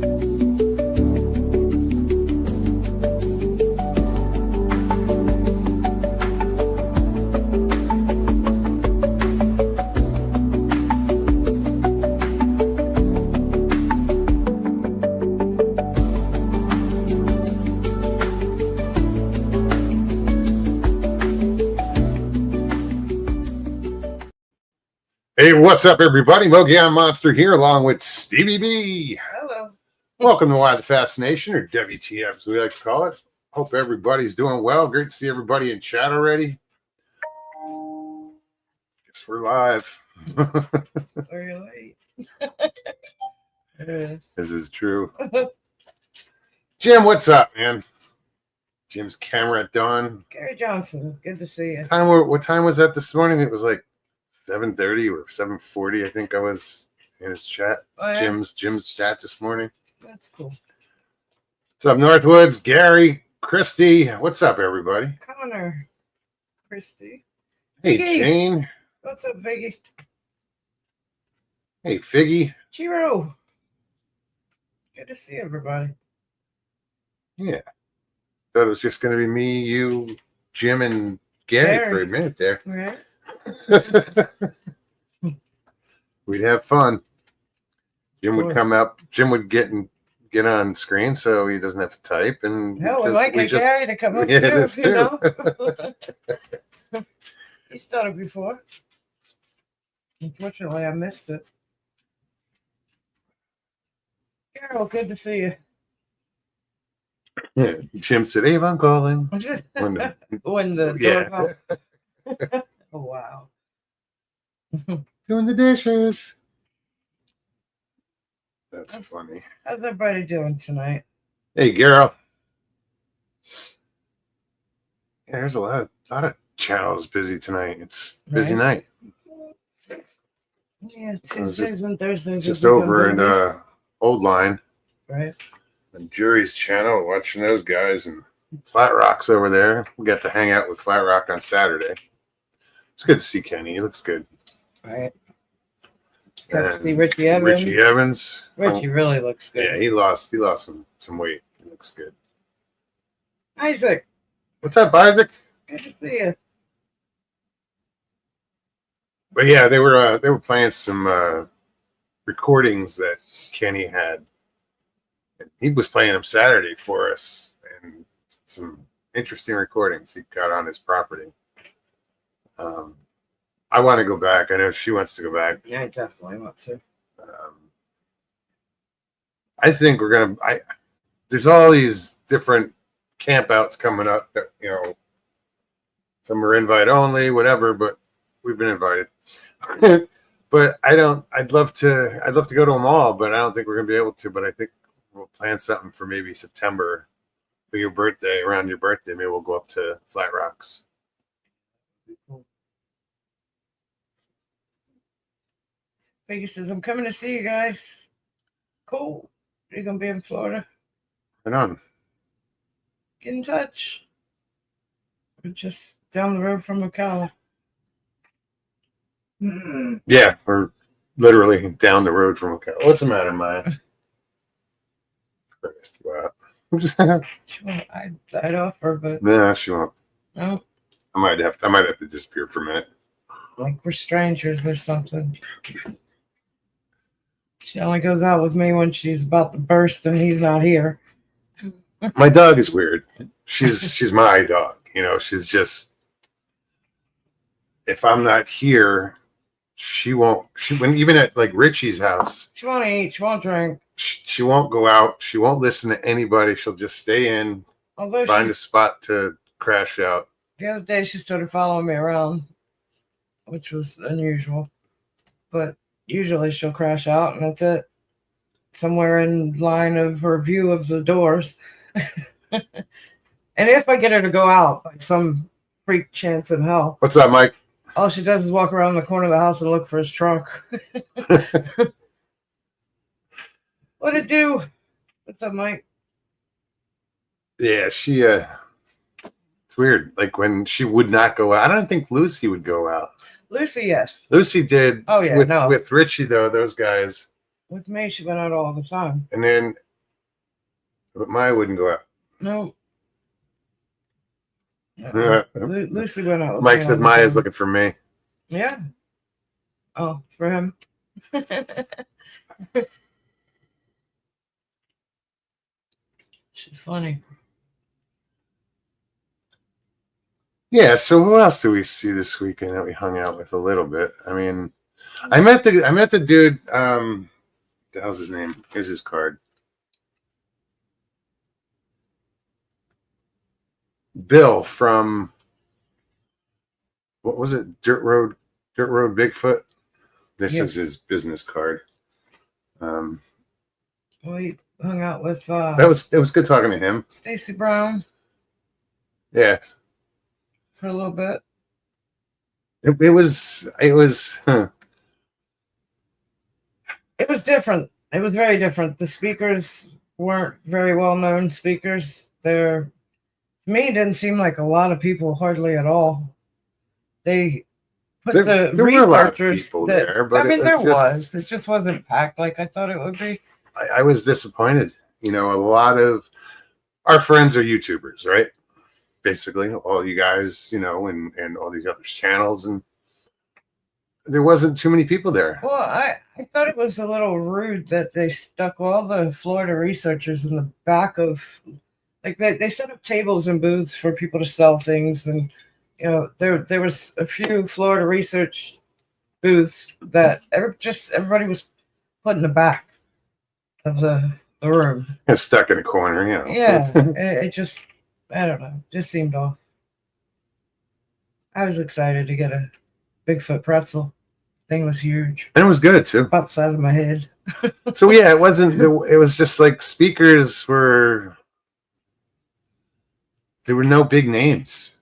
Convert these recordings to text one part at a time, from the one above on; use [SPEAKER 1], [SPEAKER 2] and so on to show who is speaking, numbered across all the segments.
[SPEAKER 1] Hey, what's up, everybody? Mogion Monster here, along with Stevieb.
[SPEAKER 2] Hello.
[SPEAKER 1] Welcome to Why the Fascination, or WTF, as we like to call it. Hope everybody's doing well. Great to see everybody in chat already. Guess we're live.
[SPEAKER 2] Very late. It is.
[SPEAKER 1] This is true. Jim, what's up, man? Jim's camera done.
[SPEAKER 2] Gary Johnson, good to see you.
[SPEAKER 1] What time was that this morning? It was like 7:30 or 7:40. I think I was in his chat.
[SPEAKER 2] Oh, yeah?
[SPEAKER 1] Jim's chat this morning.
[SPEAKER 2] That's cool.
[SPEAKER 1] What's up, Northwoods? Gary, Christy. What's up, everybody?
[SPEAKER 2] Connor, Christy.
[SPEAKER 1] Hey,
[SPEAKER 2] Figgy.
[SPEAKER 1] Jane.
[SPEAKER 2] What's up, Figgy?
[SPEAKER 1] Hey, Figgy.
[SPEAKER 2] Chiro. Good to see everybody.
[SPEAKER 1] Yeah. Thought it was just going to be me, you, Jim, and Gary for a minute there.
[SPEAKER 2] Right.
[SPEAKER 1] We'd have fun. Jim would come up. Jim would get on screen, so he doesn't have to type. And
[SPEAKER 2] Hell, we might get Gary to come up
[SPEAKER 1] yeah,
[SPEAKER 2] too,
[SPEAKER 1] this
[SPEAKER 2] you
[SPEAKER 1] too.
[SPEAKER 2] know. He's done it before. Unfortunately, I missed it. Carol, good to see you.
[SPEAKER 1] Yeah. Jim said, Avon calling.
[SPEAKER 2] When the door Oh, wow.
[SPEAKER 1] Doing the dishes. That's funny.
[SPEAKER 2] How's everybody doing tonight?
[SPEAKER 1] Hey, Garrett. Yeah, there's a lot of channels busy tonight. It's a busy night.
[SPEAKER 2] Yeah, Tuesdays and Thursdays.
[SPEAKER 1] Just over in Old Line.
[SPEAKER 2] Right.
[SPEAKER 1] And Jury's channel, watching those guys, and Flat Rock's over there. We got to hang out with Flat Rock on Saturday. It's good to see Kenny. He looks good.
[SPEAKER 2] Right. Got to see Richie Evans. Richie really looks good.
[SPEAKER 1] Yeah, he lost some weight. He looks good.
[SPEAKER 2] Isaac.
[SPEAKER 1] What's up, Isaac?
[SPEAKER 2] Good to see you.
[SPEAKER 1] But yeah, they were playing some recordings that Kenny had. He was playing them Saturday for us, and some interesting recordings he got on his property. I want to go back. I know she wants to go back.
[SPEAKER 2] Yeah, I definitely want to.
[SPEAKER 1] I think we're gonna. There's all these different campouts coming up that, you know, some are invite only, whatever. But we've been invited. But I'd love to go to them all, but I don't think we're gonna be able to. But I think we'll plan something for maybe September for your birthday. Around your birthday, maybe we'll go up to Flat Rocks.
[SPEAKER 2] Cool. Vegas says, I'm coming to see you guys. Cool. You're going to be in Florida?
[SPEAKER 1] Right on.
[SPEAKER 2] Get in touch. We're just down the road from Macau.
[SPEAKER 1] Yeah, we're literally down the road from Macau. What's the matter, Maya?
[SPEAKER 2] I'd offer, but
[SPEAKER 1] no, she won't.
[SPEAKER 2] No.
[SPEAKER 1] I might have to disappear for a minute.
[SPEAKER 2] Like we're strangers or something. She only goes out with me when she's about to burst and he's not here.
[SPEAKER 1] My dog is weird. She's my dog. You know, she's just, if I'm not here, even at like Richie's house,
[SPEAKER 2] she won't eat, she won't drink.
[SPEAKER 1] She won't go out. She won't listen to anybody. She'll just stay in, find a spot to crash out.
[SPEAKER 2] The other day she started following me around, which was unusual. But usually she'll crash out and that's it. Somewhere in line of her view of the doors. And if I get her to go out by some freak chance in hell.
[SPEAKER 1] What's up, Mike?
[SPEAKER 2] All she does is walk around the corner of the house and look for his truck. What'd it do? What's up, Mike?
[SPEAKER 1] Yeah, she it's weird. Like when she would not go out. I don't think Lucy would go out.
[SPEAKER 2] Lucy, yes.
[SPEAKER 1] Lucy did.
[SPEAKER 2] Oh yeah,
[SPEAKER 1] with Richie though, those guys.
[SPEAKER 2] With me, she went out all the time.
[SPEAKER 1] And then but Maya wouldn't go out.
[SPEAKER 2] No.
[SPEAKER 1] Yeah.
[SPEAKER 2] Lucy went out.
[SPEAKER 1] Mike said Maya's looking for me.
[SPEAKER 2] Yeah. Oh, for him. She's funny.
[SPEAKER 1] Yeah, so who else do we see this weekend that we hung out with a little bit? I mean, I met the dude, what the hell's his name? Here's his card. Bill from, what was it? Dirt Road Bigfoot. This is his business card.
[SPEAKER 2] We hung out with
[SPEAKER 1] it was good talking to him.
[SPEAKER 2] Stacy Brown.
[SPEAKER 1] Yeah.
[SPEAKER 2] For a little bit.
[SPEAKER 1] It was
[SPEAKER 2] It was different. It was very different. The speakers weren't very well known speakers. To me, it didn't seem like a lot of people, hardly at all. They put
[SPEAKER 1] there
[SPEAKER 2] the
[SPEAKER 1] were a lot of
[SPEAKER 2] researchers
[SPEAKER 1] people there, but
[SPEAKER 2] I mean,
[SPEAKER 1] there
[SPEAKER 2] was. It just wasn't packed like I thought it would be.
[SPEAKER 1] I was disappointed. You know, a lot of our friends are YouTubers, right? Basically, all you guys, you know, and all these other channels, and there wasn't too many people there.
[SPEAKER 2] Well, I thought it was a little rude that they stuck all the Florida researchers in the back of, like they set up tables and booths for people to sell things, and you know there was a few Florida research booths that everybody was put in the back of the room.
[SPEAKER 1] Stuck in a corner, you know.
[SPEAKER 2] Yeah, it just, I don't know, just seemed off. I was excited to get a Bigfoot pretzel. Thing was huge.
[SPEAKER 1] And it was good too.
[SPEAKER 2] About the size of my head.
[SPEAKER 1] So yeah, it was just like speakers were, there were no big names.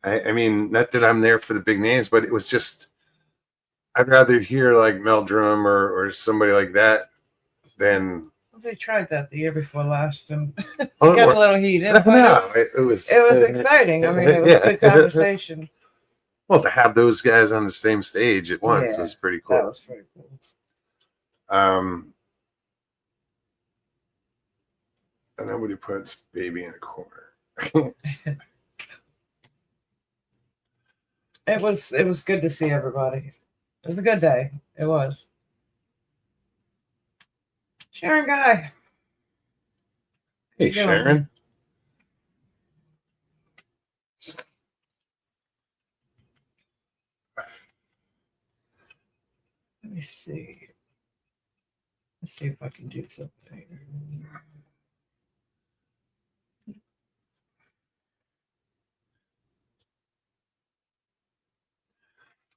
[SPEAKER 1] I mean, not that I'm there for the big names, but it was just, I'd rather hear like Meldrum or somebody like that than.
[SPEAKER 2] They tried that the year before last and got a little heated.
[SPEAKER 1] No, it was
[SPEAKER 2] exciting. I mean, it was a good conversation.
[SPEAKER 1] Well, to have those guys on the same stage at once was pretty cool.
[SPEAKER 2] That was pretty cool.
[SPEAKER 1] And nobody puts baby in a corner.
[SPEAKER 2] It was good to see everybody. It was a good day. It was. Sharon Guy.
[SPEAKER 1] Hey, Sharon.
[SPEAKER 2] Let me see. Let's see if I can do something.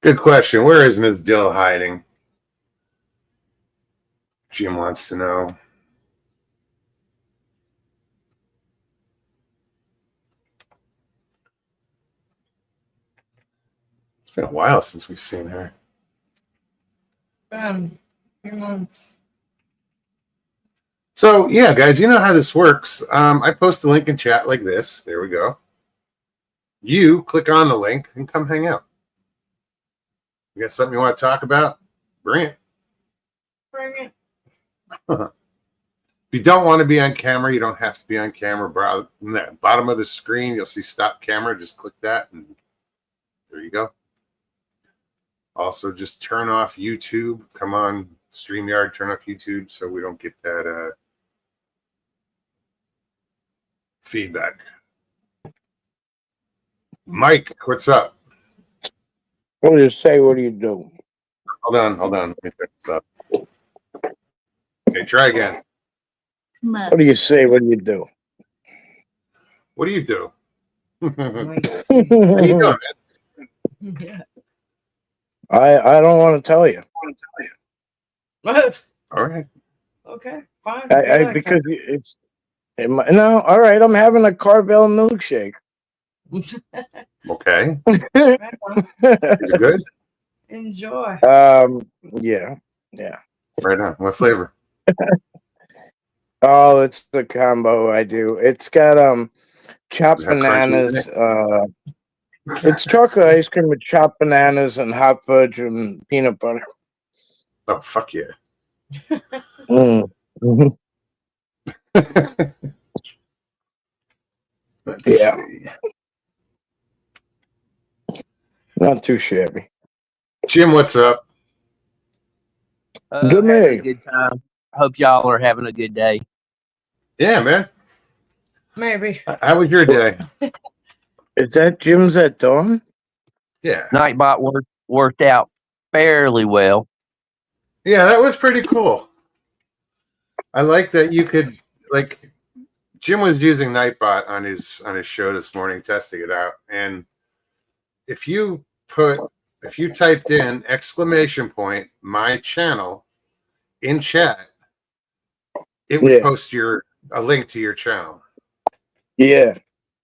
[SPEAKER 1] Good question. Where is Ms. Dill hiding? Jim wants to know. It's been a while since we've seen her.
[SPEAKER 2] A few months.
[SPEAKER 1] So yeah, guys, you know how this works. I post a link in chat like this. There we go. You click on the link and come hang out. You got something you want to talk about? Bring it.
[SPEAKER 2] Bring it.
[SPEAKER 1] If you don't want to be on camera, you don't have to be on camera. In the bottom of the screen, you'll see stop camera. Just click that and there you go. Also, just turn off YouTube. Come on, StreamYard, turn off YouTube so we don't get that feedback. Mike, what's up?
[SPEAKER 3] What do you say? What do you do?
[SPEAKER 1] Hold on. Let me fix this up. Okay, try again.
[SPEAKER 3] What do you say? What do you do?
[SPEAKER 1] What do you do? How
[SPEAKER 2] I
[SPEAKER 1] you doing, man?
[SPEAKER 2] Yeah.
[SPEAKER 3] I don't want to tell you.
[SPEAKER 2] What?
[SPEAKER 1] All right.
[SPEAKER 2] Okay, fine.
[SPEAKER 3] Because it's no. All right, I'm having a Carvel milkshake.
[SPEAKER 1] Okay. Is it good?
[SPEAKER 2] Enjoy.
[SPEAKER 3] Yeah.
[SPEAKER 1] Right on. What flavor?
[SPEAKER 3] Oh, it's the combo I do. It's got chopped bananas. It's chocolate ice cream with chopped bananas and hot fudge and peanut butter.
[SPEAKER 1] Oh, fuck yeah.
[SPEAKER 3] Mm.
[SPEAKER 1] Let's
[SPEAKER 3] Yeah.
[SPEAKER 1] see.
[SPEAKER 3] Not too shabby.
[SPEAKER 1] Jim, what's up?
[SPEAKER 3] Good
[SPEAKER 4] Having a
[SPEAKER 3] me.
[SPEAKER 4] good time. Hope y'all are having a good day.
[SPEAKER 1] Yeah, man.
[SPEAKER 2] Maybe.
[SPEAKER 1] How was your day?
[SPEAKER 3] Is that Jim's at dawn?
[SPEAKER 1] Yeah.
[SPEAKER 4] Nightbot worked out fairly well.
[SPEAKER 1] Yeah, that was pretty cool. I like that you could, like, Jim was using Nightbot on his show this morning, testing it out. And if you typed in ! my channel in chat, it would
[SPEAKER 3] Yeah.
[SPEAKER 1] post a link to your channel.
[SPEAKER 3] Yeah.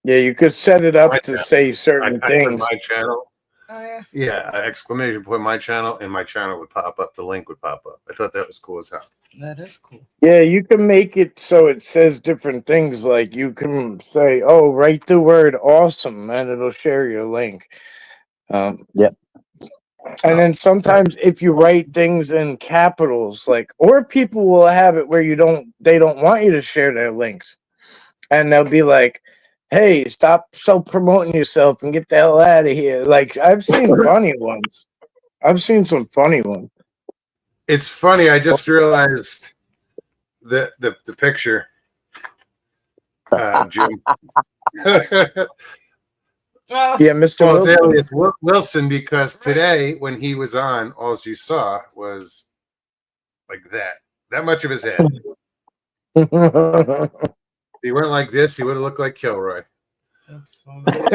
[SPEAKER 3] Yeah, you could set it up
[SPEAKER 1] My
[SPEAKER 3] to
[SPEAKER 1] channel.
[SPEAKER 3] say certain
[SPEAKER 1] I put
[SPEAKER 3] things.
[SPEAKER 1] my channel.
[SPEAKER 2] Oh yeah.
[SPEAKER 1] Yeah, ! my channel, and my channel would pop up. The link would pop up. I thought that was cool as hell.
[SPEAKER 2] That is cool.
[SPEAKER 3] Yeah, you can make it so it says different things. Like you can say, "Oh, write the word awesome," and it'll share your link.
[SPEAKER 4] Yep.
[SPEAKER 3] And then sometimes if you write things in capitals, or people will have it where they don't want you to share their links, and they'll be like, "Hey, stop promoting yourself and get the hell out of here." Like I've seen funny ones. I've seen some funny ones.
[SPEAKER 1] It's funny. I just realized the picture, Jim.
[SPEAKER 2] Oh,
[SPEAKER 3] Yeah, Mr.
[SPEAKER 1] Well, it's
[SPEAKER 3] Wilson.
[SPEAKER 1] alias Wilson, because today when he was on, all you saw was like that much of his head. If he went like this, he would have looked like Kilroy.
[SPEAKER 2] that's funny.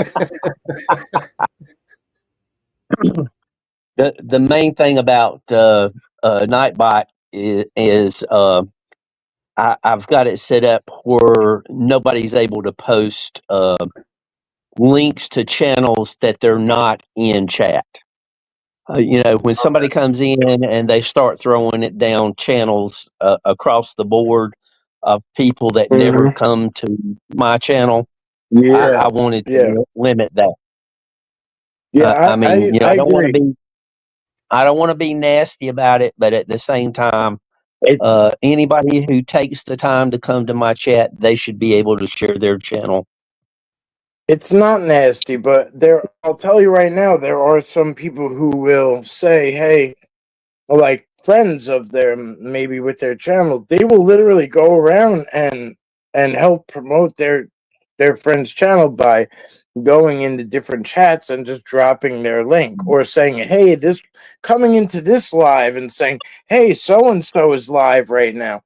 [SPEAKER 4] The main thing about Nightbot is I've got it set up where nobody's able to post links to channels that they're not in chat. When somebody comes in and they start throwing it down channels across the board of people that never come to my channel,
[SPEAKER 3] Yeah,
[SPEAKER 4] I wanted
[SPEAKER 3] yeah,
[SPEAKER 4] to limit that.
[SPEAKER 3] yeah.
[SPEAKER 4] I mean,
[SPEAKER 3] I
[SPEAKER 4] I don't want to
[SPEAKER 3] agree.
[SPEAKER 4] be, I don't want to be nasty about it, but at the same time,
[SPEAKER 3] It,
[SPEAKER 4] anybody who takes the time to come to my chat, they should be able to share their channel.
[SPEAKER 3] it's not nasty, but I'll tell you right now, there are some people who will say, "Hey," like friends of them, maybe with their channel, they will literally go around and help promote their friend's channel by going into different chats and just dropping their link or saying, "Hey, this coming into this live," and saying, "Hey, so and so is live right now."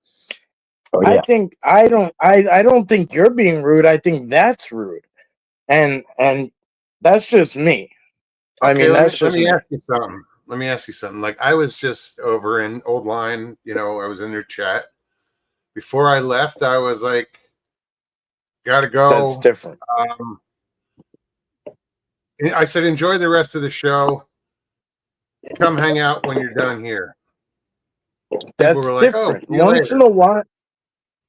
[SPEAKER 4] Oh,
[SPEAKER 3] I
[SPEAKER 4] yeah.
[SPEAKER 3] think I don't think you're being rude. I think that's rude. And that's just me. I
[SPEAKER 1] Okay,
[SPEAKER 3] mean,
[SPEAKER 1] let
[SPEAKER 3] that's
[SPEAKER 1] me
[SPEAKER 3] just me.
[SPEAKER 1] ask you something. Let me ask you something. Like, I was just over in Old Line. I was in their chat. Before I left, I was like, "Gotta go."
[SPEAKER 3] That's different.
[SPEAKER 1] I said, "Enjoy the rest of the show. Come hang out when you're done here." People
[SPEAKER 3] That's
[SPEAKER 1] were like, "Oh,
[SPEAKER 3] different.
[SPEAKER 1] see you
[SPEAKER 3] Once
[SPEAKER 1] later."
[SPEAKER 3] in a while,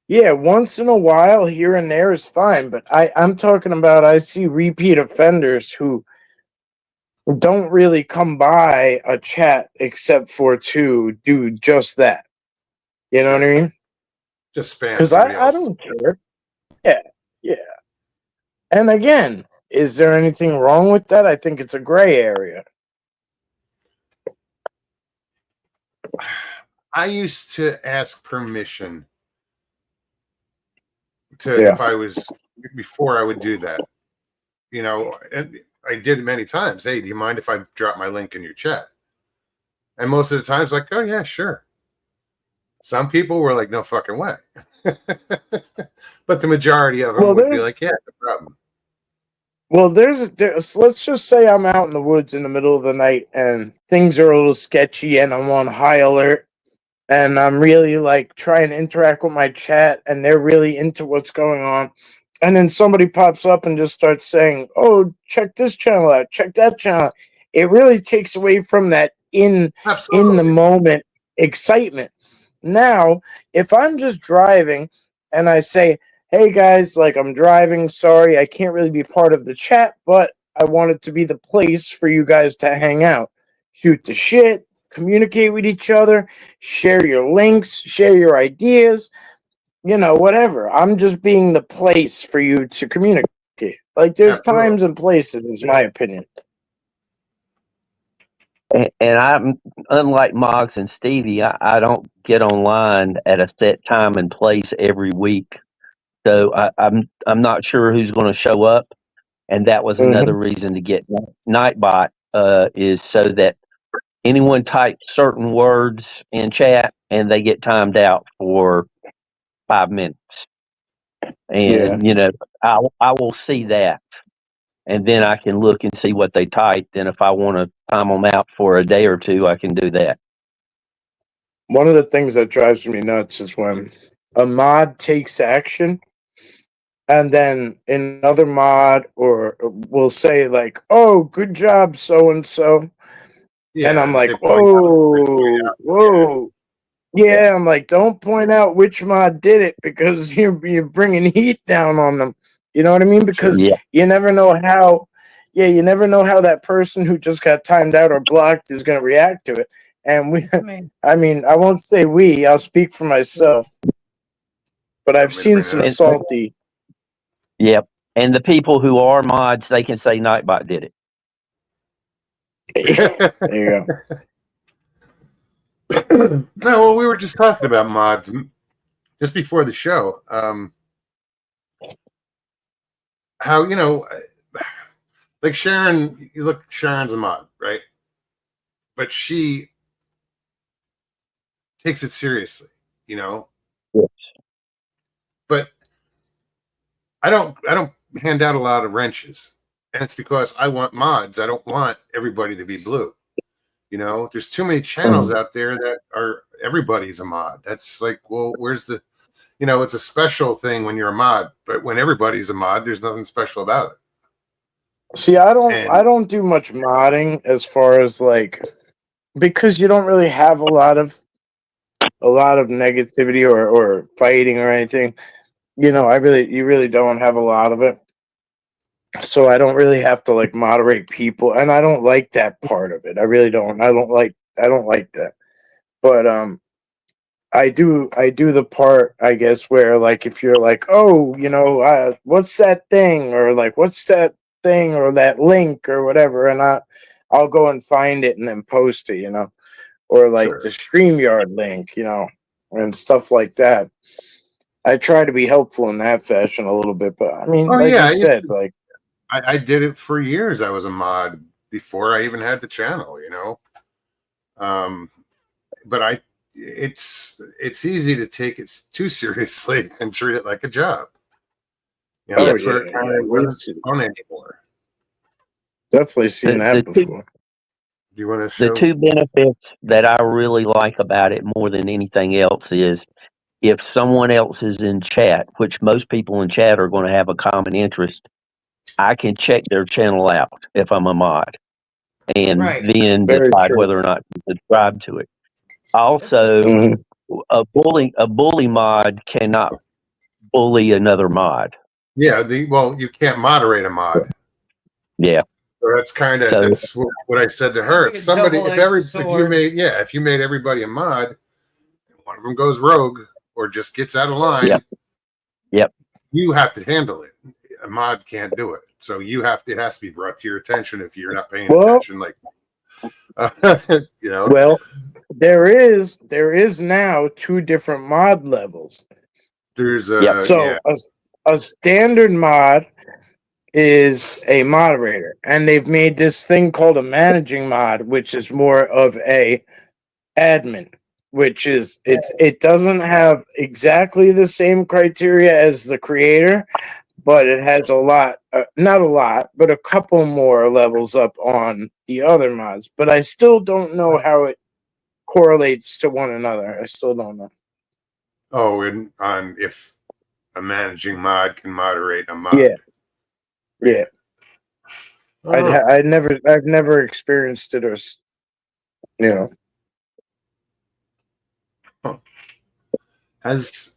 [SPEAKER 3] yeah, once in a while here and there is fine, but I'm talking about I see repeat offenders who don't really come by a chat except for to do just that. You know what I mean?
[SPEAKER 1] Just spam
[SPEAKER 3] Because
[SPEAKER 1] somebody
[SPEAKER 3] I
[SPEAKER 1] else.
[SPEAKER 3] don't care. Yeah, yeah. And again, is there anything wrong with that? I think it's a gray area.
[SPEAKER 1] I used to ask permission
[SPEAKER 3] Yeah.
[SPEAKER 1] if I was before I would do that. And I did it many times. "Hey, do you mind if I drop my link in your chat?" And most of the times, like, "Oh yeah, sure." Some people were like, "No fucking way." But the majority of them would be like, "Yeah, no problem."
[SPEAKER 3] Well, there's let's just say I'm out in the woods in the middle of the night and things are a little sketchy and I'm on high alert and I'm really like trying to interact with my chat and they're really into what's going on. And then somebody pops up and just starts saying, "Oh, check this channel out, check that channel." It really takes away from that in the
[SPEAKER 1] Absolutely.
[SPEAKER 3] moment excitement. Now, if I'm just driving and I say, "Hey guys, like I'm driving, sorry, I can't really be part of the chat, but I want it to be the place for you guys to hang out, shoot the shit, communicate with each other, share your links, share your ideas, whatever. I'm just being the place for you to communicate." it. Like there's
[SPEAKER 1] Absolutely.
[SPEAKER 3] times and places, is my opinion.
[SPEAKER 4] And I'm unlike Moggs and Stevie. I don't get online at a set time and place every week, so I'm not sure who's going to show up. And that was another
[SPEAKER 3] Mhm.
[SPEAKER 4] reason to get Nightbot, is so that anyone types certain words in chat and they get timed out for 5 minutes.
[SPEAKER 3] Yeah.
[SPEAKER 4] And I will see that, and then I can look and see what they typed. And if I want to time them out for a day or two, I can do that.
[SPEAKER 3] One of the things that drives me nuts is when a mod takes action and then another mod or will say like, "Oh, good job, so and so," and I'm
[SPEAKER 1] Yeah,
[SPEAKER 3] like,
[SPEAKER 1] they point
[SPEAKER 3] "Whoa,
[SPEAKER 1] out.
[SPEAKER 3] whoa." Yeah, I'm like, don't point out which mod did it because you're bringing heat down on them. You know what I mean? Because
[SPEAKER 4] Yeah,
[SPEAKER 3] you never know how. Yeah, you never know how that person who just got timed out or blocked is going to react to it. And
[SPEAKER 2] I mean,
[SPEAKER 3] I mean, I won't say we. I'll speak for myself. But I've
[SPEAKER 1] Want me to
[SPEAKER 3] seen
[SPEAKER 1] bring it
[SPEAKER 3] some
[SPEAKER 1] up?
[SPEAKER 4] and
[SPEAKER 3] salty.
[SPEAKER 4] yep. And the people who are mods, they can say Nightbot did it.
[SPEAKER 3] There you go.
[SPEAKER 1] No, well, we were just talking about mods just before the show. How like Sharon, you look, Sharon's a mod, right? But she takes it seriously,
[SPEAKER 4] Yes.
[SPEAKER 1] But I don't hand out a lot of wrenches, and it's because I want mods. I don't want everybody to be blue. There's too many channels out there that are everybody's a mod. That's like, well, where's the, it's a special thing when you're a mod, but when everybody's a mod, there's nothing special about it.
[SPEAKER 3] See, I
[SPEAKER 1] And
[SPEAKER 3] don't do much modding as far as like because you don't really have a lot of negativity or fighting or anything. You really don't have a lot of it. So I don't really have to like moderate people, and I don't like that part of it. I really don't. I don't like that. But I do the part, I guess, where like if you're like, oh, what's that thing, or like what's that thing or that link or whatever, and I'll go and find it and then post it, or like
[SPEAKER 1] sure.
[SPEAKER 3] the StreamYard link, and stuff like that. I try to be helpful in that fashion a little bit, but I mean,
[SPEAKER 1] Oh
[SPEAKER 3] like
[SPEAKER 1] yeah,
[SPEAKER 3] you said, like
[SPEAKER 1] I did it for years. I was a mod before I even had the channel, But it's easy to take it too seriously and treat it like a job.
[SPEAKER 3] oh
[SPEAKER 1] That's where
[SPEAKER 3] yeah,
[SPEAKER 1] it kind
[SPEAKER 3] yeah,
[SPEAKER 1] of wasn't fun anymore.
[SPEAKER 3] definitely seen that before.
[SPEAKER 1] Do you want to
[SPEAKER 4] The
[SPEAKER 1] show?
[SPEAKER 4] two benefits that I really like about it more than anything else is if someone else is in chat, which most people in chat are going to have a common interest, I can check their channel out if I'm a mod and
[SPEAKER 2] right.
[SPEAKER 4] then
[SPEAKER 3] Very
[SPEAKER 4] decide
[SPEAKER 3] true.
[SPEAKER 4] whether or not to subscribe to it. Also,
[SPEAKER 3] Mhm.
[SPEAKER 4] a bully mod cannot bully another mod.
[SPEAKER 1] Yeah, you can't moderate a mod.
[SPEAKER 4] Yeah.
[SPEAKER 1] So that's what I said to her.
[SPEAKER 2] Like
[SPEAKER 1] If you made everybody a mod, one of them goes rogue or just gets out of line,
[SPEAKER 4] Yep.
[SPEAKER 1] you have to handle it. A mod can't do it. So it has to be brought to your attention if you're not paying attention. Like,
[SPEAKER 3] Well, there is now two different mod levels.
[SPEAKER 1] There's
[SPEAKER 3] So a standard mod is a moderator, and they've made this thing called a managing mod, which is more of a admin, which is it doesn't have exactly the same criteria as the creator, but it has not a lot, but a couple more levels up on the other mods. But I still don't know how it correlates to one another. I still don't know.
[SPEAKER 1] and on if a managing mod can moderate a mod.
[SPEAKER 3] Yeah.
[SPEAKER 1] Oh.
[SPEAKER 3] I've never experienced it, or
[SPEAKER 1] Has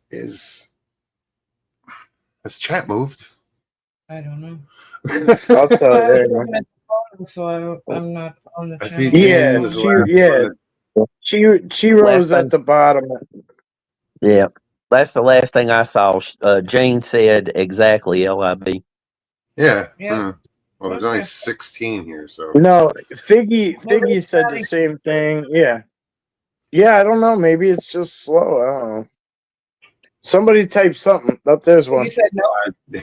[SPEAKER 1] chat moved?
[SPEAKER 2] I don't know.
[SPEAKER 3] I'll tell
[SPEAKER 2] I was
[SPEAKER 3] you.
[SPEAKER 2] looking at the phone, so I'm not on the
[SPEAKER 1] I see
[SPEAKER 2] channel.
[SPEAKER 3] Yeah, she rose at the bottom.
[SPEAKER 4] Yeah. That's the last thing I saw. Jane said exactly, LIB.
[SPEAKER 1] Yeah.
[SPEAKER 2] Yeah.
[SPEAKER 1] Well, there's only
[SPEAKER 2] Okay.
[SPEAKER 1] 16 here, so.
[SPEAKER 3] No, Figgy
[SPEAKER 2] Maybe
[SPEAKER 3] said the same thing. Yeah. Yeah, I don't know. Maybe it's just slow. I don't know. Somebody type something. Up there's one.
[SPEAKER 2] You said no.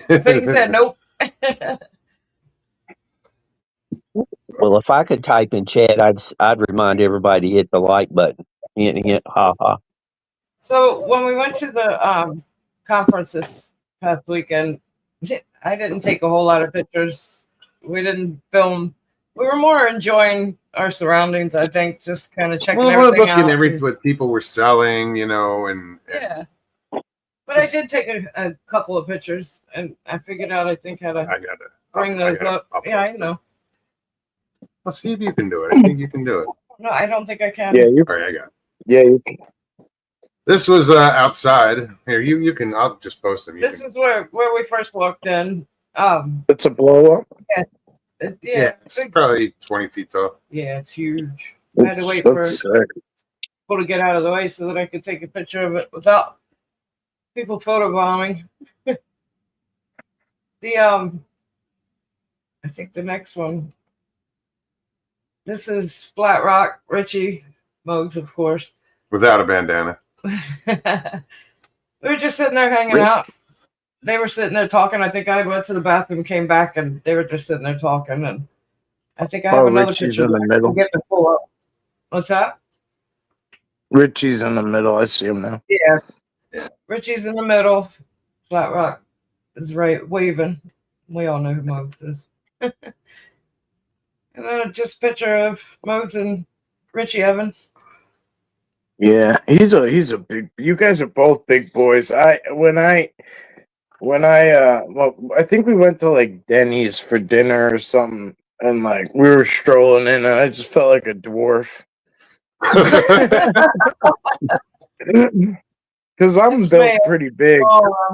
[SPEAKER 2] But you said nope.
[SPEAKER 4] Well, if I could type in chat, I'd remind everybody to hit the like button. Hit, ha ha.
[SPEAKER 2] So when we went to the conference this past weekend, I didn't take a whole lot of pictures. We didn't film. We were more enjoying our surroundings, I think, just kind of checking
[SPEAKER 1] Well, we're
[SPEAKER 2] everything
[SPEAKER 1] looking
[SPEAKER 2] out.
[SPEAKER 1] at what people were selling, and
[SPEAKER 2] Yeah. But I did take a couple of pictures, and I figured out, I think, how to
[SPEAKER 1] I got to
[SPEAKER 2] bring those up. Yeah, I know.
[SPEAKER 1] Well, see if you can do it. I think you can do it.
[SPEAKER 2] No, I don't think I can.
[SPEAKER 3] Yeah, you.
[SPEAKER 1] All right, I got it.
[SPEAKER 3] Yeah, you can.
[SPEAKER 1] This was outside. Here, you can. I'll just post them.
[SPEAKER 2] This is where we first walked in.
[SPEAKER 3] It's a blow up.
[SPEAKER 1] Yeah, it's
[SPEAKER 2] big-
[SPEAKER 1] probably 20 feet tall.
[SPEAKER 2] yeah, it's huge. I had to wait for people to get out of the way so that I could take a picture of it without people photobombing. I think the next one. This is Flat Rock, Richie Mogs, of course.
[SPEAKER 1] Without a bandana.
[SPEAKER 2] We were just sitting there hanging out. They were sitting there talking. I think I went to the bathroom, came back, and they were just sitting there talking. And I think I have another
[SPEAKER 3] Richie's
[SPEAKER 2] picture
[SPEAKER 3] in the
[SPEAKER 2] that I
[SPEAKER 3] middle.
[SPEAKER 2] can get to pull up. What's that?
[SPEAKER 3] Richie's in the middle. I see him now.
[SPEAKER 2] Yeah. Richie's in the middle. Flat Rock is right waving. We all know who Mogs is. And then just a picture of Mogs and Richie Evans.
[SPEAKER 3] Yeah, he's a big. You guys are both big boys. I think we went to like Denny's for dinner or something, and like we were strolling in, and I just felt like a dwarf. Because I'm built pretty big.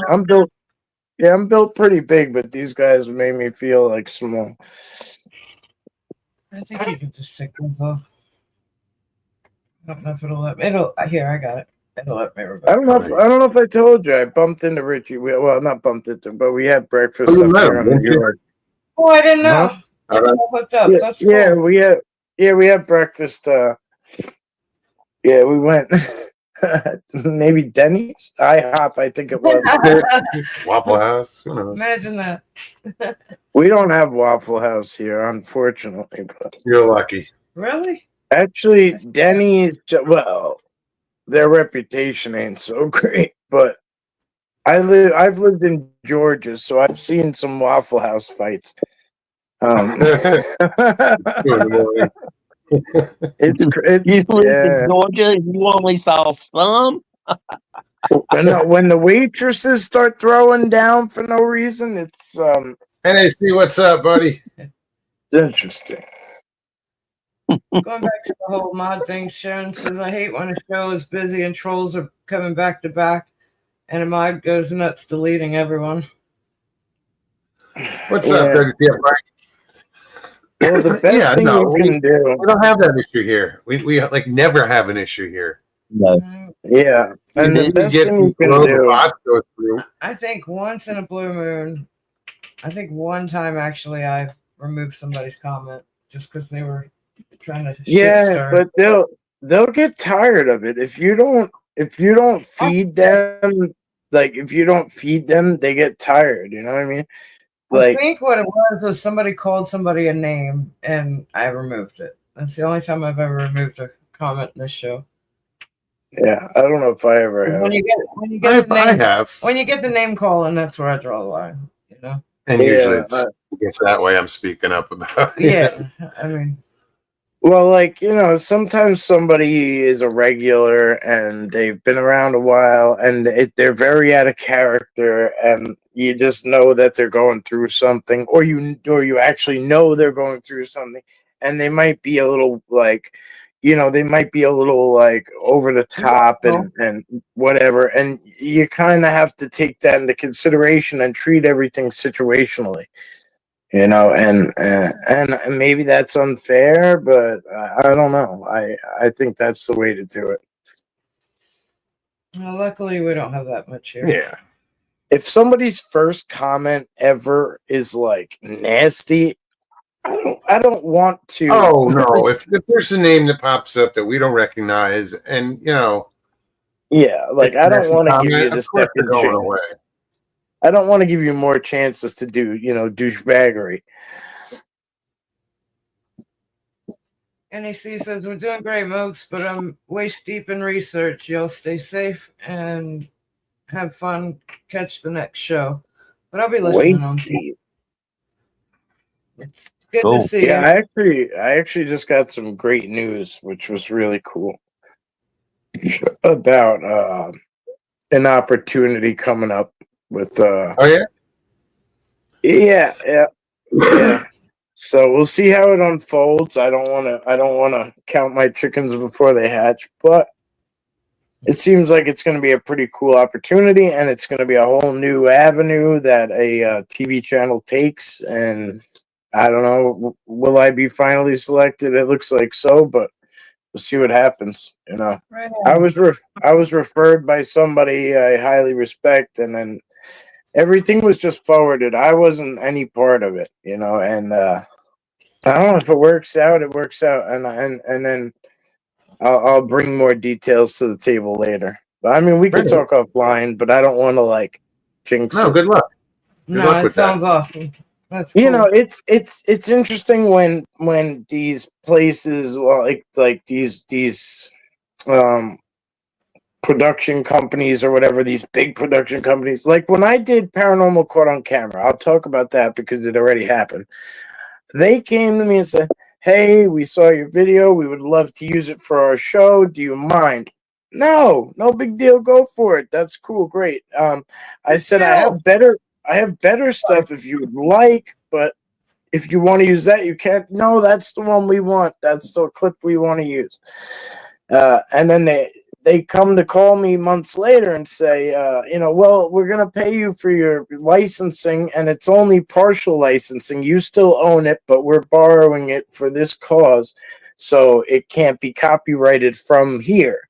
[SPEAKER 3] I'm built pretty big, but these guys made me feel like small.
[SPEAKER 2] I think you can just take those off. I don't know if it'll let me. Here, I got it. It'll let me.
[SPEAKER 3] I don't know if I told you I bumped into Richie. Well, not bumped into, but we had breakfast
[SPEAKER 1] Oh, you
[SPEAKER 3] up
[SPEAKER 1] met
[SPEAKER 3] here
[SPEAKER 1] him,
[SPEAKER 3] in New
[SPEAKER 1] didn't you?
[SPEAKER 3] York.
[SPEAKER 2] Oh, I didn't know.
[SPEAKER 1] All right.
[SPEAKER 2] What's up? That's cool.
[SPEAKER 3] Yeah, we had breakfast. Yeah, we went maybe Denny's, IHOP, I think it was.
[SPEAKER 1] Waffle House. Who knows?
[SPEAKER 2] Imagine that.
[SPEAKER 3] We don't have Waffle House here, unfortunately. But
[SPEAKER 1] You're lucky.
[SPEAKER 2] Really?
[SPEAKER 3] actually, Denny's. Well, their reputation ain't so great, but I've lived in Georgia, so I've seen some Waffle House fights.
[SPEAKER 1] 2 in the morning.
[SPEAKER 3] It's
[SPEAKER 4] You lived
[SPEAKER 3] yeah.
[SPEAKER 4] in Georgia, you only saw some.
[SPEAKER 3] When the waitresses start throwing down for no reason, it's
[SPEAKER 1] NAC, what's up, buddy?
[SPEAKER 3] interesting.
[SPEAKER 2] Going back to the whole mod thing, Sharon says, I hate when a show is busy and trolls are coming back to back and a mod goes nuts deleting everyone.
[SPEAKER 1] What's up, WTF?
[SPEAKER 3] Well, the best thing you can do.
[SPEAKER 1] We don't have that issue here. We like never have an issue here.
[SPEAKER 4] No.
[SPEAKER 3] Yeah, and the best thing you can do.
[SPEAKER 2] I think once in a blue moon, I think one time actually I've removed somebody's comment just because they were trying to
[SPEAKER 3] Yeah, but they'll get tired of it if you don't feed them. Like if you don't feed them, they get tired. You know what I mean?
[SPEAKER 2] I think what it was somebody called somebody a name and I removed it. That's the only time I've ever removed a comment in this show.
[SPEAKER 3] Yeah, I don't know if I ever have.
[SPEAKER 2] When you get when you get the name call, and that's where I draw the line. You know.
[SPEAKER 1] And usually it's that way I'm speaking up about.
[SPEAKER 2] Yeah, I mean.
[SPEAKER 3] Well, like, sometimes somebody is a regular and they've been around a while and they're very out of character and you just know that they're going through something or you actually know they're going through something and they might be a little like, they might be a little like over the top and whatever. And you kind of have to take that into consideration and treat everything situationally. And maybe that's unfair, but I don't know. I think that's the way to do it.
[SPEAKER 2] Well, luckily, we don't have that much here.
[SPEAKER 1] Yeah.
[SPEAKER 3] if somebody's first comment ever is like nasty, I don't want to.
[SPEAKER 1] Oh no! If there's a name that pops up that we don't recognize, and
[SPEAKER 3] Yeah, like
[SPEAKER 1] it's a
[SPEAKER 3] I don't
[SPEAKER 1] nasty
[SPEAKER 3] want to give
[SPEAKER 1] comment,
[SPEAKER 3] you the
[SPEAKER 1] of course they're
[SPEAKER 3] second
[SPEAKER 1] going
[SPEAKER 3] chance.
[SPEAKER 1] away.
[SPEAKER 3] I don't want to give you more chances to do, douchebaggery.
[SPEAKER 2] NEC says, we're doing great, Mooks, but I'm waist deep in research. Y'all stay safe and have fun. Catch the next show. But I'll be listening
[SPEAKER 3] Waist
[SPEAKER 2] on.
[SPEAKER 3] deep.
[SPEAKER 2] It's good
[SPEAKER 4] Cool.
[SPEAKER 2] to see
[SPEAKER 3] Yeah,
[SPEAKER 2] you.
[SPEAKER 3] I actually just got some great news, which was really cool about an opportunity coming up with
[SPEAKER 1] Oh yeah.
[SPEAKER 3] yeah. So we'll see how it unfolds. I don't want to count my chickens before they hatch, but it seems like it's going to be a pretty cool opportunity, and it's going to be a whole new avenue that a TV channel takes. And I don't know, will I be finally selected? It looks like so, but we'll see what happens.
[SPEAKER 2] Right
[SPEAKER 3] I
[SPEAKER 2] on.
[SPEAKER 3] was referred by somebody I highly respect, and then everything was just forwarded. I wasn't any part of it, and I don't know if it works out. It works out, and then I'll bring more details to the table later. But I mean, we could
[SPEAKER 1] Right.
[SPEAKER 3] talk offline, but I don't want to jinx
[SPEAKER 1] No,
[SPEAKER 3] it.
[SPEAKER 1] good luck. Good
[SPEAKER 2] No,
[SPEAKER 1] luck
[SPEAKER 2] it
[SPEAKER 1] with that.
[SPEAKER 2] sounds awesome. That's cool.
[SPEAKER 3] It's interesting when these places, well, like these production companies or whatever, these big production companies, like when I did Paranormal Caught on Camera, I'll talk about that because it already happened. They came to me and said, hey, we saw your video, we would love to use it for our show, do you mind? No big deal, go for it, that's cool, great. I said, I have better stuff if you would like, but if you want to use that, you can't. No, that's the one we want, that's the clip we want to use. And then they come to call me months later and say, well, we're going to pay you for your licensing, and it's only partial licensing. You still own it, but we're borrowing it for this cause, so it can't be copyrighted from here.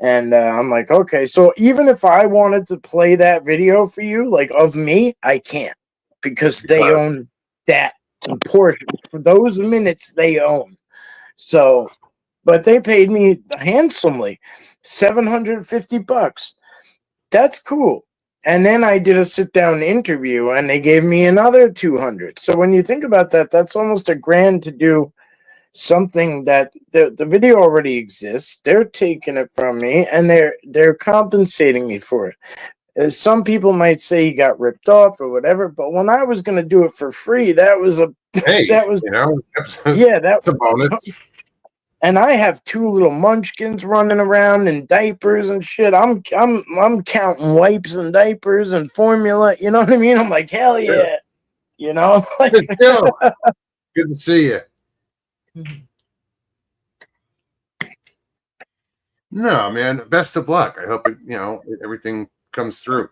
[SPEAKER 3] And I'm like, okay, so even if I wanted to play that video for you, like of me, I can't, because they own that portion. For those minutes, they own. So, but they paid me handsomely, $750. That's cool. And then I did a sit-down interview, and they gave me another 200. So when you think about that, that's almost $1,000 to do something that the video already exists. They're taking it from me, and they're compensating me for it. Some people might say you got ripped off or whatever, but when I was going to do it for free, that was
[SPEAKER 1] that's a bonus.
[SPEAKER 3] And I have 2 little munchkins running around in diapers and shit. I'm counting wipes and diapers and formula. You know what I mean? I'm like, hell yeah. Like,
[SPEAKER 1] Still, good to see you. No, man. Best of luck. I hope everything comes through.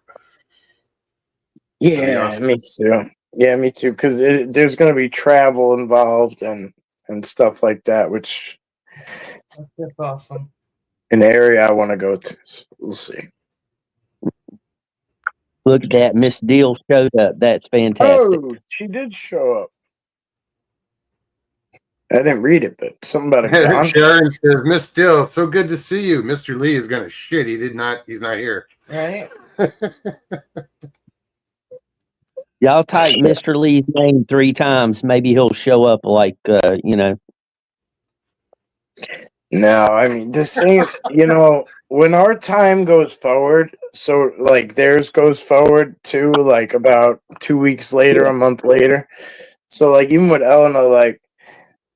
[SPEAKER 3] yeah,
[SPEAKER 1] Awesome.
[SPEAKER 3] me too. Yeah, me too. Because there's going to be travel involved and stuff like that, which
[SPEAKER 2] That's awesome.
[SPEAKER 3] an area I want to go to. So we'll see.
[SPEAKER 4] Look at that. Miss Deal showed up. That's fantastic.
[SPEAKER 3] Oh, she did show up. I didn't read it, but something about a gun.
[SPEAKER 1] Sharon says, Miss Dill, so good to see you. Mr. Lee is gonna shit. He's not here.
[SPEAKER 2] Right?
[SPEAKER 4] Y'all type Mr. Lee's name 3 times. Maybe he'll show up
[SPEAKER 3] No, I mean the same. When our time goes forward, so like theirs goes forward too, like about 2 weeks later, a month later. So like even with Eleanor, like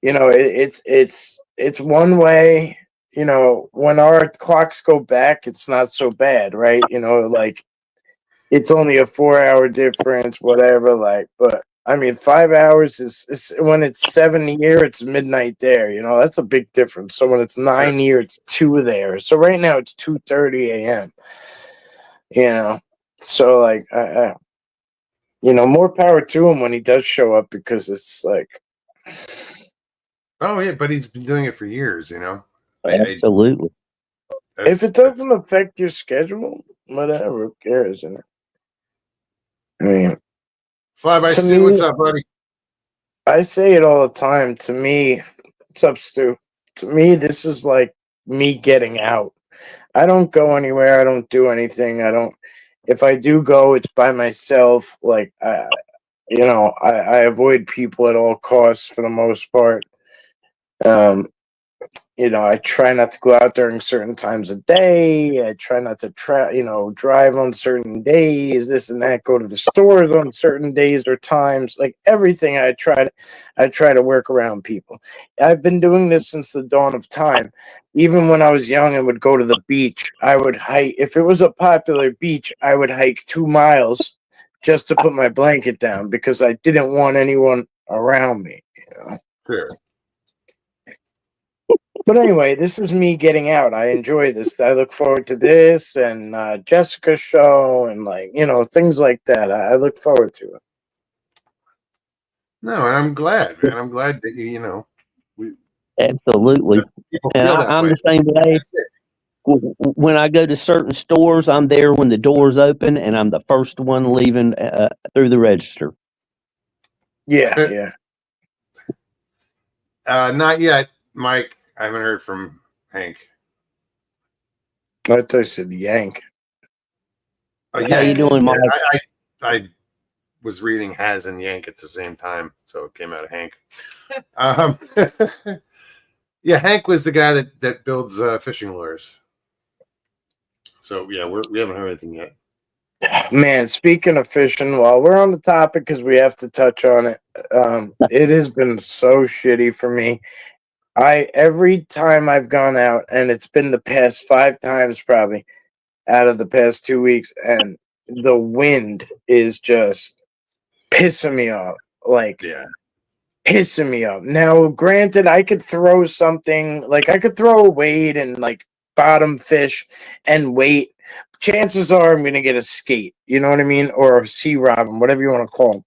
[SPEAKER 3] it's one way. When our clocks go back, it's not so bad, right? Like it's only a 4-hour difference, whatever. Like, but I mean, 5 hours is when it's 7 here, it's midnight there. That's a big difference. So when it's 9 here, it's 2 there. So right now it's 2:30 a.m. So like, more power to him when he does show up, because it's like,
[SPEAKER 1] oh yeah, but he's been doing it for years.
[SPEAKER 4] Absolutely.
[SPEAKER 3] If it doesn't affect your schedule, whatever, who cares? I mean,
[SPEAKER 1] Fly by
[SPEAKER 3] to
[SPEAKER 1] Stu, what's
[SPEAKER 3] me,
[SPEAKER 1] up, buddy?
[SPEAKER 3] I say it all the time. To me, what's up, Stu? To me, this is like me getting out. I don't go anywhere. I don't do anything. I don't. If I do go, it's by myself. Like I avoid people at all costs for the most part. Um, I try not to go out during certain times of day. I try not to drive on certain days, this and that, go to the stores on certain days or times. Like everything I try to work around people. I've been doing this since the dawn of time. Even when I was young and would go to the beach, I would hike. If it was a popular beach, I would hike 2 miles just to put my blanket down because I didn't want anyone around me.
[SPEAKER 1] Sure.
[SPEAKER 3] But anyway, this is me getting out. I enjoy this. I look forward to this and Jessica's show and things like that. I look forward to it.
[SPEAKER 1] No, and I'm glad, man. I'm glad that we
[SPEAKER 4] Absolutely.
[SPEAKER 1] people
[SPEAKER 4] And
[SPEAKER 1] feel that
[SPEAKER 4] I'm
[SPEAKER 1] way.
[SPEAKER 4] the same way.
[SPEAKER 1] That's it.
[SPEAKER 4] When I go to certain stores, I'm there when the doors open, and I'm the first one leaving through the register.
[SPEAKER 3] Yeah.
[SPEAKER 1] Not yet, Mike. I haven't heard from Hank.
[SPEAKER 3] I thought you said Yank.
[SPEAKER 4] How you doing, Mike?
[SPEAKER 1] I was reading Has and Yank at the same time, so it came out of Hank. Yeah, Hank was the guy that builds fishing lures. So yeah, we haven't heard anything yet.
[SPEAKER 3] Man, speaking of fishing, while we're on the topic, because we have to touch on it, it has been so shitty for me. Every time I've gone out, and it's been the past 5 times probably out of the past 2 weeks, and the wind is just pissing me off. Like,
[SPEAKER 1] Yeah.
[SPEAKER 3] pissing me off. Now, granted, I could throw something, like I could throw a weight and like bottom fish and wait. Chances are I'm going to get a skate, you know what I mean? Or a sea robin, whatever you want to call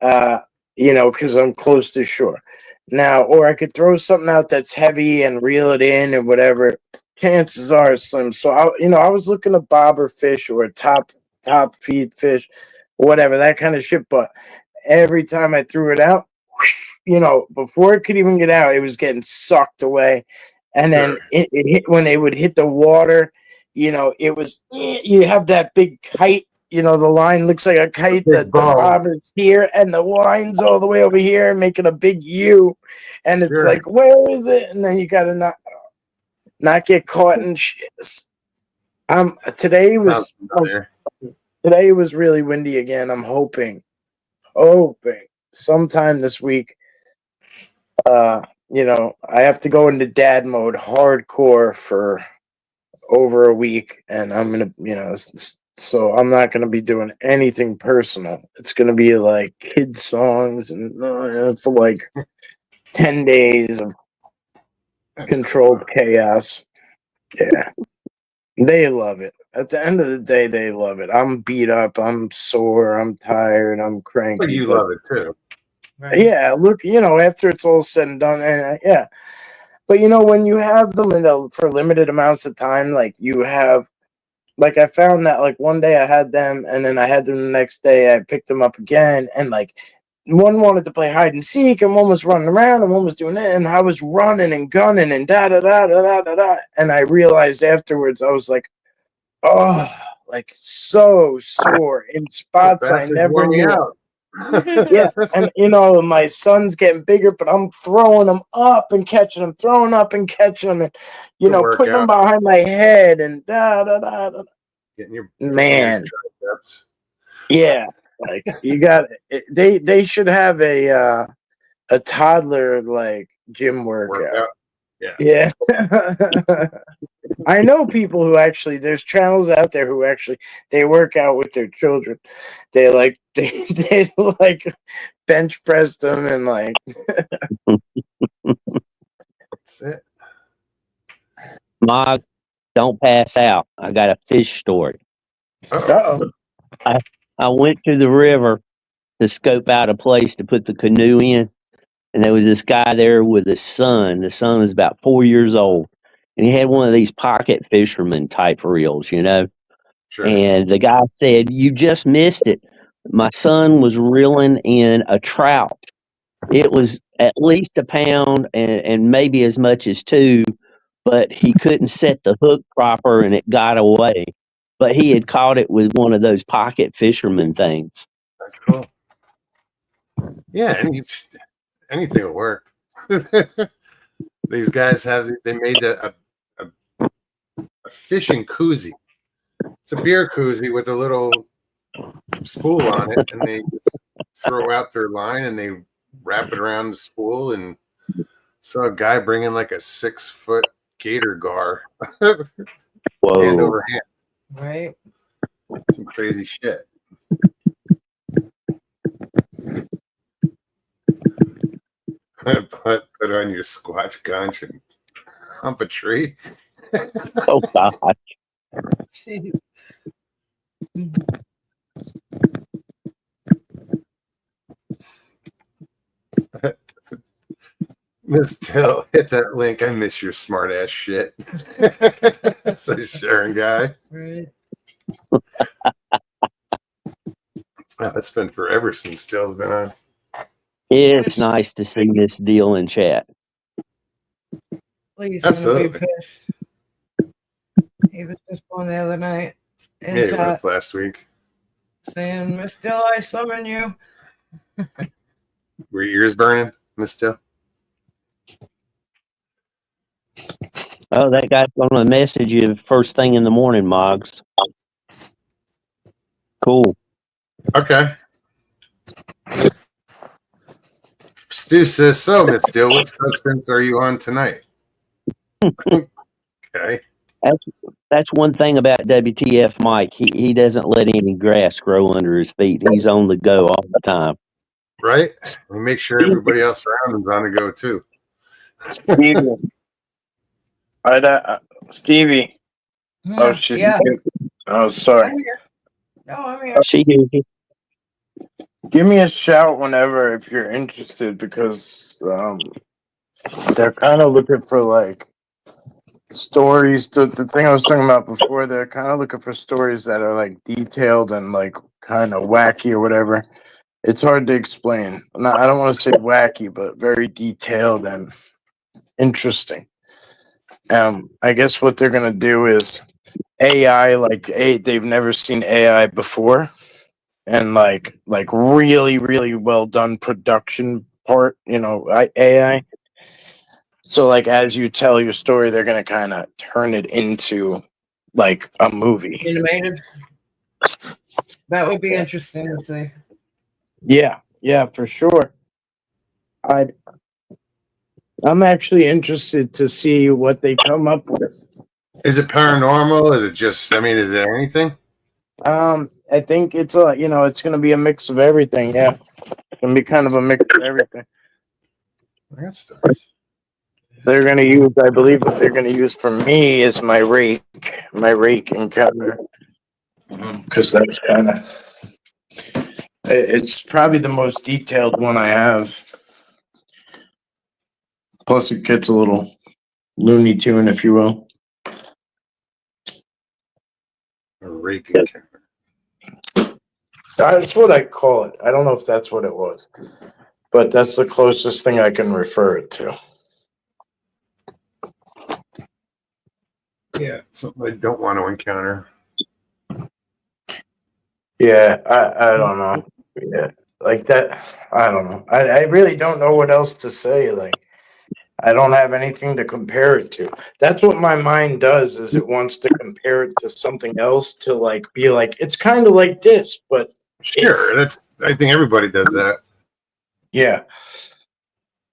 [SPEAKER 3] them, because I'm close to shore. Now, or I could throw something out that's heavy and reel it in and whatever. Chances are slim. So, I was looking to bobber fish or a top feed fish, whatever, that kind of shit. But every time I threw it out, before it could even get out, it was getting sucked away. And then it hit when they would hit the water, it was, you have that big kite, the line looks like a kite, the bobber's here, and the line's all the way over here, making a big U. And it's like, where is it? And then you got to not get caught in shit. Today was really windy again. I'm hoping sometime this week, I have to go into dad mode hardcore for over a week, and I'm gonna, so I'm not gonna be doing anything personal. It's gonna be like kid songs and for like 10 days of controlled chaos. Yeah, they love it. At the end of the day, they love it. I'm beat up. I'm sore. I'm tired. I'm cranky.
[SPEAKER 1] But you love it too.
[SPEAKER 2] Right.
[SPEAKER 3] Yeah, look, after it's all said and done, yeah. But when you have them for limited amounts of time, like you have, like I found that like one day I had them, and then I had them the next day. I picked them up again, and like one wanted to play hide and seek, and one was running around, and one was doing it, and I was running and gunning and da da da da da da da. And I realized afterwards, I was like, oh, like so sore in spots I never knew. Yeah, and my son's getting bigger, but I'm throwing them up and catching them, throwing up and catching them, and putting them behind my head and da da da da.
[SPEAKER 1] Getting your
[SPEAKER 3] man,
[SPEAKER 1] triceps.
[SPEAKER 3] Yeah, like you got it. They should have a toddler like gym workout. Yeah. I know people who actually, there's channels out there who actually, they work out with their children. They like bench press them and like.
[SPEAKER 1] That's it.
[SPEAKER 4] Mog, don't pass out. I got a fish story.
[SPEAKER 3] Uh-oh.
[SPEAKER 4] I went to the river to scope out a place to put the canoe in, and there was this guy there with his son. The son was about 4 years old, and he had one of these pocket fisherman type reels,
[SPEAKER 1] Sure.
[SPEAKER 4] And the guy said, "You just missed it. my son was reeling in a trout. It was at least a pound and maybe as much as two, but he couldn't set the hook proper and it got away. But he had caught it with one of those pocket fisherman things.
[SPEAKER 1] That's cool. Yeah, anything will work. These guys they made a fishing koozie. It's a beer koozie with a little spool on it, and they just throw out their line and they wrap it around the spool. And saw a guy bringing like a 6-foot gator gar, hand
[SPEAKER 4] Whoa.
[SPEAKER 1] over hand.
[SPEAKER 2] Right?
[SPEAKER 1] Some crazy shit. Put on your squatch gunch and hump a tree.
[SPEAKER 4] Oh, God.
[SPEAKER 2] Jeez.
[SPEAKER 1] Miss Till, hit that link. I miss your smart ass shit. Says Sharon guy.
[SPEAKER 2] Right.
[SPEAKER 1] Wow, it's been forever since Till's been on.
[SPEAKER 4] It's nice to see Miss Deal in chat.
[SPEAKER 2] Please,
[SPEAKER 1] Absolutely.
[SPEAKER 2] be pissed. He was just on the other night in
[SPEAKER 1] Yeah, it
[SPEAKER 2] chat
[SPEAKER 1] was last week.
[SPEAKER 2] saying, "Miss Dill, I summon you."
[SPEAKER 1] Were your ears burning, Miss Till?
[SPEAKER 4] Oh, that guy's going to message you first thing in the morning, Moggs. Cool.
[SPEAKER 1] Okay. Stu says, so, Miss Till, what substance are you on tonight? Okay.
[SPEAKER 4] That's one thing about WTF Mike. He doesn't let any grass grow under his feet. He's on the go all the time.
[SPEAKER 1] Right? We make sure everybody else around him's on the go, too.
[SPEAKER 3] Stevie. Stevie. Oh, she's
[SPEAKER 2] yeah.
[SPEAKER 3] Oh, sorry.
[SPEAKER 2] I'm here. No, I'm here.
[SPEAKER 4] She hears you.
[SPEAKER 3] Give me a shout whenever if you're interested, because they're kind of looking for like stories. The thing I was talking about before, they're kind of looking for stories that are like detailed and like kind of wacky or whatever. It's hard to explain. I don't want to say wacky, but very detailed and interesting. I guess what they're gonna do is AI, they've never seen AI before, and like really really well done production part, AI. So like as you tell your story, they're gonna kind of turn it into like a movie.
[SPEAKER 2] Animated. That would be interesting to see.
[SPEAKER 3] Yeah, for sure. I'm actually interested to see what they come up with.
[SPEAKER 1] Is it paranormal? Is it just, is it anything?
[SPEAKER 3] I think it's it's gonna be a mix of everything. Yeah, it's gonna be kind of a mix of everything.
[SPEAKER 1] That's nice.
[SPEAKER 3] They're gonna use, I believe, what they're gonna use for me is my rake encounter, because that's kind of it's probably the most detailed one I have. Plus, it gets a little Looney Tune, if you will.
[SPEAKER 1] A raking camera.
[SPEAKER 3] That's what I call it. I don't know if that's what it was, but that's the closest thing I can refer it to.
[SPEAKER 1] Yeah, something I don't want to encounter.
[SPEAKER 3] Yeah, I don't know. Yeah, like that. I don't know. I really don't know what else to say. Like, I don't have anything to compare it to. That's what my mind does, is it wants to compare it to something else, to like be like, it's kind of like this, but
[SPEAKER 1] Sure, I think everybody does that.
[SPEAKER 3] yeah,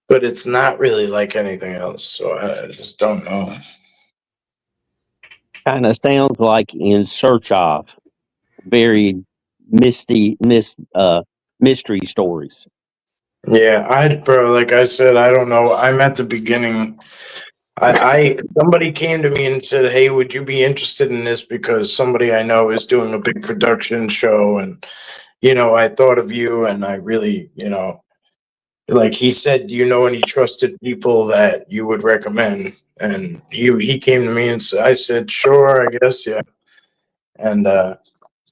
[SPEAKER 3] but it's not really like anything else. So I just don't know.
[SPEAKER 4] Kind of sounds like In Search Of. Very mystery stories.
[SPEAKER 3] Yeah, bro, like I said, I don't know. I'm at the beginning. Somebody came to me and said, "Hey, would you be interested in this? Because somebody I know is doing a big production show, and I thought of you, and I really, like he said, any trusted people that you would recommend?" And he came to me and I said, "Sure, I guess, yeah." And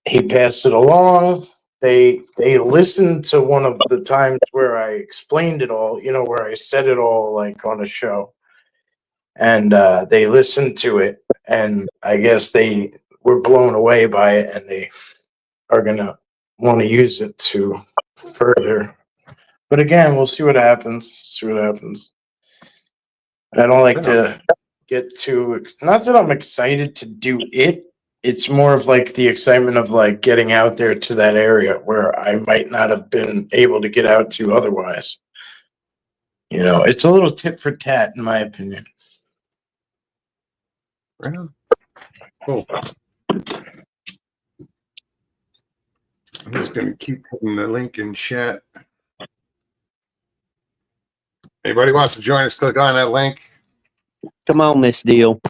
[SPEAKER 3] he passed it along. they listened to one of the times where I explained it all, where I said it all like on a show, and they listened to it, and I guess they were blown away by it, and they are gonna want to use it to further. But again, we'll see what happens. I don't like to get too, not that I'm excited to do it. It's more of like the excitement of like getting out there to that area where I might not have been able to get out to otherwise. It's a little tit for tat, in my opinion.
[SPEAKER 1] Right on. Cool. I'm just going to keep putting the link in chat. Anybody wants to join us, click on that link.
[SPEAKER 4] Come on, Miss Deal.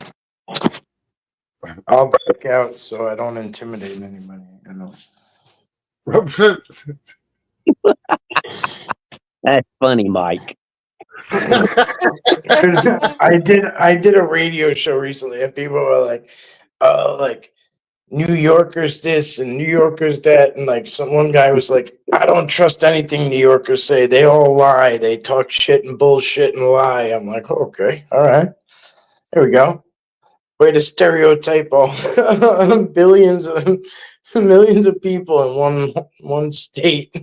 [SPEAKER 3] I'll back out so I don't intimidate anybody.
[SPEAKER 4] That's funny, Mike.
[SPEAKER 3] I did a radio show recently, and people were like, "Oh, like New Yorkers this and New Yorkers that," and like one guy was like, "I don't trust anything New Yorkers say. They all lie. They talk shit and bullshit and lie." I'm like, "Okay, all right, there we go. Way to stereotype all billions of millions of people in one state."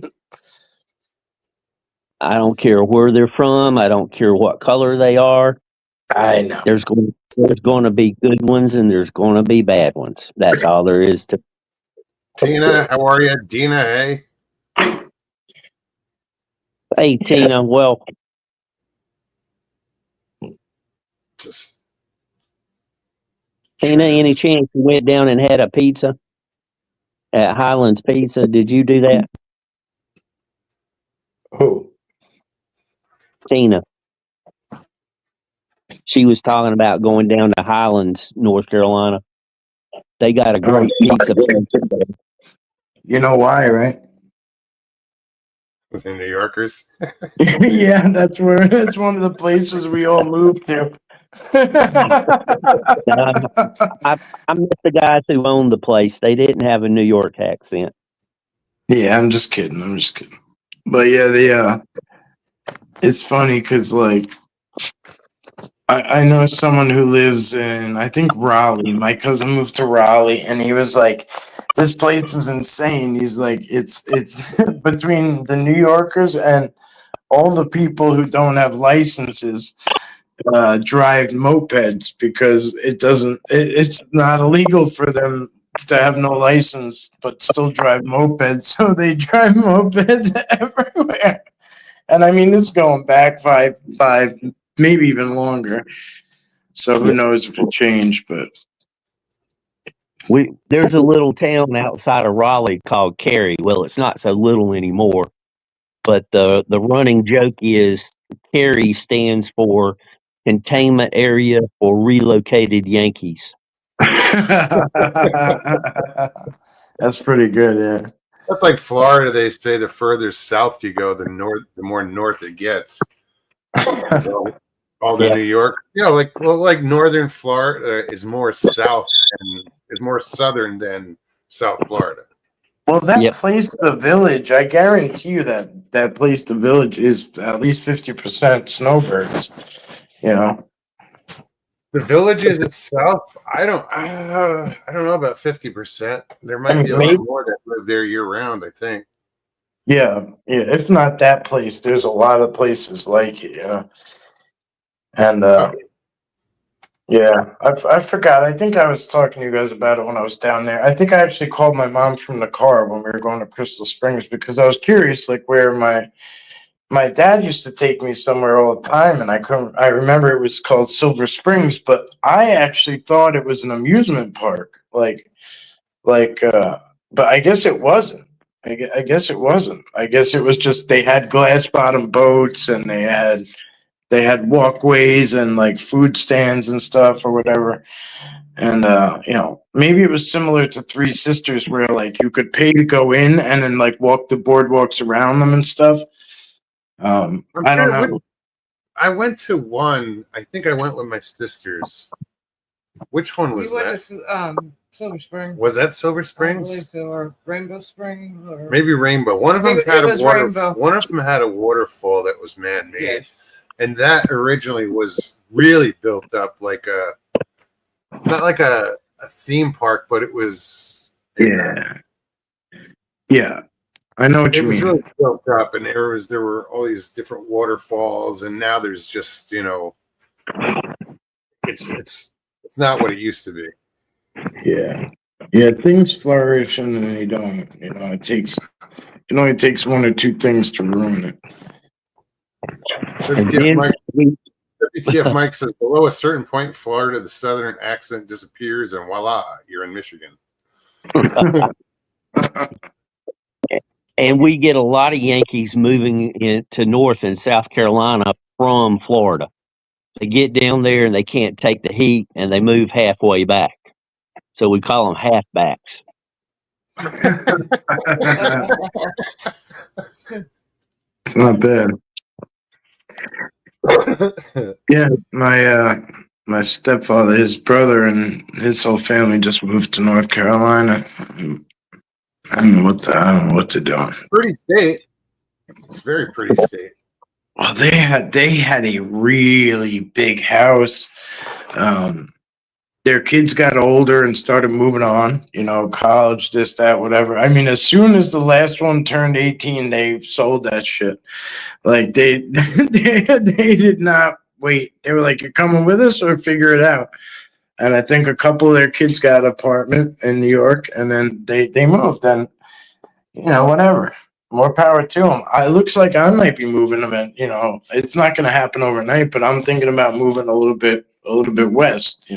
[SPEAKER 4] I don't care where they're from. I don't care what color they are.
[SPEAKER 3] I know.
[SPEAKER 4] There's going to be good ones and there's going to be bad ones. That's all there is to.
[SPEAKER 1] Tina, how are you? Dina, hey.
[SPEAKER 4] Hey, Tina. Well,
[SPEAKER 1] Just
[SPEAKER 4] Tina, any chance you went down and had a pizza at Highlands Pizza? Did you do that?
[SPEAKER 3] Who?
[SPEAKER 4] Tina. She was talking about going down to Highlands, North Carolina. They got a great pizza place.
[SPEAKER 3] You know why, right?
[SPEAKER 1] with the New Yorkers.
[SPEAKER 3] Yeah, that's one of the places we all moved to.
[SPEAKER 4] I met the guys who owned the place. They didn't have a New York accent.
[SPEAKER 3] Yeah, I'm just kidding. But yeah, it's funny because like I know someone who lives in, I think, Raleigh. My cousin moved to Raleigh, and he was like, "This place is insane." He's like, "It's between the New Yorkers and all the people who don't have licenses drive mopeds because it's not illegal for them to have no license but still drive mopeds, so they drive mopeds everywhere." And I mean, this is going back five, maybe even longer. So who knows if it changed, but
[SPEAKER 4] There's a little town outside of Raleigh called Cary. Well, it's not so little anymore, but the running joke is Cary stands for Containment Area for Relocated Yankees.
[SPEAKER 3] that's pretty good, yeah.
[SPEAKER 1] That's like Florida. They say the further south you go, the more north it gets. So, all the New York, like northern Florida is more south and is more southern than South Florida.
[SPEAKER 3] Well, that place, the Village, I guarantee you that place, the Village, is at least 50% snowbirds.
[SPEAKER 1] The Villages itself, I don't know about 50%. There might be a lot more that live there year round, I think.
[SPEAKER 3] Yeah. If not that place, there's a lot of places like it, And yeah, I forgot. I think I was talking to you guys about it when I was down there. I think I actually called my mom from the car when we were going to Crystal Springs because I was curious, like where my dad used to take me somewhere all the time, and I remember it was called Silver Springs, but I actually thought it was an amusement park, but I guess it wasn't. I guess it wasn't. I guess it was just they had glass bottom boats and they had walkways and like food stands and stuff or whatever. And maybe it was similar to Three Sisters where like you could pay to go in and then like walk the boardwalks around them and stuff. I don't know.
[SPEAKER 1] I went to one. I think I went with my sisters. Which one was that?
[SPEAKER 2] Silver Spring.
[SPEAKER 1] Was that Silver
[SPEAKER 2] I
[SPEAKER 1] Springs?
[SPEAKER 2] believe so, or Rainbow Springs, or
[SPEAKER 1] Maybe Rainbow. One of them
[SPEAKER 2] It
[SPEAKER 1] had a
[SPEAKER 2] was
[SPEAKER 1] water.
[SPEAKER 2] Rainbow.
[SPEAKER 1] One of them had a waterfall that was man-made,
[SPEAKER 2] yes.
[SPEAKER 1] and that originally was really built up like not like a theme park, but it was.
[SPEAKER 3] Yeah. Yeah. I know what
[SPEAKER 1] It
[SPEAKER 3] you
[SPEAKER 1] was
[SPEAKER 3] mean.
[SPEAKER 1] really built up, and there were all these different waterfalls, and now there's just it's not what it used to be.
[SPEAKER 3] Yeah. Yeah, things flourish and then they don't. It only takes one or two things to ruin it.
[SPEAKER 4] And then
[SPEAKER 1] WTF Mike says below a certain point, Florida, the southern accent disappears, and voila, you're in Michigan.
[SPEAKER 4] and we get a lot of Yankees moving into North and South Carolina from Florida. They get down there and they can't take the heat, and they move halfway back. So we call them halfbacks.
[SPEAKER 3] It's not bad. Yeah, my stepfather, his brother, and his whole family just moved to North Carolina. I don't know what they're doing.
[SPEAKER 1] Pretty state. It's a very pretty state.
[SPEAKER 3] Well, they had a really big house. Their kids got older and started moving on, college, this, that, whatever. I mean, as soon as the last one turned 18, they sold that shit. Like they did not wait. They were like, "You're coming with us or figure it out." And I think a couple of their kids got an apartment in New York, and then they moved. And whatever. More power to them. It looks like I might be moving them in. It's not going to happen overnight, but I'm thinking about moving a little bit west.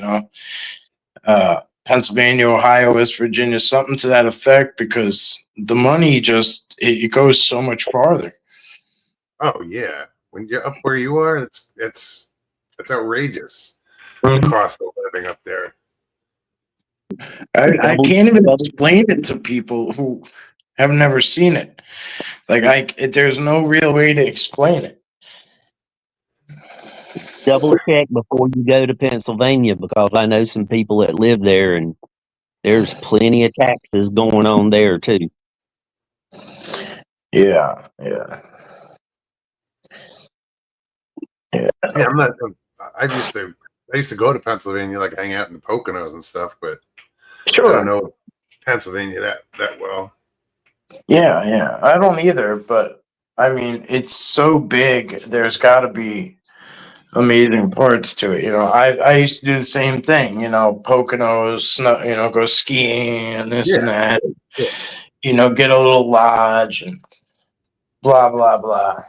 [SPEAKER 3] Pennsylvania, Ohio, West Virginia, something to that effect, because the money just it goes so much farther.
[SPEAKER 1] Oh yeah, when you're up where you are, it's outrageous.
[SPEAKER 3] Mhm.
[SPEAKER 1] The cost of living up there.
[SPEAKER 3] I can't even explain it to people who have never seen it. There's no real way to explain it.
[SPEAKER 4] Double check before you go to Pennsylvania, because I know some people that live there, and there's plenty of taxes going on there too.
[SPEAKER 3] Yeah.
[SPEAKER 1] Yeah, I'm not. I used to go to Pennsylvania, like hang out in the Poconos and stuff, but I don't know Pennsylvania that well.
[SPEAKER 3] Yeah. I don't either, but I mean, it's so big. There's got to be amazing parts to it. I used to do the same thing. Poconos, snow. Go skiing and this and that.
[SPEAKER 1] Yeah.
[SPEAKER 3] Get a little lodge and blah blah blah.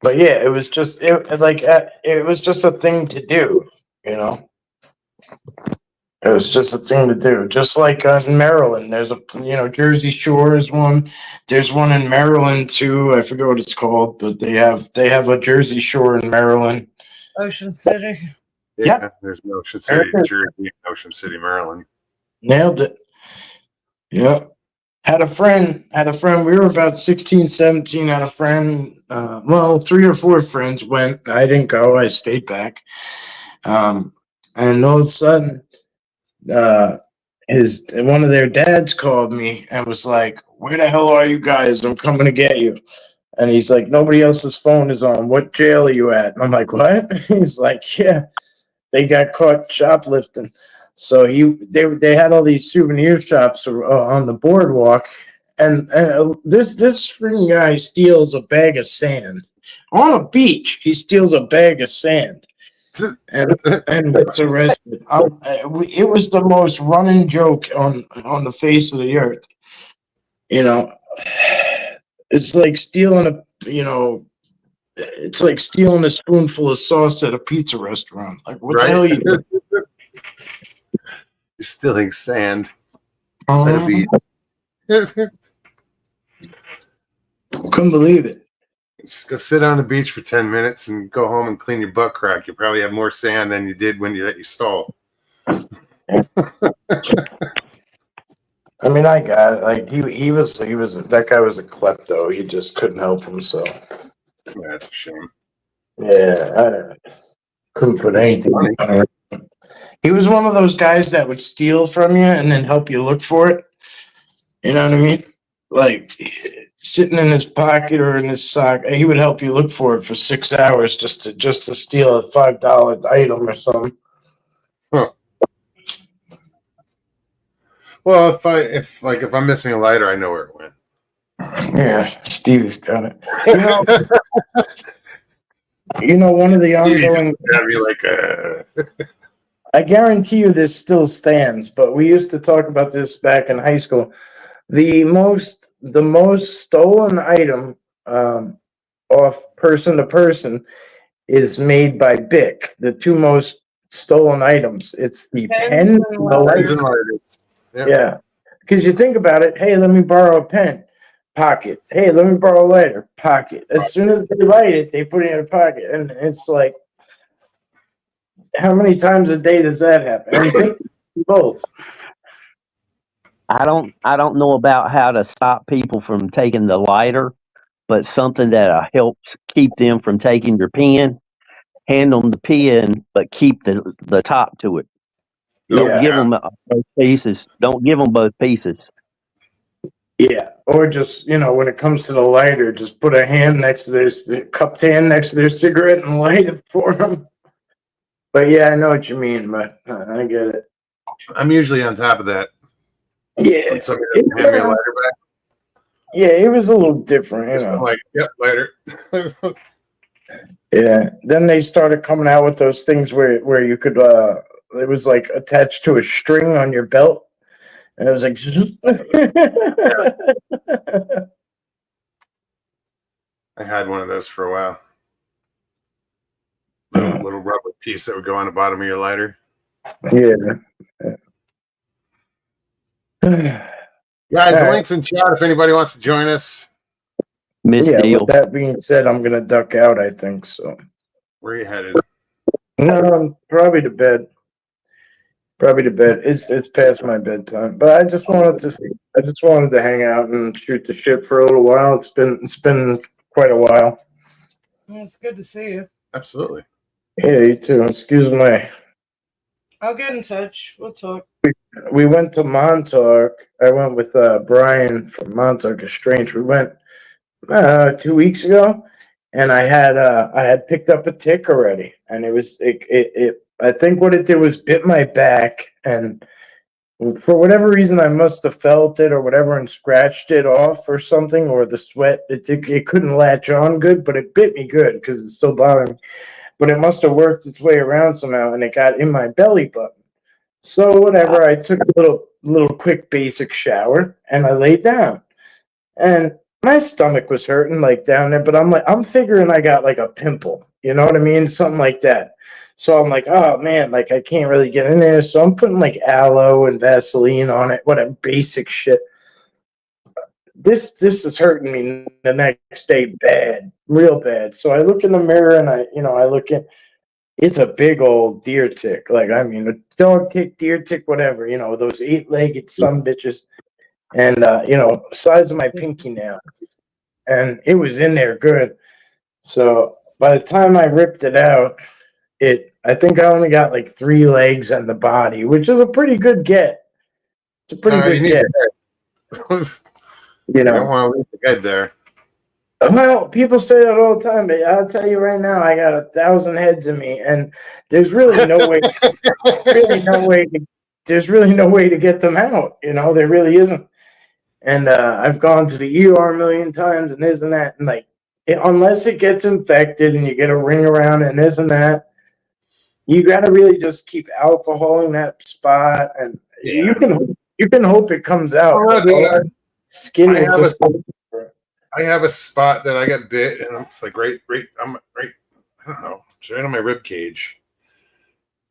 [SPEAKER 3] But yeah, it was just it was just a thing to do. It was just a thing to do. Just like in Maryland, there's Jersey Shore is one. There's one in Maryland too. I forget what it's called, but they have a Jersey Shore in Maryland.
[SPEAKER 2] Ocean City.
[SPEAKER 1] Yeah, there's an Ocean City, Jersey, Ocean City, Maryland.
[SPEAKER 3] Nailed it. Yeah. Had a friend. We were about 16, 17. Had a friend. 3 or 4 friends went. I didn't go. I stayed back. And all of a sudden, one of their dads called me and was like, "Where the hell are you guys? I'm coming to get you." And he's like, "Nobody else's phone is on. What jail are you at?" And I'm like, "What?" He's like, "Yeah, they got caught shoplifting." So they had all these souvenir shops on the boardwalk, and this freaking guy steals a bag of sand on a beach. He steals a bag of sand. And gets arrested. It was the most running joke on the face of the earth. It's like stealing it's like stealing a spoonful of sauce at a pizza restaurant. Like, what the hell are you doing?
[SPEAKER 1] You're stealing sand at a beach.
[SPEAKER 3] Couldn't believe it.
[SPEAKER 1] Just go sit on the beach for 10 minutes and go home and clean your butt crack. You probably have more sand than you did when you stole.
[SPEAKER 3] I mean, I got it. Like he was that guy was a klepto. He just couldn't help himself.
[SPEAKER 1] Yeah, that's a shame.
[SPEAKER 3] Yeah, I couldn't put anything on it. He was one of those guys that would steal from you and then help you look for it. You know what I mean? Like sitting in his pocket or in his sock, he would help you look for it for 6 hours just to steal a $5 item or something.
[SPEAKER 1] Huh. Well, if I'm missing a lighter, I know where it went.
[SPEAKER 3] Yeah, Steve's got it. One of the ongoing. I guarantee you this still stands, but we used to talk about this back in high school. The most stolen item off person to person is made by Bic. The two most stolen items. It's the pen and the lighter.
[SPEAKER 1] Yep.
[SPEAKER 3] Yeah, because you think about it. Hey, let me borrow a pen. Pocket. Hey, let me borrow a lighter. Pocket. As soon as they light it, they put it in a pocket, and it's like, how many times a day does that happen? And think both.
[SPEAKER 4] I don't know about how to stop people from taking the lighter, but something that helps keep them from taking your pen. Hand them the pen, but keep the top to it. Don't give them both pieces. Don't give them both pieces.
[SPEAKER 3] Yeah, or just when it comes to the lighter, just put a hand next to their cupped hand next to their cigarette and light it for them. But yeah, I know what you mean, but I get it.
[SPEAKER 1] I'm usually on top of that.
[SPEAKER 3] Yeah,
[SPEAKER 1] when somebody doesn't hand me a lighter back.
[SPEAKER 3] Yeah, it was a little different,
[SPEAKER 1] I'm like, yep, lighter.
[SPEAKER 3] Yeah. Then they started coming out with those things where you could it was like attached to a string on your belt. And it was like
[SPEAKER 1] I had one of those for a while. Little rubber piece that would go on the bottom of your lighter.
[SPEAKER 3] Yeah.
[SPEAKER 1] Guys, the link's in chat if anybody wants to join us.
[SPEAKER 3] With that being said, I'm gonna duck out, I think so.
[SPEAKER 1] Where are you headed?
[SPEAKER 3] No, probably to bed. It's past my bedtime. But I just wanted to hang out and shoot the shit for a little while. It's been quite a while.
[SPEAKER 2] Well, it's good to see you.
[SPEAKER 1] Absolutely.
[SPEAKER 3] Yeah, you too. Excuse me.
[SPEAKER 2] I'll get in touch. We'll talk.
[SPEAKER 3] We went to Montauk. I went with Brian from Montauk Estrange. We went 2 weeks ago, and I had picked up a tick already, and it I think what it did was bit my back, and for whatever reason I must have felt it or whatever and scratched it off or something, or the sweat it couldn't latch on good, but it bit me good because it's still bothering me. But it must have worked its way around somehow, and it got in my belly button. So whatever, I took a little quick basic shower, and I laid down, and my stomach was hurting like down there. But I'm figuring I got like a pimple, you know what I mean, something like that. So I'm like, oh man, like I can't really get in there. So I'm putting like aloe and Vaseline on it, whatever basic shit. This is hurting me the next day bad, real bad. So I look in the mirror and I look in. It's a big old deer tick. Like, I mean, a dog tick, deer tick, whatever, those 8-legged son bitches. And, size of my pinky nail. And it was in there good. So by the time I ripped it out, I think I only got like 3 legs and the body, which is a pretty good get. It's a pretty good get.
[SPEAKER 1] You don't want to leave the head there.
[SPEAKER 3] Well, people say that all the time, but I'll tell you right now, I got 1,000 heads in me, and there's really no way. There's really no way to get them out. There really isn't. And I've gone to the ER a million times, and this and that, and like, unless it gets infected and you get a ring around it and this and that, you got to really just keep alcoholing that spot, and you can hope it comes out. Skin
[SPEAKER 1] I have a spot that I got bit, and it's like right. I don't know, it's right on my rib cage,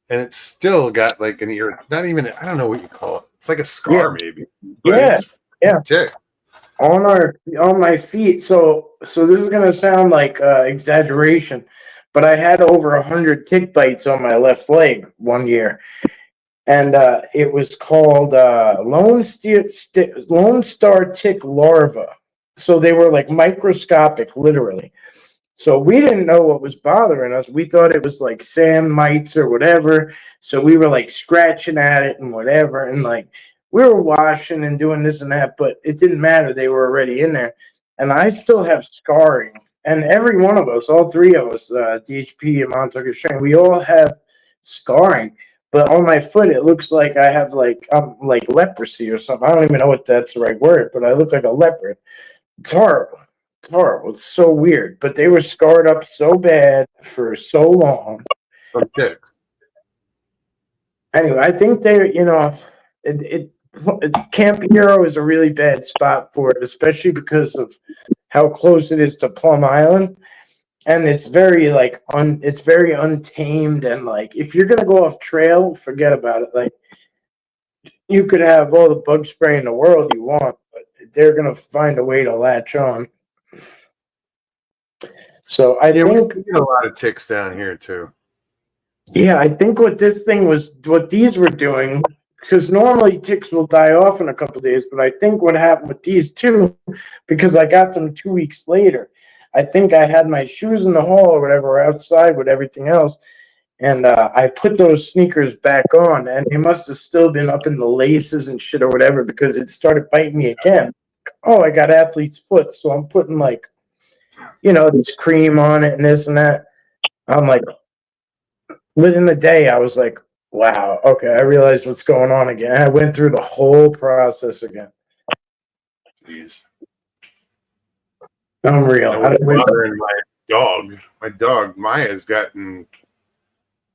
[SPEAKER 1] and it's still got like an ear. Not even. I don't know what you call it. It's like a scar, maybe.
[SPEAKER 3] Yeah.
[SPEAKER 1] Tick
[SPEAKER 3] on my feet. So this is gonna sound like exaggeration, but I had over 100 tick bites on my left leg one year, and it was called Lone Star tick larva. So they were like microscopic, literally. So we didn't know what was bothering us. We thought it was like sand mites or whatever. So we were like scratching at it and whatever. And like we were washing and doing this and that, but it didn't matter. They were already in there. And I still have scarring. And every one of us, all three of us, DHP and Montauk Strain, we all have scarring. But on my foot, it looks like I have like leprosy or something. I don't even know what that's the right word, but I look like a leopard. It's horrible. It's horrible. It's so weird. But they were scarred up so bad for so long.
[SPEAKER 1] From ticks.
[SPEAKER 3] Anyway, I think they, Camp Hero is a really bad spot for it, especially because of how close it is to Plum Island. And it's very it's very untamed, and like if you're gonna go off trail, forget about it. Like you could have all the bug spray in the world you want, but they're gonna find a way to latch on. So I think
[SPEAKER 1] we get a lot of ticks down here too.
[SPEAKER 3] Yeah, I think what these were doing, because normally ticks will die off in a couple of days, but I think what happened with these two, because I got them 2 weeks later, I think I had my shoes in the hall or whatever outside with everything else, and I put those sneakers back on, and they must have still been up in the laces and shit or whatever, because it started biting me again. Oh, I got athlete's foot, so I'm putting this cream on it and this and that. I'm like, within the day, I was like, wow, okay, I realized what's going on again. I went through the whole process again.
[SPEAKER 1] Jeez.
[SPEAKER 3] Unreal.
[SPEAKER 1] I was bothering my dog. My dog, Maya's gotten,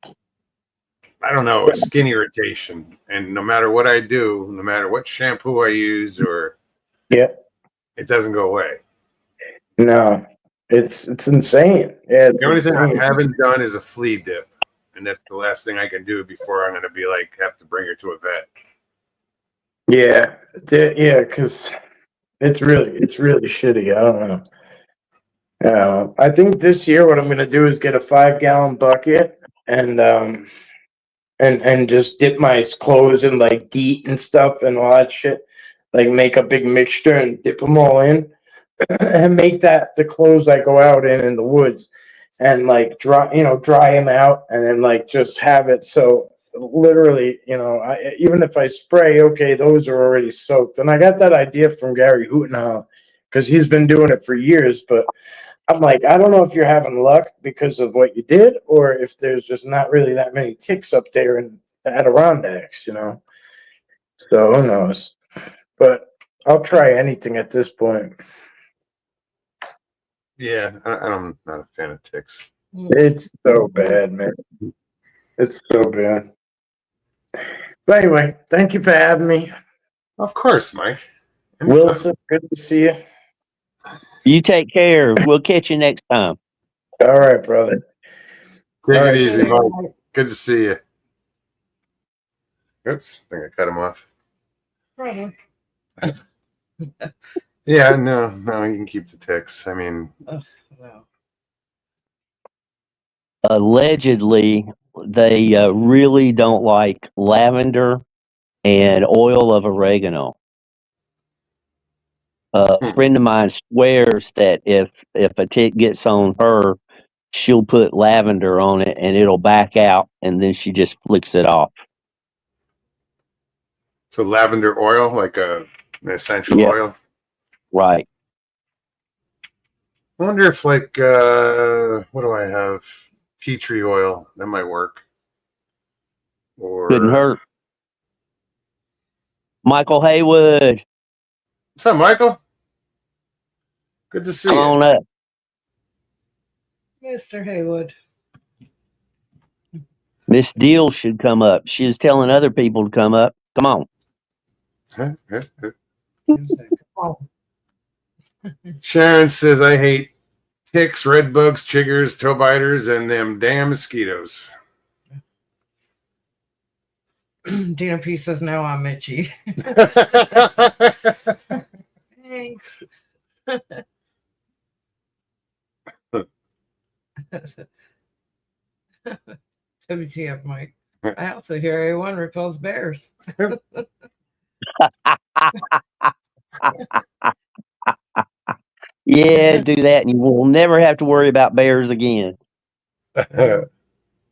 [SPEAKER 1] I don't know, a skin irritation. And no matter what I do, no matter what shampoo I use, it doesn't go away.
[SPEAKER 3] No, it's insane. Yeah, it's
[SPEAKER 1] the only
[SPEAKER 3] insane.
[SPEAKER 1] thing I haven't done is a flea dip. And that's the last thing I can do before I'm going to be like, have to bring her to a vet.
[SPEAKER 3] Yeah, because it's really shitty. I don't know. I think this year what I'm going to do is get a 5-gallon bucket and just dip my clothes in like DEET and stuff and all that shit. Like make a big mixture and dip them all in and make that the clothes I go out in the woods and like dry them out and then like just have it. So literally, even if I spray, okay, those are already soaked. And I got that idea from Gary Hootenhow because he's been doing it for years, but I'm like, I don't know if you're having luck because of what you did, or if there's just not really that many ticks up there in the Adirondacks, So who knows? But I'll try anything at this point.
[SPEAKER 1] Yeah, I'm not a fan of ticks.
[SPEAKER 3] It's so bad, man. It's so bad. But anyway, thank you for having me.
[SPEAKER 1] Of course, Mike. Anytime.
[SPEAKER 3] Wilson, good to see you.
[SPEAKER 4] You take care. We'll catch you next time.
[SPEAKER 3] All right, brother.
[SPEAKER 1] Take it easy, Mike. Good to see you. Oops, I think I cut him off.
[SPEAKER 2] Probably.
[SPEAKER 1] Yeah, no, you can keep the ticks. I mean,
[SPEAKER 2] no.
[SPEAKER 4] Allegedly, they really don't like lavender and oil of oregano. A friend of mine swears that if a tick gets on her, she'll put lavender on it and it'll back out, and then she just flicks it off.
[SPEAKER 1] So lavender oil, like an essential oil?
[SPEAKER 4] Right.
[SPEAKER 1] I wonder if what do I have? Tea tree oil. That might work. Or
[SPEAKER 4] couldn't hurt. Michael Haywood.
[SPEAKER 1] What's up, Michael? Good to see you.
[SPEAKER 4] Come on up.
[SPEAKER 2] Mr. Haywood.
[SPEAKER 4] Miss Deal should come up. She's telling other people to come up. Come on.
[SPEAKER 1] Sharon says, I hate ticks, red bugs, chiggers, toe biters, and them damn mosquitoes.
[SPEAKER 2] Dina P says, now I'm itchy. Thanks. WTF, Mike. I also hear A1 repels bears.
[SPEAKER 4] Yeah, do that, and you will never have to worry about bears again.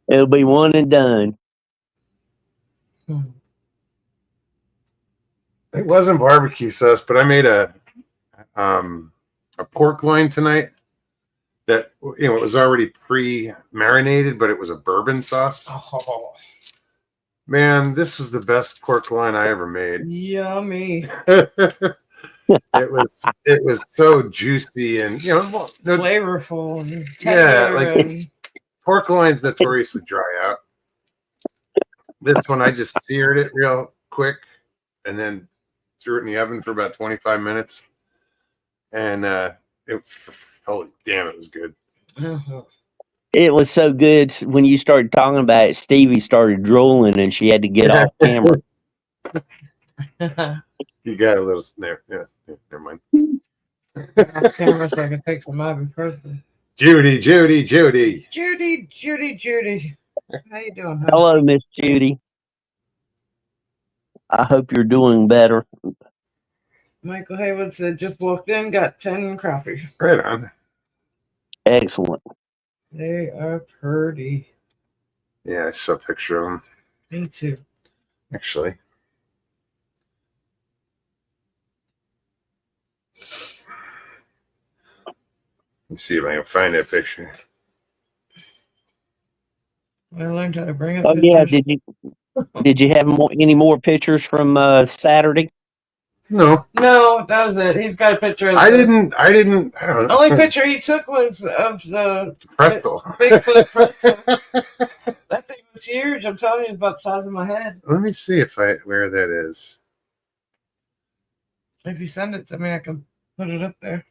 [SPEAKER 4] It'll be one and done.
[SPEAKER 1] It wasn't barbecue sauce, but I made a pork loin tonight that it was already pre-marinated, but it was a bourbon sauce.
[SPEAKER 2] Oh,
[SPEAKER 1] Man, this was the best pork loin I ever made.
[SPEAKER 2] yummy.
[SPEAKER 1] It was so juicy and
[SPEAKER 2] Flavorful. And
[SPEAKER 1] Yeah,
[SPEAKER 2] tender
[SPEAKER 1] like-
[SPEAKER 2] and
[SPEAKER 1] pork loins notoriously dry out. This one I just seared it real quick and then threw it in the oven for about 25 minutes. And holy damn, it was good.
[SPEAKER 4] It was so good when you started talking about it. Stevie started drooling, and she had to get off camera.
[SPEAKER 1] You got a little snare. Yeah, never mind.
[SPEAKER 2] Off camera so I can take some ibuprofen.
[SPEAKER 1] Judy.
[SPEAKER 2] Judy. How you doing, honey?
[SPEAKER 4] Hello, Miss Judy. I hope you're doing better.
[SPEAKER 2] Michael Haywood said, just walked in, got 10 crappie.
[SPEAKER 1] Right on.
[SPEAKER 4] Excellent.
[SPEAKER 2] They are pretty.
[SPEAKER 1] Yeah, I saw a picture of them,
[SPEAKER 2] Me too.
[SPEAKER 1] actually. Let's see if I can find that picture.
[SPEAKER 2] I learned how to bring up
[SPEAKER 4] Oh
[SPEAKER 2] pictures.
[SPEAKER 4] yeah, did you have any more pictures from Saturday?
[SPEAKER 1] No,
[SPEAKER 2] No, that was it. He's got a picture of
[SPEAKER 1] I
[SPEAKER 2] the
[SPEAKER 1] didn't. I don't know.
[SPEAKER 2] only picture he took was of the
[SPEAKER 1] Pretzel.
[SPEAKER 2] Bigfoot pretzel. That thing was huge. I'm telling you, it's about the size of my head.
[SPEAKER 1] Let me see where that is.
[SPEAKER 2] If you send it to me, I can put it up there.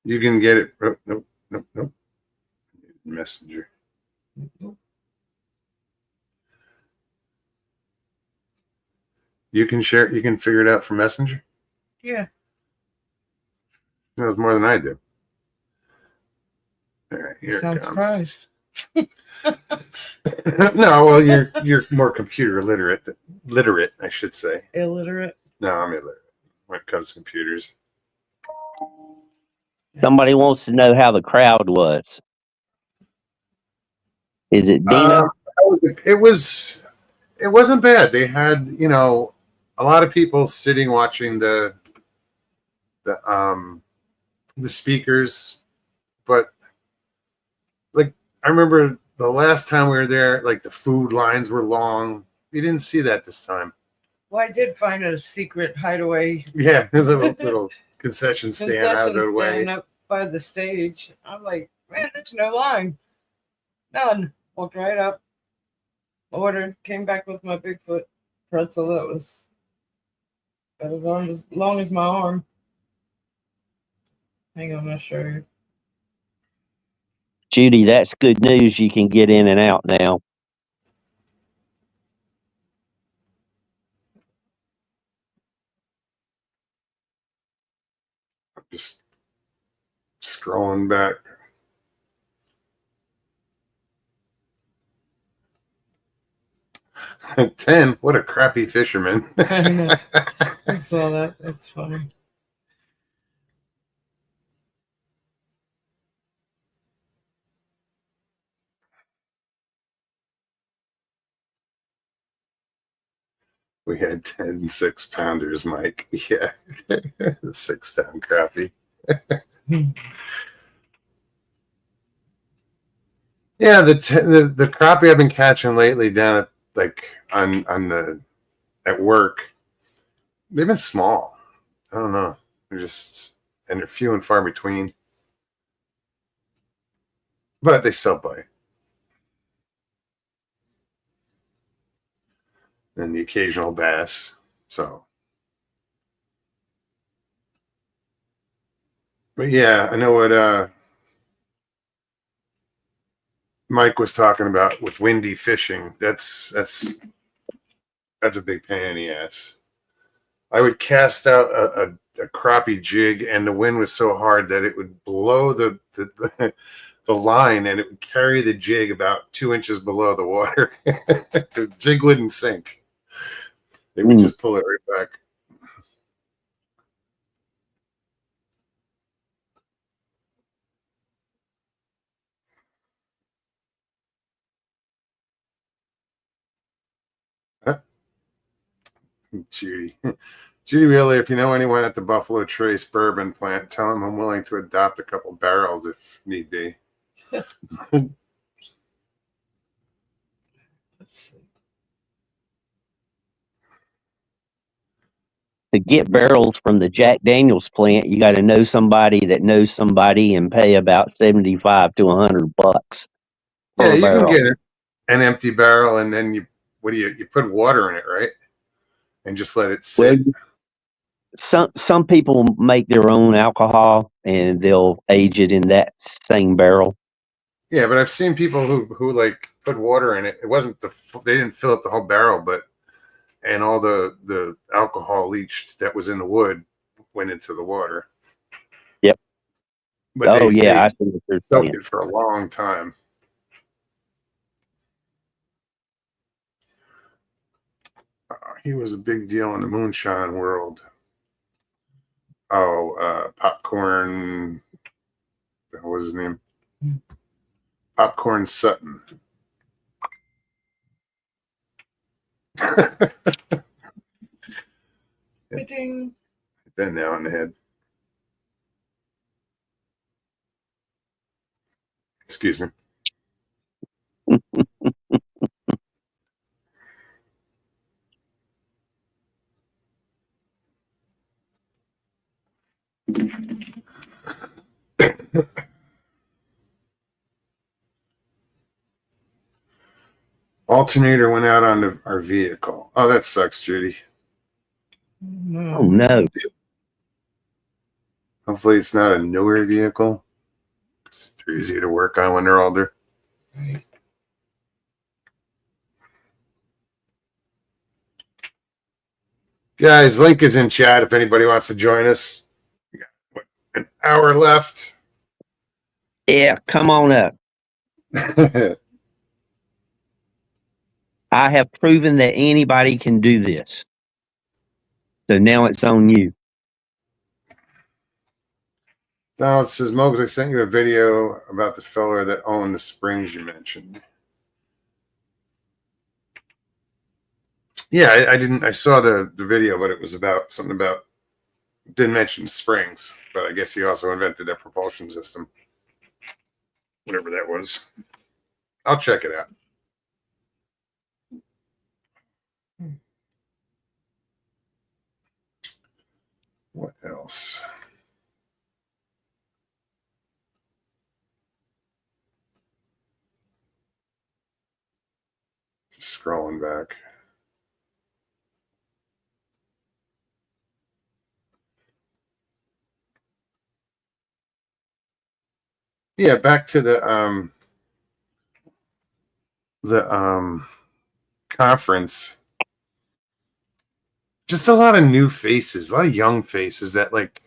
[SPEAKER 1] You can get it. Oh, nope. Messenger. You can share. You can figure it out from Messenger.
[SPEAKER 2] Yeah.
[SPEAKER 1] He knows more than I do. All right, here
[SPEAKER 2] Sounds
[SPEAKER 1] it comes.
[SPEAKER 2] surprised.
[SPEAKER 1] No, well, you're more computer literate, I should say.
[SPEAKER 2] Illiterate.
[SPEAKER 1] No, I'm illiterate when it comes to computers.
[SPEAKER 4] Somebody wants to know how the crowd was. Is it Dino?
[SPEAKER 1] It wasn't bad. They had a lot of people sitting watching the speakers, but like I remember the last time we were there, like the food lines were long. We didn't see that this time.
[SPEAKER 2] Well, I did find a secret hideaway
[SPEAKER 1] Yeah, a little concession stand out of the way.
[SPEAKER 2] stand up by the stage. I'm like, man, there's no line. None. Walked right up. Ordered. Came back with my Bigfoot pretzel that was about as long as my arm. Hang on, I'll show you.
[SPEAKER 4] Judy, that's good news. You can get in and out now.
[SPEAKER 1] Just scrolling back. Ten. What a crappy fisherman.
[SPEAKER 2] I know. I saw that. That's funny.
[SPEAKER 1] We had 10 6-pounders, Mike. Yeah. 6-pound crappie. Yeah, the crappie I've been catching lately down at work, they've been small. I don't know. They're few and far between. But they still bite. And the occasional bass. So, but yeah, I know what Mike was talking about with windy fishing. That's a big pain in the ass. I would cast out a crappie jig, and the wind was so hard that it would blow the line, and it would carry the jig about 2 inches below the water. The jig wouldn't sink. They would just pull it right back. Judy. Judy Wheeler, if you know anyone at the Buffalo Trace bourbon plant, tell them I'm willing to adopt a couple barrels if need be.
[SPEAKER 2] Let's see.
[SPEAKER 4] To get barrels from the Jack Daniels plant, you got to know somebody that knows somebody and pay about $75 to $100
[SPEAKER 1] Yeah,
[SPEAKER 4] per
[SPEAKER 1] you
[SPEAKER 4] barrel.
[SPEAKER 1] can get an empty barrel and then you put water in it, right? And just let it sit.
[SPEAKER 4] Well, some people make their own alcohol and they'll age it in that same barrel.
[SPEAKER 1] Yeah, but I've seen people who like put water in it. It wasn't they didn't fill up the whole barrel, and all the alcohol leached that was in the wood went into the water.
[SPEAKER 4] Yep.
[SPEAKER 1] But
[SPEAKER 4] I see what you're
[SPEAKER 1] soaked
[SPEAKER 4] saying.
[SPEAKER 1] it for a long time. He was a big deal in the moonshine world. Oh, Popcorn. What was his name? Popcorn Sutton.
[SPEAKER 2] Ding.
[SPEAKER 1] Then now in the head. Excuse me. Alternator went out on our vehicle. Oh, that sucks, Judy.
[SPEAKER 2] No.
[SPEAKER 4] Oh no.
[SPEAKER 1] Hopefully it's not a newer vehicle. They're easier to work on when they're older.
[SPEAKER 2] Right.
[SPEAKER 1] Guys, link is in chat if anybody wants to join us. We got an hour left.
[SPEAKER 4] Yeah, come on up. I have proven that anybody can do this. So now it's on you.
[SPEAKER 1] Now it says, Mogs, I sent you a video about the fella that owned the springs you mentioned. Yeah, I didn't. I saw the video, but it was about something about. Didn't mention springs, but I guess he also invented that propulsion system. Whatever that was. I'll check it out. What else? Just scrolling back. Yeah, back to the conference. Just a lot of new faces, a lot of young faces that like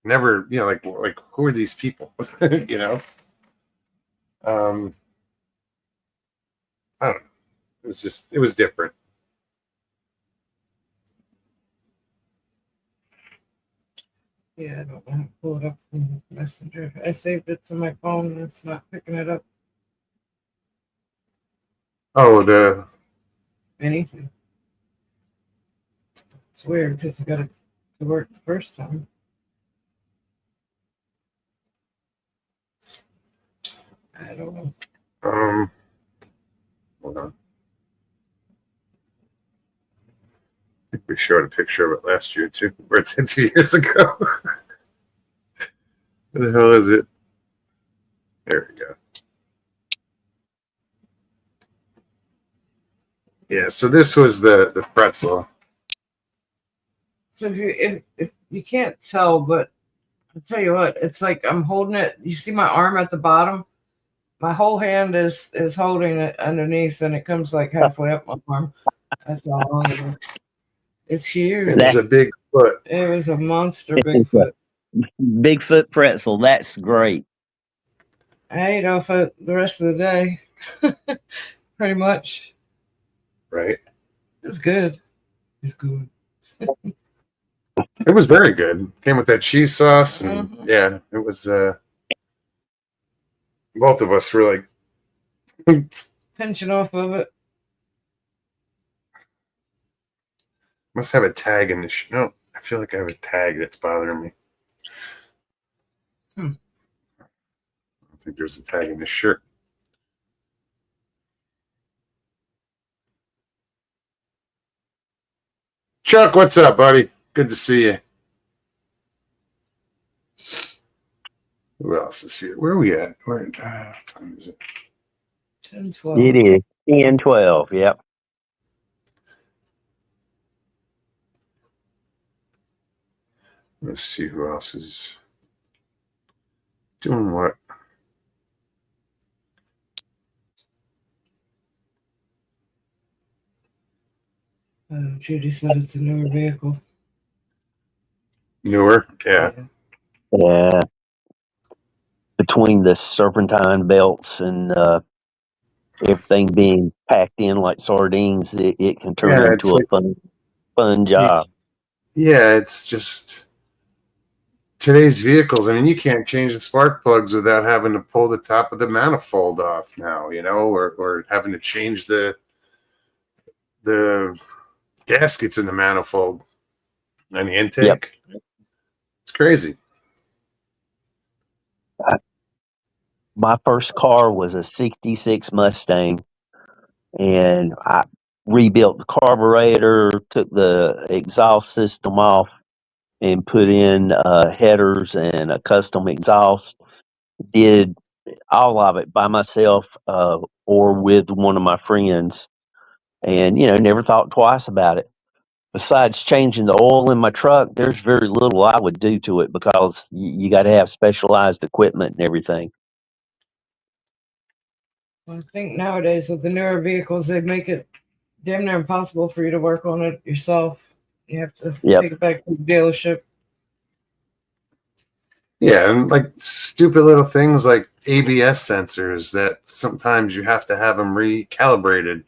[SPEAKER 1] never, like who are these people? I don't know. It was different.
[SPEAKER 2] Yeah, I don't know how to pull it up from Messenger. I saved it to my phone and it's not picking it up.
[SPEAKER 1] Oh,
[SPEAKER 2] Anything. It's weird because I got it to work the first time. I don't know.
[SPEAKER 1] Hold on. I think we showed a picture of it last year too, or 2 years ago. What the hell is it? There we go. Yeah, so this was the pretzel.
[SPEAKER 2] So if you can't tell, but I'll tell you what, it's like I'm holding it. You see my arm at the bottom? My whole hand is holding it underneath, and it comes like halfway up my arm. That's how long it is. It's huge.
[SPEAKER 1] It was a big foot.
[SPEAKER 2] It was a monster Bigfoot.
[SPEAKER 4] Bigfoot pretzel. That's great.
[SPEAKER 2] I ate off it the rest of the day. Pretty much.
[SPEAKER 1] Right.
[SPEAKER 2] It's good. It's good.
[SPEAKER 1] It was very good. Came with that cheese sauce, and
[SPEAKER 2] Mhm.
[SPEAKER 1] yeah, it was. Both of us were like,
[SPEAKER 2] Pinching off of it.
[SPEAKER 1] must have a tag in this. No, I feel like I have a tag that's bothering me.
[SPEAKER 2] Hmm.
[SPEAKER 1] I don't think there's a tag in this shirt. Chuck, what's up, buddy? Good to see you. Who else is here? Where are we at? What time is it?
[SPEAKER 2] 10, 12.
[SPEAKER 4] It is 10, 12. Yep.
[SPEAKER 1] Let's see who else is doing what.
[SPEAKER 2] Judy said it's a newer vehicle.
[SPEAKER 1] Newer? Yeah.
[SPEAKER 4] Yeah. Between the serpentine belts and everything being packed in like sardines, it can turn
[SPEAKER 1] Yeah,
[SPEAKER 4] into a fun job.
[SPEAKER 1] Yeah, it's just today's vehicles. I mean, you can't change the spark plugs without having to pull the top of the manifold off now, or having to change the gaskets in the manifold and the intake.
[SPEAKER 4] Yep.
[SPEAKER 1] It's crazy.
[SPEAKER 4] My first car was a 66 Mustang, and I rebuilt the carburetor, took the exhaust system off, and put in headers and a custom exhaust. Did all of it by myself or with one of my friends, and never thought twice about it. Besides changing the oil in my truck, there's very little I would do to it because you got to have specialized equipment and everything.
[SPEAKER 2] I think nowadays with the newer vehicles, they make it damn near impossible for you to work on it yourself. You have to
[SPEAKER 4] Yep.
[SPEAKER 2] take it back to the dealership.
[SPEAKER 1] Yeah, and like stupid little things like ABS sensors that sometimes you have to have them recalibrated.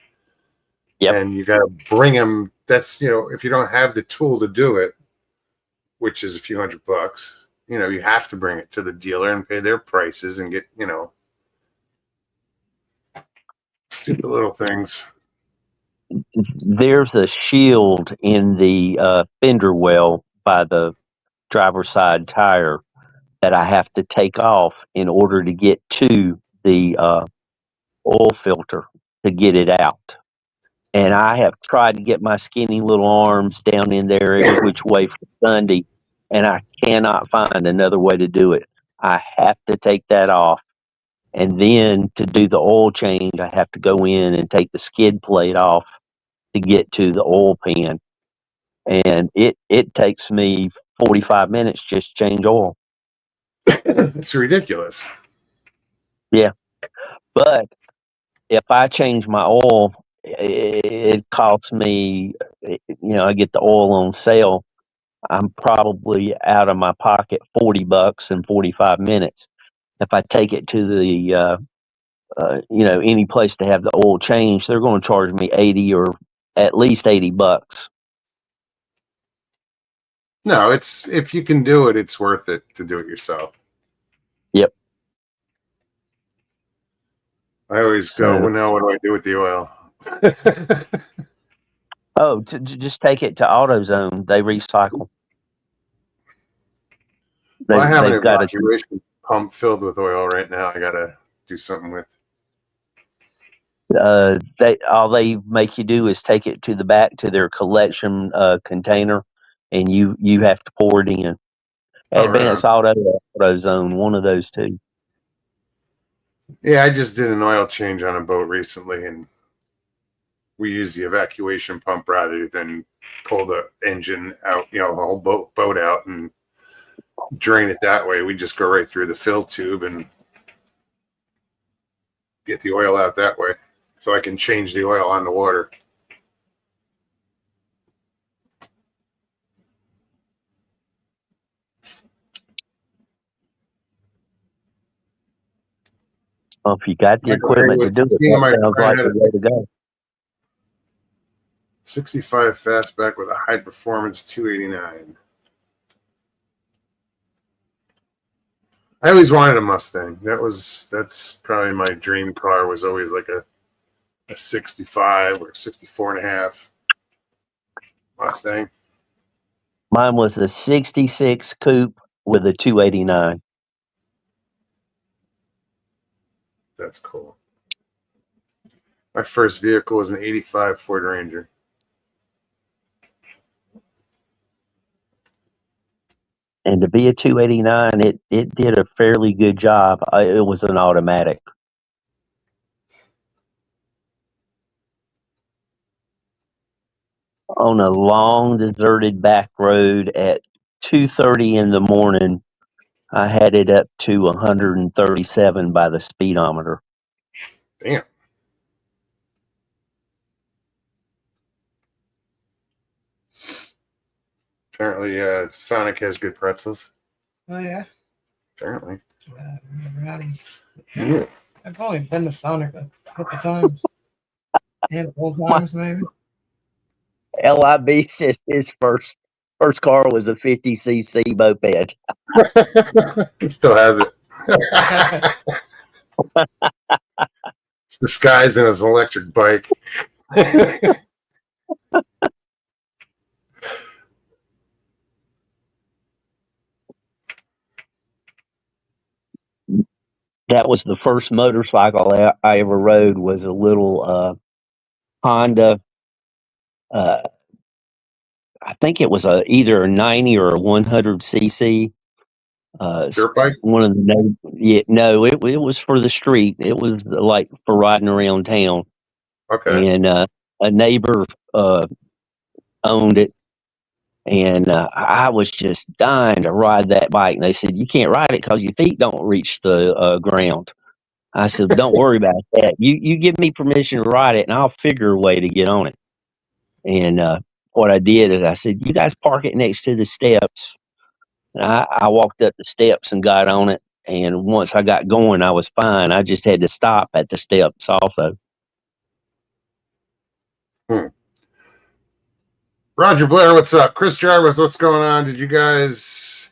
[SPEAKER 4] Yep.
[SPEAKER 1] And you got to bring them. That's, if you don't have the tool to do it, which is a few $100, you have to bring it to the dealer and pay their prices and get, stupid little things.
[SPEAKER 4] There's a shield in the fender well by the driver's side tire that I have to take off in order to get to the oil filter to get it out. And I have tried to get my skinny little arms down in there every which way for Sunday, and I cannot find another way to do it. I have to take that off. And then to do the oil change, I have to go in and take the skid plate off to get to the oil pan. And it takes me 45 minutes just to change oil.
[SPEAKER 1] It's ridiculous.
[SPEAKER 4] Yeah. But if I change my oil, it costs me, I get the oil on sale. I'm probably out of my pocket $40 in 45 minutes. If I take it to the, any place to have the oil changed, they're going to charge me 80 or at least $80.
[SPEAKER 1] No, it's, if you can do it, it's worth it to do it yourself.
[SPEAKER 4] Yep.
[SPEAKER 1] I always go, well, now what do I do with the oil?
[SPEAKER 4] Oh, just take it to AutoZone. They recycle.
[SPEAKER 1] Well, I have an
[SPEAKER 4] They've got
[SPEAKER 1] evacuation pump filled with oil right now. I got to do something with.
[SPEAKER 4] All they make you do is take it to the back to their collection container, and you have to pour it in. Advanced Auto or AutoZone, one of those two.
[SPEAKER 1] Yeah, I just did an oil change on a boat recently, and we use the evacuation pump rather than pull the engine out, the whole boat out and drain it that way. We just go right through the fill tube and get the oil out that way, so I can change the oil on the water.
[SPEAKER 4] Well, if you got the equipment to do it, that sounds like the way to go.
[SPEAKER 1] 65 fastback with a high performance 289. I always wanted a Mustang. That's probably my dream car. Was always like a 65 or 64 and a half Mustang.
[SPEAKER 4] Mine was a 66 coupe with a 289.
[SPEAKER 1] That's cool. My first vehicle was an 85 Ford Ranger.
[SPEAKER 4] And to be a 289, it did a fairly good job. It was an automatic. On a long, deserted back road at 2:30 in the morning, I had it up to 137 by the speedometer.
[SPEAKER 1] Damn. Apparently, Sonic has good pretzels.
[SPEAKER 2] Oh yeah.
[SPEAKER 1] Apparently.
[SPEAKER 2] I've never had 'em.
[SPEAKER 1] Yeah.
[SPEAKER 2] I've only been to Sonic a couple times. Handful of times maybe.
[SPEAKER 4] LIB says his first car was a 50cc moped.
[SPEAKER 1] He still has it. It's disguised as an electric bike.
[SPEAKER 4] That was the first motorcycle I ever rode. Was a little Honda. I think it was either a 90 or a 100cc.
[SPEAKER 1] Dirt bike?
[SPEAKER 4] One of the no, it was for the street. It was like for riding around town.
[SPEAKER 1] Okay.
[SPEAKER 4] And a neighbor owned it, and I was just dying to ride that bike. And they said, "You can't ride it because your feet don't reach the ground." I said, "Don't worry about that. You give me permission to ride it, and I'll figure a way to get on it." And what I did is I said, "You guys park it next to the steps." And I walked up the steps and got on it. And once I got going, I was fine. I just had to stop at the steps also.
[SPEAKER 1] Roger Blair, what's up? Chris Jarvis, what's going on? Did you guys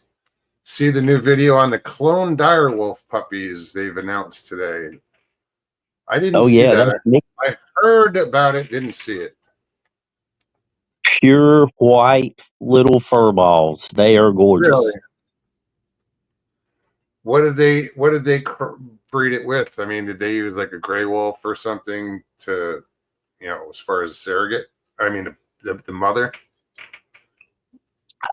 [SPEAKER 1] see the new video on the clone direwolf puppies they've announced today? I didn't see that. I heard about it, didn't see it.
[SPEAKER 4] Pure white little fur balls. They are gorgeous.
[SPEAKER 1] Really? What did they breed it with? I mean, did they use like a gray wolf or something to, as far as a surrogate? I mean, the mother.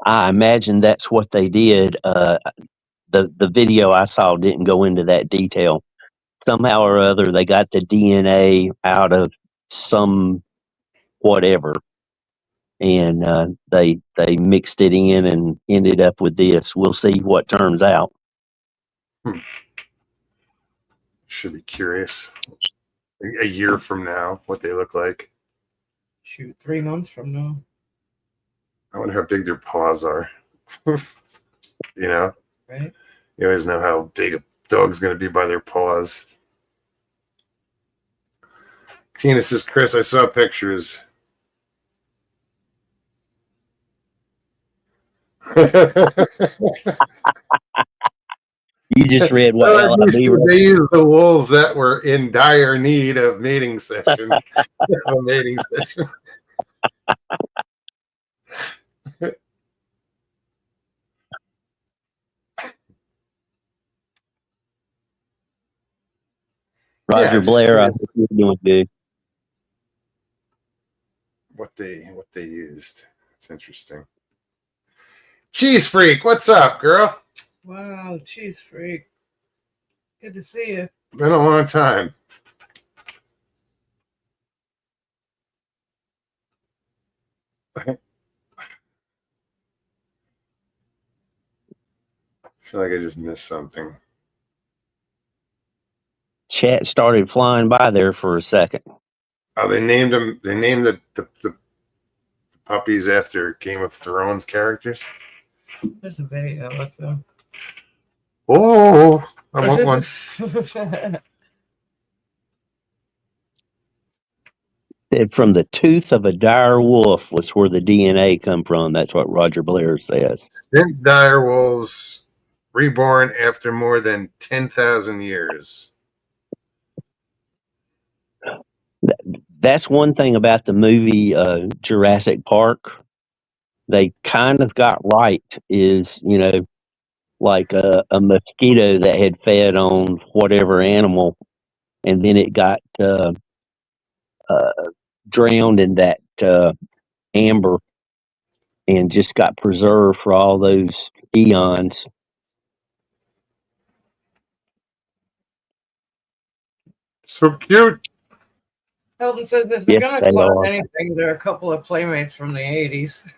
[SPEAKER 4] I imagine that's what they did. The video I saw didn't go into that detail. Somehow or other, they got the DNA out of some whatever, and they mixed it in and ended up with this. We'll see what turns out.
[SPEAKER 1] Should be curious. A year from now, what they look like.
[SPEAKER 2] Shoot, 3 months from now.
[SPEAKER 1] I wonder how big their paws are.
[SPEAKER 2] Right.
[SPEAKER 1] You always know how big a dog's going to be by their paws. Tina says, Chris, I saw pictures.
[SPEAKER 4] You just read what LIB
[SPEAKER 1] they used the wolves that were in dire need of mating session. A mating session.
[SPEAKER 4] Roger Blair, I think you're doing good.
[SPEAKER 1] What they used. It's interesting. Cheese Freak, what's up, girl?
[SPEAKER 2] Wow, Cheese Freak. Good to see you.
[SPEAKER 1] Been a long time. I feel like I just missed something.
[SPEAKER 4] Chat started flying by there for a second.
[SPEAKER 1] Oh, they named them. They named the puppies after Game of Thrones characters.
[SPEAKER 2] There's a video with them.
[SPEAKER 1] Oh, I want one.
[SPEAKER 4] Said from the tooth of a dire wolf was where the DNA come from. That's what Roger Blair says.
[SPEAKER 1] Extinct dire wolves reborn after more than 10,000 years.
[SPEAKER 4] That's one thing about the movie Jurassic Park. They kind of got right is, like a mosquito that had fed on whatever animal, and then it got uh, drowned in that amber and just got preserved for all those eons.
[SPEAKER 1] So cute.
[SPEAKER 2] Hilton says if they're
[SPEAKER 4] Yes,
[SPEAKER 2] going
[SPEAKER 4] they
[SPEAKER 2] to clone
[SPEAKER 4] are.
[SPEAKER 2] anything, there are a couple of playmates from the 80s.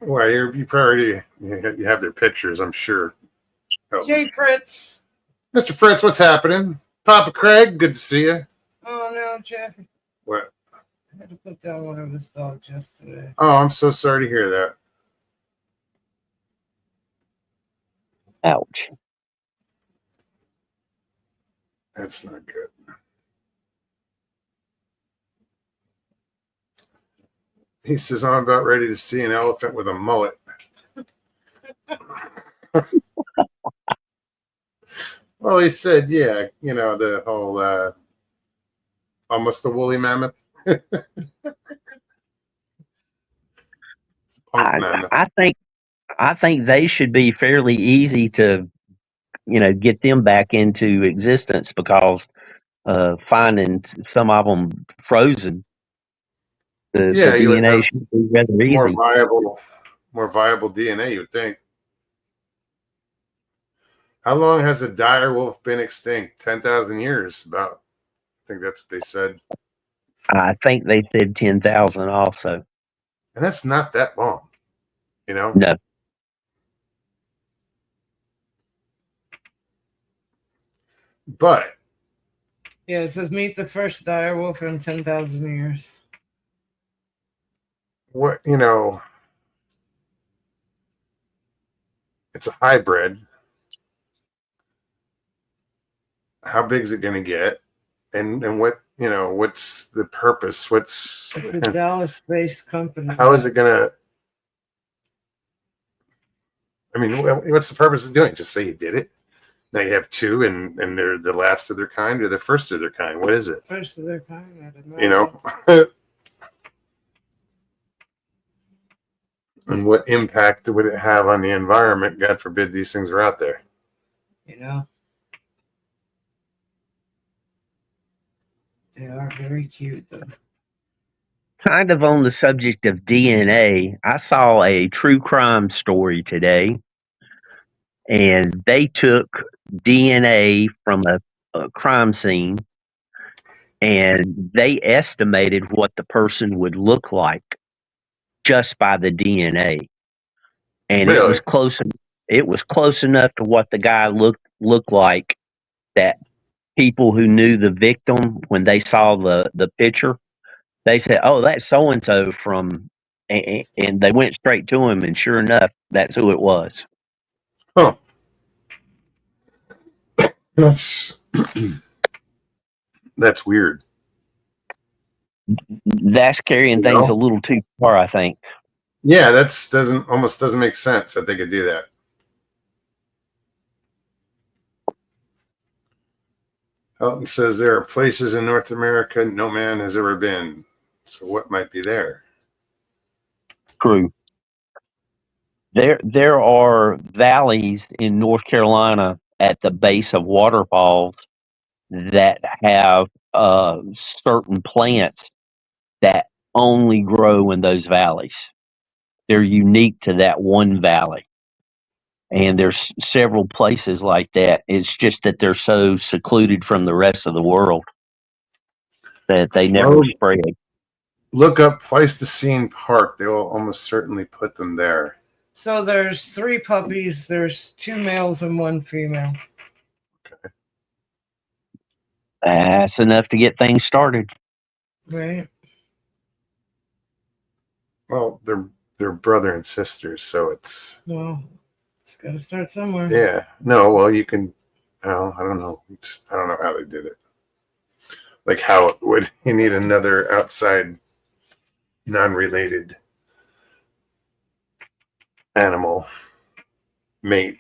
[SPEAKER 1] Well, you probably you have their pictures, I'm sure. Oh.
[SPEAKER 2] Jay Fritz.
[SPEAKER 1] Mr. Fritz, what's happening? Papa Craig, good to see you.
[SPEAKER 2] Oh, no, Jack.
[SPEAKER 1] What?
[SPEAKER 2] I had to put down one of his dogs yesterday.
[SPEAKER 1] Oh, I'm so sorry to hear that.
[SPEAKER 4] Ouch.
[SPEAKER 1] That's not good. He says, I'm about ready to see an elephant with a mullet. Well, he said, yeah, the whole almost a woolly mammoth. Punk mammoth.
[SPEAKER 4] I think they should be fairly easy to, get them back into existence because finding some of them frozen, the
[SPEAKER 1] Yeah, you would
[SPEAKER 4] DNA
[SPEAKER 1] have
[SPEAKER 4] should be rather
[SPEAKER 1] more
[SPEAKER 4] easy.
[SPEAKER 1] viable DNA, you would think. How long has a dire wolf been extinct? 10,000 years, about. I think that's what they said.
[SPEAKER 4] I think they said 10,000 also.
[SPEAKER 1] And that's not that long,
[SPEAKER 4] No.
[SPEAKER 1] But
[SPEAKER 2] Yeah, it says meet the first dire wolf in 10,000 years.
[SPEAKER 1] what, it's a hybrid. How big is it going to get? And what, what's the purpose?
[SPEAKER 2] It's a Dallas-based company.
[SPEAKER 1] How is it going to, I mean, what's the purpose of doing it? Just say you did it. Now you have two, and they're the last of their kind or the first of their kind. What is it?
[SPEAKER 2] First of their kind, I don't know.
[SPEAKER 1] And what impact would it have on the environment? God forbid these things are out there.
[SPEAKER 2] They are very cute, though.
[SPEAKER 4] Kind of on the subject of DNA, I saw a true crime story today, and they took DNA from a crime scene and they estimated what the person would look like just by the DNA. And
[SPEAKER 1] Really?
[SPEAKER 4] it was close enough to what the guy looked like that people who knew the victim, when they saw the picture, they said, "Oh, that's so and so from," and they went straight to him, and sure enough, that's who it was.
[SPEAKER 1] Huh. That's that's weird.
[SPEAKER 4] That's carrying things a little too far, I think.
[SPEAKER 1] Yeah, doesn't make sense that they could do that. Elton says there are places in North America no man has ever been. So what might be there?
[SPEAKER 4] True. There are valleys in North Carolina at the base of waterfalls that have certain plants that only grow in those valleys. They're unique to that one valley. And there's several places like that. It's just that they're so secluded from the rest of the world that they never spread.
[SPEAKER 1] Look up Pleistocene Park. They will almost certainly put them there.
[SPEAKER 2] So there's 3 puppies. There's 2 males and 1 female.
[SPEAKER 1] Okay.
[SPEAKER 4] That's enough to get things started.
[SPEAKER 2] Right.
[SPEAKER 1] Well, they're brother and sisters, so it's
[SPEAKER 2] It's got to start somewhere.
[SPEAKER 1] Yeah. No, well, you can, well, I don't know. I don't know how they did it. Like how it would you need another outside non-related animal mate.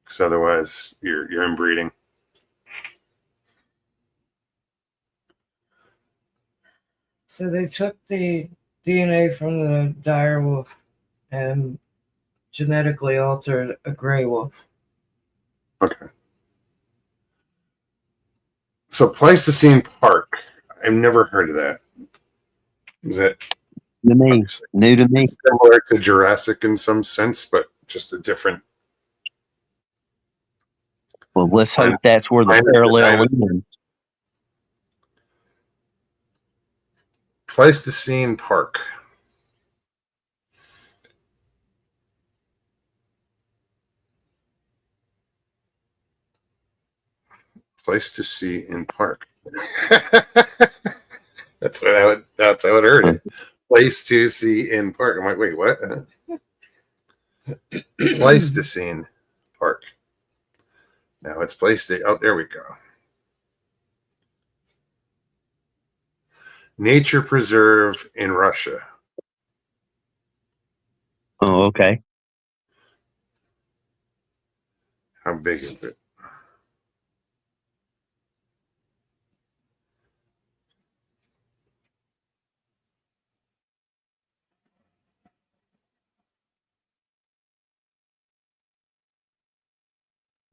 [SPEAKER 1] Because otherwise you're inbreeding.
[SPEAKER 2] So they took the DNA from the dire wolf and genetically altered a gray wolf.
[SPEAKER 1] Okay. So Pleistocene Park. I've never heard of that. Is that
[SPEAKER 4] To me, new to me.
[SPEAKER 1] similar to Jurassic in some sense, but just a different?
[SPEAKER 4] Well, let's hope that's where the parallel is.
[SPEAKER 1] Pleistocene Park. Pleistocene Park. That's how I would heard it. Pleistocene Park. I'm like, wait, what? Pleistocene Park. Now it's Pleistocene. Oh, there we go. Nature preserve in Russia.
[SPEAKER 4] Oh, okay.
[SPEAKER 1] How big is it?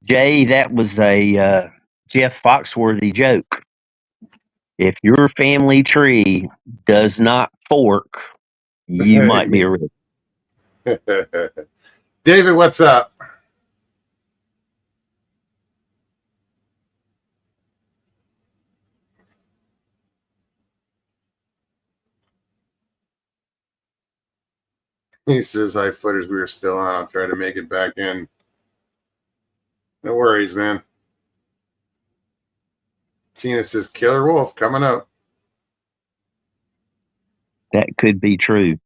[SPEAKER 4] Jay, that was a Jeff Foxworthy joke. If your family tree does not fork, you might be a rich.
[SPEAKER 1] David, what's up? He says, hi, footers. We were still on. I'll try to make it back in. No worries, man. Tina says, Killer Wolf coming up.
[SPEAKER 4] That could be true.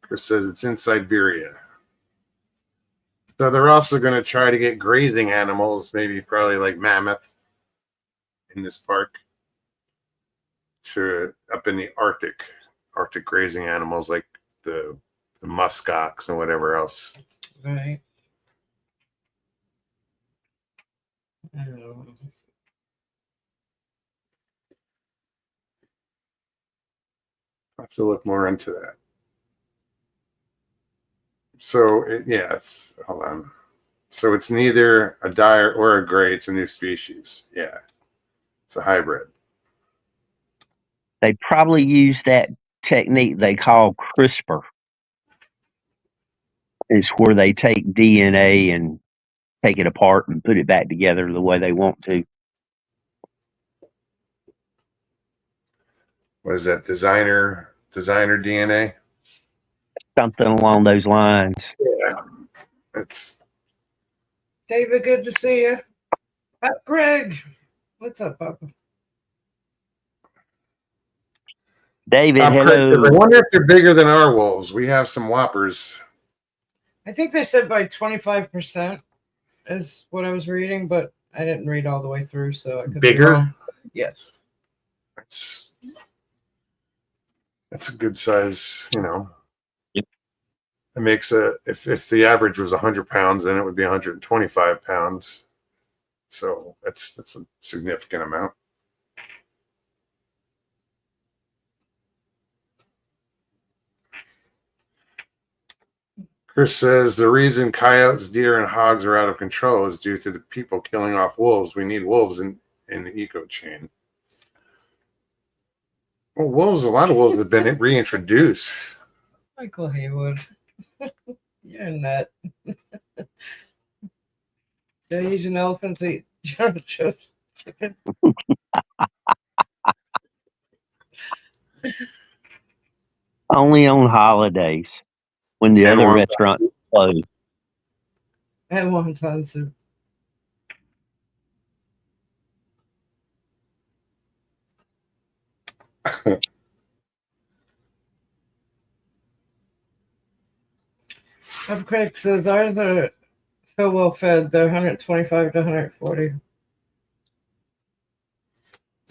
[SPEAKER 1] Chris says it's in Siberia. So they're also going to try to get grazing animals, maybe probably like mammoth in this park, to up in the Arctic grazing animals like the muskox and whatever else.
[SPEAKER 2] Right.
[SPEAKER 1] I have to look more into that. So hold on. So it's neither a dire or a gray. It's a new species. Yeah, it's a hybrid.
[SPEAKER 4] They probably use that technique they call CRISPR. It's where they take DNA and take it apart and put it back together the way they want to.
[SPEAKER 1] What is that? Designer DNA?
[SPEAKER 4] Something along those lines.
[SPEAKER 1] Yeah, it's
[SPEAKER 2] David, good to see you. Greg, what's up, Papa?
[SPEAKER 4] David,
[SPEAKER 1] Craig says, I
[SPEAKER 4] hello.
[SPEAKER 1] wonder if they're bigger than our wolves. We have some whoppers.
[SPEAKER 2] I think they said by 25% is what I was reading, but I didn't read all the way through, so I could be
[SPEAKER 1] Bigger?
[SPEAKER 2] wrong. Yes.
[SPEAKER 1] That's a good size,
[SPEAKER 4] Yep.
[SPEAKER 1] It makes if the average was 100 pounds, then it would be 125 pounds. So that's a significant amount. Chris says the reason coyotes, deer, and hogs are out of control is due to the people killing off wolves. We need wolves in the eco chain. Well, wolves, a lot of wolves have been reintroduced.
[SPEAKER 2] Michael Haywood. You're nut. The Asian elephants eat just chicken.
[SPEAKER 4] Only on holidays when the
[SPEAKER 1] And
[SPEAKER 4] other
[SPEAKER 1] wonton.
[SPEAKER 4] restaurants close.
[SPEAKER 2] And wonton soup. Craig says ours are so well fed. They're 125 to 140.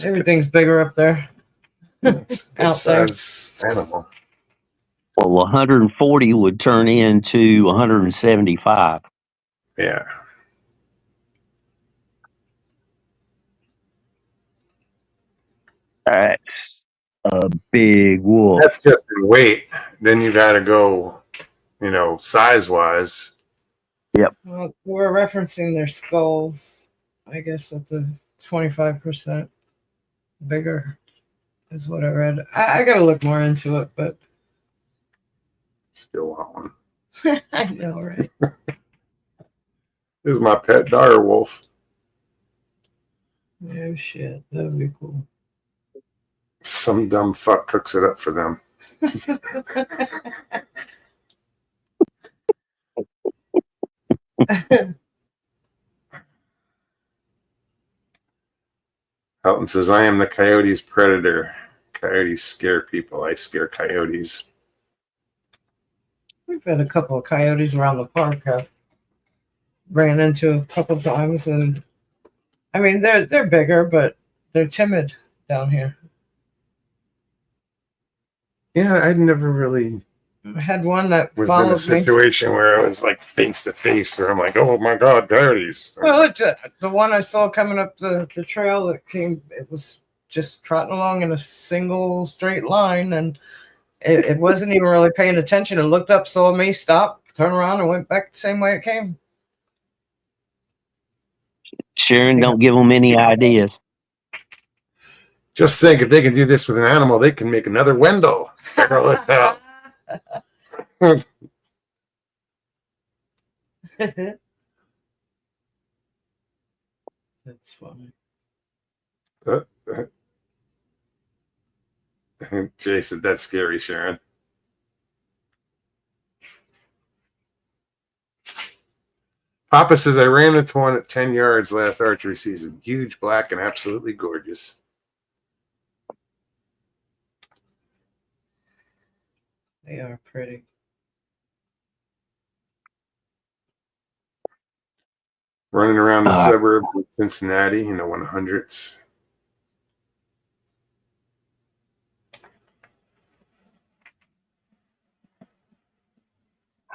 [SPEAKER 2] Everything's bigger up there.
[SPEAKER 1] It's a good
[SPEAKER 2] Out there.
[SPEAKER 1] size animal.
[SPEAKER 4] Well, 140 would turn into 175.
[SPEAKER 1] Yeah.
[SPEAKER 4] That's a big wolf.
[SPEAKER 1] That's just in weight. Then you got to go, size wise.
[SPEAKER 2] Well, we're referencing their skulls. I guess at the 25% bigger is what I read. I got to look more into it, but
[SPEAKER 1] Still want one.
[SPEAKER 2] I know, right?
[SPEAKER 1] This is my pet dire wolf.
[SPEAKER 2] Oh shit, that would be cool.
[SPEAKER 1] Some dumb fuck cooks it up for them. Elton says, I am the coyote's predator. Coyotes scare people. I scare coyotes.
[SPEAKER 2] We've had a couple of coyotes around the park. I've ran into a couple times, and I mean they're bigger, but they're timid down here.
[SPEAKER 1] Yeah, I'd never really
[SPEAKER 2] I had one that
[SPEAKER 1] was in a
[SPEAKER 2] followed me.
[SPEAKER 1] situation where I was like face to face, where I'm like, oh my god, coyotes.
[SPEAKER 2] Well, the one I saw coming up the trail that came, it was just trotting along in a single straight line, and it wasn't even really paying attention. It looked up, saw me, stopped, turned around, and went back the same way it came.
[SPEAKER 4] Sharon, don't give them any ideas.
[SPEAKER 1] Just think, if they can do this with an animal, they can make another Wendell. Figure this out.
[SPEAKER 2] That's funny.
[SPEAKER 1] Jason, that's scary, Sharon. Papa says, I ran into one at 10 yards last archery season. Huge, black, and absolutely gorgeous.
[SPEAKER 2] They are pretty.
[SPEAKER 1] Running around the suburbs of Cincinnati in the 100s.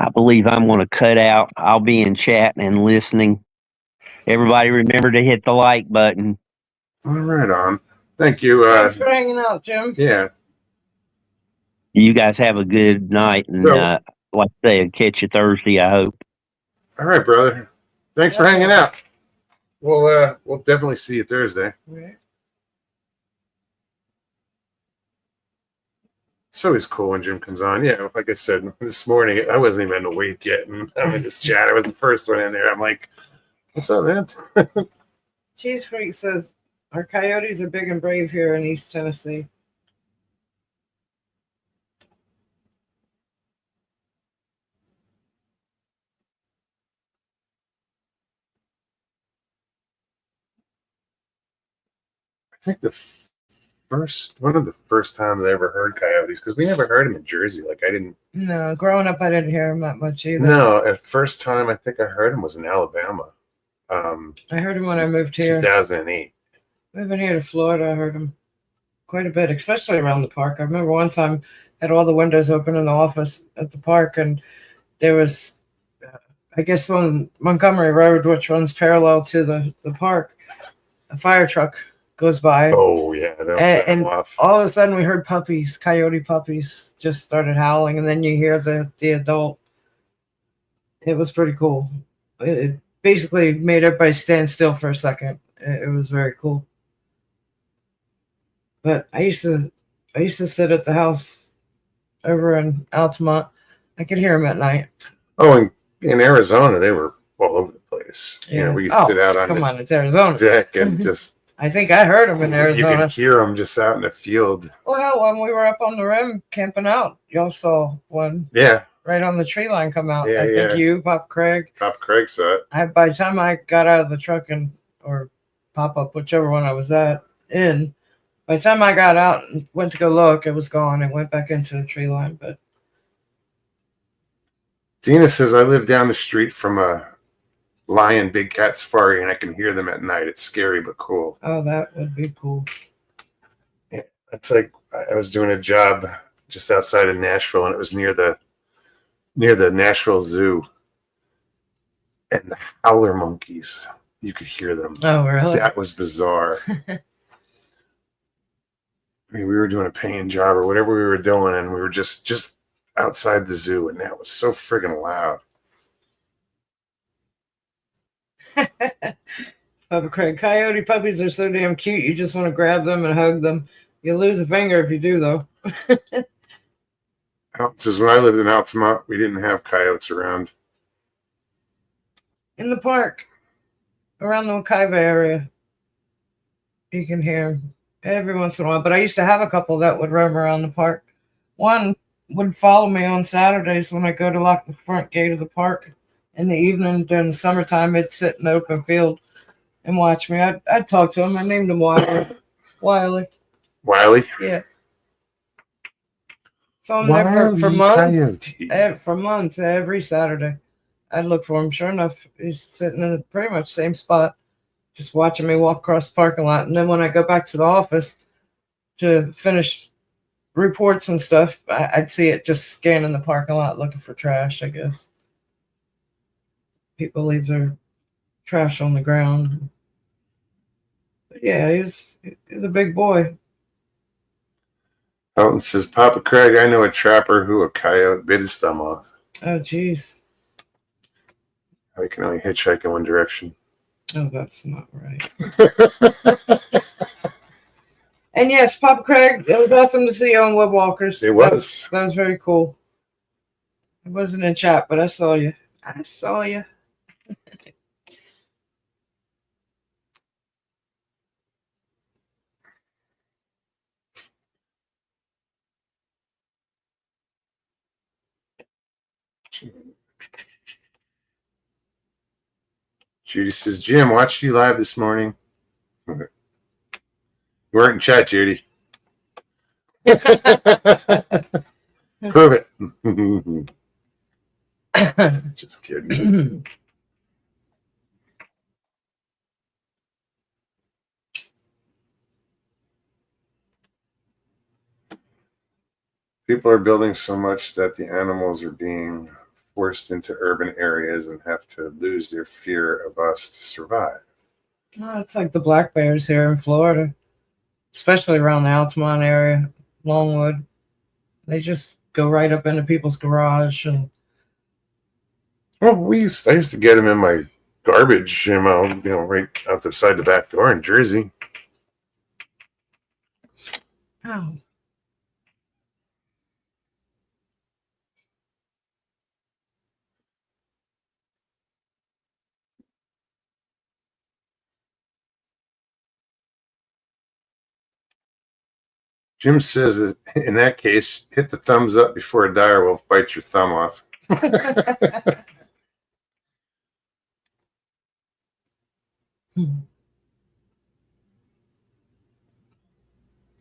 [SPEAKER 4] I believe I'm going to cut out. I'll be in chat and listening. Everybody remember to hit the like button.
[SPEAKER 1] All right, on. Thank you.
[SPEAKER 2] Thanks for hanging out, Jim.
[SPEAKER 1] Yeah.
[SPEAKER 4] You guys have a good night, and like I say, I'll catch you Thursday, I hope.
[SPEAKER 1] All right, brother. Thanks for hanging out. We'll definitely see you Thursday.
[SPEAKER 2] Right.
[SPEAKER 1] It's always cool when Jim comes on. Yeah, like I said this morning, I wasn't even awake yet, and I'm in this chat. I was the first one in there. I'm like, "What's up, man?"
[SPEAKER 2] Cheese Freak says our coyotes are big and brave here in East Tennessee.
[SPEAKER 1] I think one of the first times I ever heard coyotes, because we never heard them in Jersey. Like I didn't.
[SPEAKER 2] No, growing up, I didn't hear them that much either.
[SPEAKER 1] No, at first time I think I heard them was in Alabama.
[SPEAKER 2] I heard them when I moved here.
[SPEAKER 1] 2008.
[SPEAKER 2] Moving here to Florida, I heard them quite a bit, especially around the park. I remember one time I had all the windows open in the office at the park, and there was, I guess, on Montgomery Road, which runs parallel to the park, a fire truck goes by.
[SPEAKER 1] Oh yeah,
[SPEAKER 2] and all of a sudden we heard puppies, coyote puppies, just started howling, and then you hear the adult. It was pretty cool. It basically made everybody stand still for a second. It was very cool. But I used to sit at the house over in Altamont. I could hear them at night.
[SPEAKER 1] Oh, in Arizona, they were all over the place.
[SPEAKER 2] Yeah.
[SPEAKER 1] We could sit out on
[SPEAKER 2] it's Arizona.
[SPEAKER 1] deck and just.
[SPEAKER 2] I think I heard them in Arizona.
[SPEAKER 1] You could hear them just out in the field.
[SPEAKER 2] Well, hell, when we were up on the rim camping out, y'all saw one.
[SPEAKER 1] Yeah.
[SPEAKER 2] Right on the tree line come out.
[SPEAKER 1] Yeah,
[SPEAKER 2] I think you, Pop Craig.
[SPEAKER 1] Pop Craig saw it.
[SPEAKER 2] By the time I got out of the truck or Pop Up, whichever one I was by the time I got out and went to go look, it was gone. It went back into the tree line. But
[SPEAKER 1] Dina says, I live down the street from a lion big cat safari and I can hear them at night. It's scary but cool.
[SPEAKER 2] Oh, that would be cool.
[SPEAKER 1] Yeah, it's like I was doing a job just outside of Nashville and it was near the Nashville Zoo. And the howler monkeys, you could hear them.
[SPEAKER 2] Oh, really?
[SPEAKER 1] That was bizarre. I mean, we were doing a paying job or whatever we were doing, and we were just outside the zoo, and that was so friggin' loud.
[SPEAKER 2] Papa Craig, coyote puppies are so damn cute. You just want to grab them and hug them. You lose a finger if you do, though.
[SPEAKER 1] It says, when I lived in Altamont, we didn't have coyotes around.
[SPEAKER 2] In the park, around the Wakaiva area, you can hear them every once in a while. But I used to have a couple that would roam around the park. One would follow me on Saturdays when I go to lock the front gate of the park. In the evening during the summertime, it'd sit in the open field and watch me. I'd talk to him. I named him Wiley. Wiley.
[SPEAKER 1] Wiley?
[SPEAKER 2] Yeah. So I'm there for months.
[SPEAKER 1] Coyote.
[SPEAKER 2] For months, every Saturday. I'd look for him. Sure enough, he's sitting in the pretty much same spot, just watching me walk across the parking lot. And then when I go back to the office to finish reports and stuff, I'd see it just scanning the parking lot looking for trash, I guess. People leave their trash on the ground. But yeah, he's a big boy.
[SPEAKER 1] Elton says, Papa Craig, I know a trapper who a coyote bit his thumb off.
[SPEAKER 2] Oh, jeez.
[SPEAKER 1] I can only hitchhike in one direction.
[SPEAKER 2] Oh, that's not right. And yes, Papa Craig, it was awesome to see you on Woodwalkers.
[SPEAKER 1] It was.
[SPEAKER 2] That was very cool. It wasn't in chat, but I saw you. I saw you.
[SPEAKER 1] Judy says, Jim, watched you live this morning. You weren't in chat, Judy. Prove it. Just kidding. People are building so much that the animals are being forced into urban areas and have to lose their fear of us to survive.
[SPEAKER 2] Oh, it's like the black bears here in Florida, especially around the Altamont area, Longwood. They just go right up into people's garage. And
[SPEAKER 1] well, I used to get them in my garbage, right outside the back door in Jersey.
[SPEAKER 2] oh,
[SPEAKER 1] Jim says that in that case, hit the thumbs up before a dire wolf bites your thumb off.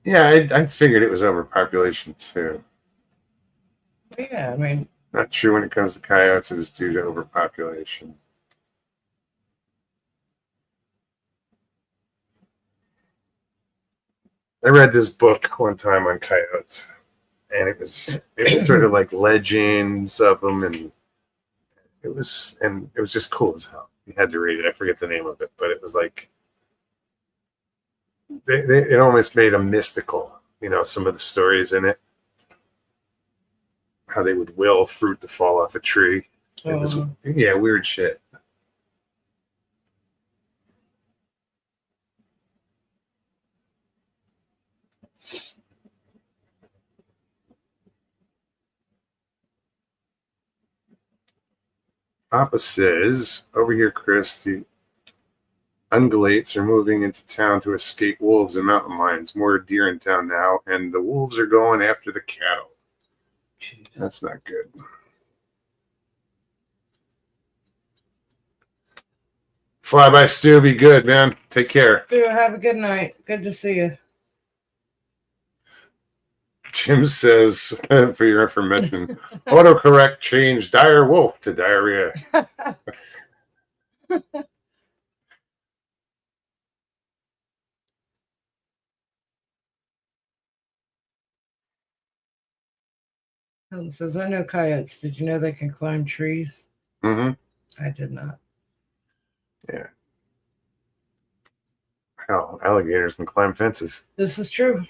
[SPEAKER 1] Yeah, I figured it was overpopulation too.
[SPEAKER 2] yeah, I mean,
[SPEAKER 1] Not true when it comes to coyotes. It is due to overpopulation. I read this book one time on coyotes, and it was sort of like legends of them, and it was just cool as hell. You had to read it. I forget the name of it, but it was like it almost made them mystical. Some of the stories in it, how they would will fruit to fall off a tree. It was weird shit. Papa says, over here, Chris, the ungulates are moving into town to escape wolves and mountain lions. More deer in town now, and the wolves are going after the cattle. Jeez. That's not good. Fly by Stu, be good, man. Take care.
[SPEAKER 2] Stu, have a good night. Good to see you.
[SPEAKER 1] Jim says, for your information, autocorrect changed dire wolf to diarrhea.
[SPEAKER 2] Helen says, I know coyotes. Did you know they can climb trees?
[SPEAKER 1] Mm-hmm.
[SPEAKER 2] I did not.
[SPEAKER 1] Yeah. Hell, alligators can climb fences.
[SPEAKER 2] This is true.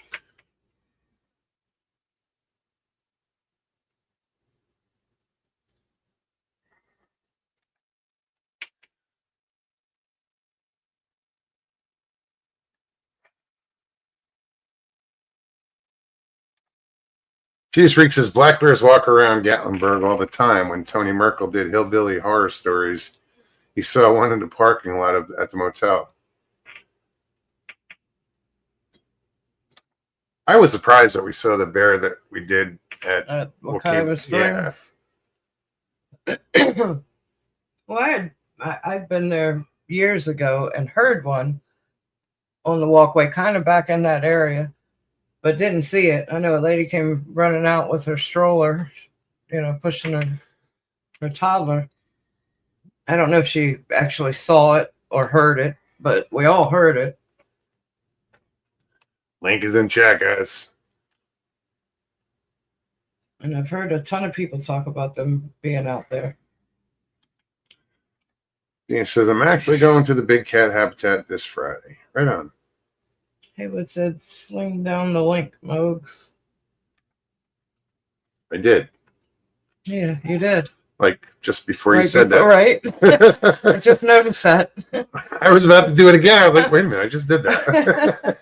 [SPEAKER 1] Cheese Freak says black bears walk around Gatlinburg all the time. When Tony Merkel did Hillbilly Horror Stories, he saw one in the parking lot at the motel. I was surprised that we saw the bear that we did at
[SPEAKER 2] Wekiva Springs. Well, I'd been there years ago and heard one on the walkway, kind of back in that area, but didn't see it. I know a lady came running out with her stroller, pushing her toddler. I don't know if she actually saw it or heard it, but we all heard it.
[SPEAKER 1] Link is in chat, guys.
[SPEAKER 2] And I've heard a ton of people talk about them being out there.
[SPEAKER 1] He says, I'm actually going to the big cat habitat this Friday. Right on.
[SPEAKER 2] Haywood said, sling down the link, Mogs.
[SPEAKER 1] I did.
[SPEAKER 2] Yeah, you did.
[SPEAKER 1] Like, just before
[SPEAKER 2] right
[SPEAKER 1] you said
[SPEAKER 2] before,
[SPEAKER 1] that.
[SPEAKER 2] Right. I just noticed that.
[SPEAKER 1] I was about to do it again. I was like, wait a minute, I just did that.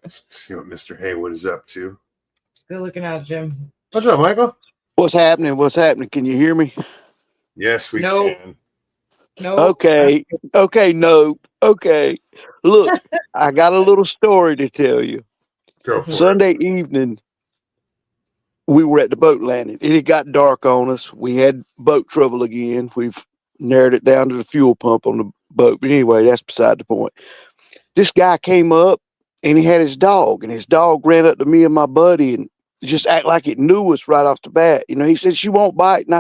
[SPEAKER 1] Let's see what Mr. Haywood is up to.
[SPEAKER 2] Good looking out, Jim.
[SPEAKER 1] What's up, Michael?
[SPEAKER 5] What's happening? What's happening? Can you hear me?
[SPEAKER 1] Yes, we
[SPEAKER 2] Nope.
[SPEAKER 1] can.
[SPEAKER 2] No.
[SPEAKER 5] Okay. No. Okay. Look, I got a little story to tell you.
[SPEAKER 1] Go for
[SPEAKER 5] Sunday evening, we were at the boat landing. It had got dark on us. We had boat trouble again. We've narrowed it down to the fuel pump on the boat. But anyway, that's beside the point. This guy came up and he had his dog, and his dog ran up to me and my buddy and just act like it knew us right off the bat. He said she won't bite. And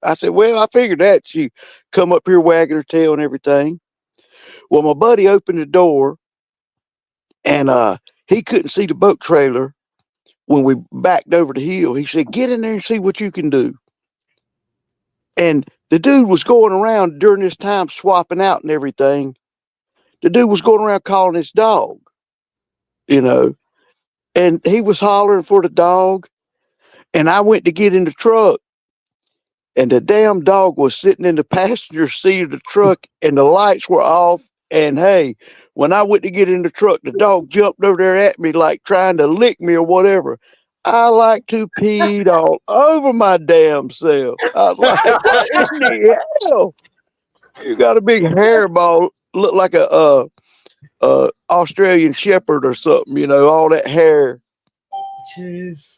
[SPEAKER 5] I said, well, I figured that. She come up here wagging her tail and everything. Well, my buddy opened the door and he couldn't see the boat trailer when we backed over the hill. He said, get in there and see what you can do. And the dude was going around during this time swapping out and everything. The dude was going around calling his dog, and he was hollering for the dog. And I went to get in the truck, and the damn dog was sitting in the passenger seat of the truck, and the lights were off. And hey, when I went to get in the truck, the dog jumped over there at me like trying to lick me or whatever. I like to peed all over my damn self. I was like, what in the hell? You got a big hairball, look like a Australian shepherd or something, all that hair.
[SPEAKER 2] Jeez.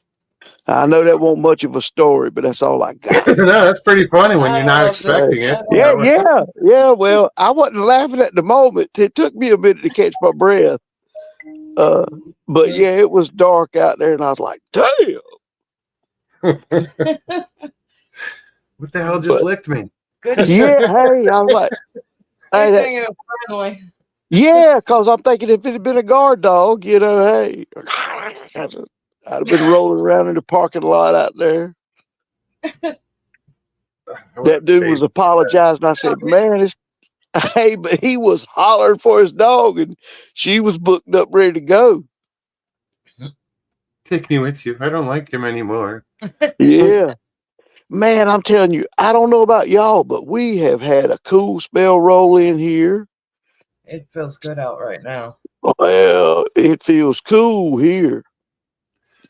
[SPEAKER 5] I know that wasn't much of a story, but that's all I got.
[SPEAKER 1] No, that's pretty funny when you're not expecting it.
[SPEAKER 5] Yeah. Well, I wasn't laughing at the moment. It took me a minute to catch my breath. But yeah, it was dark out there, and I was like, damn.
[SPEAKER 1] What the hell just licked me?
[SPEAKER 2] Good.
[SPEAKER 5] Yeah, hey, I was like,
[SPEAKER 2] Good thing it was friendly.
[SPEAKER 5] yeah, because I'm thinking if it had been a guard dog, hey, I'd have been rolling around in the parking lot out there. That dude was apologizing. I said, man, hey, but he was hollering for his dog, and she was booked up, ready to go.
[SPEAKER 1] Take me with you. I don't like him anymore.
[SPEAKER 5] Yeah. Man, I'm telling you, I don't know about y'all, but we have had a cool spell roll in here.
[SPEAKER 2] It feels good out right now.
[SPEAKER 5] Well, it feels cool here.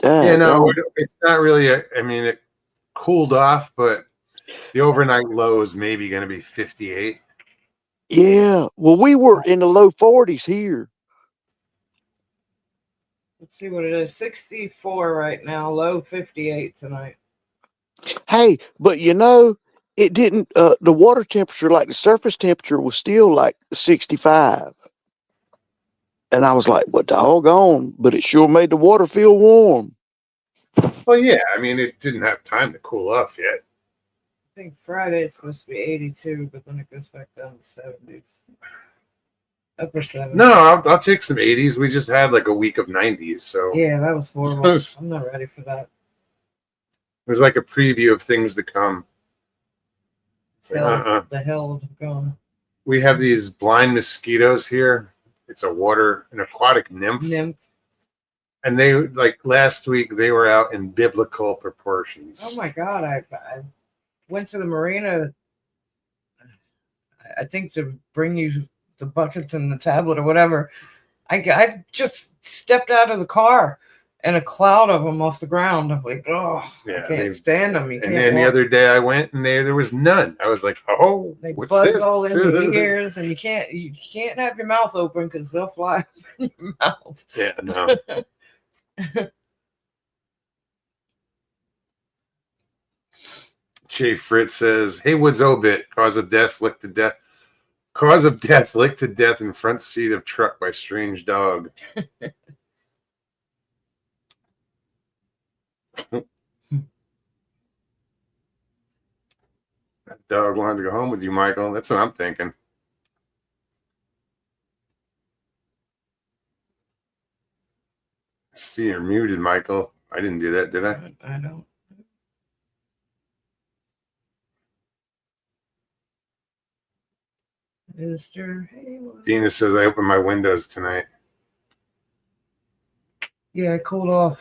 [SPEAKER 1] Yeah, no, it's not really. It cooled off, but the overnight low is maybe going to be 58.
[SPEAKER 5] Yeah. Well, we were in the low 40s here.
[SPEAKER 2] Let's see what it is. 64 right now, low 58 tonight.
[SPEAKER 5] Hey, but it didn't. The water temperature, like the surface temperature, was still like 65. And I was like, "Well, doggone!" But it sure made the water feel warm.
[SPEAKER 1] Well, yeah. I mean, it didn't have time to cool off yet.
[SPEAKER 2] I think Friday it's supposed to be 82, but then it goes back down to 70s. Upper 70s.
[SPEAKER 1] No, I'll take some 80s. We just had like a week of 90s, so
[SPEAKER 2] Yeah, that was horrible. I'm not ready for that.
[SPEAKER 1] it was like a preview of things to come. It's like,
[SPEAKER 2] The hell gone.
[SPEAKER 1] We have these blind mosquitoes here. It's an aquatic nymph. And they, like last week, they were out in biblical proportions.
[SPEAKER 2] Oh my God. I went to the marina, I think, to bring you the buckets and the tablet or whatever. I just stepped out of the car and a cloud of them off the ground. I'm like, oh,
[SPEAKER 1] Yeah,
[SPEAKER 2] I can't stand them.
[SPEAKER 1] And then the other day I went and there was none. I was like, oh,
[SPEAKER 2] they
[SPEAKER 1] what's
[SPEAKER 2] buzz
[SPEAKER 1] this?
[SPEAKER 2] all in your ears, and you can't have your mouth open because they'll fly up in your mouth.
[SPEAKER 1] Yeah, no. Jay Fritz says, Haywood's obit, cause of death licked to death in front seat of truck by strange dog. That dog wanted to go home with you, Michael. That's what I'm thinking. See, you're muted, Michael. I didn't do that, did I?
[SPEAKER 2] I don't. Mr. Haywood.
[SPEAKER 1] Dina says I opened my windows tonight.
[SPEAKER 2] Yeah, it cooled off.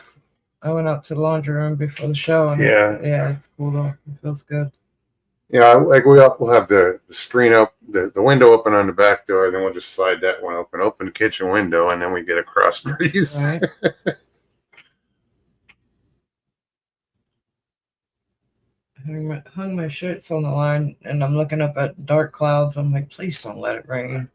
[SPEAKER 2] I went up to the laundry room before the show, and it cooled off. It feels good.
[SPEAKER 1] Yeah, like we'll have the screen up, the window open on the back door, then we'll just slide that one open the kitchen window, and then we get a cross breeze.
[SPEAKER 2] Right. Hung my shirts on the line, and I'm looking up at dark clouds. I'm like, please don't let it rain.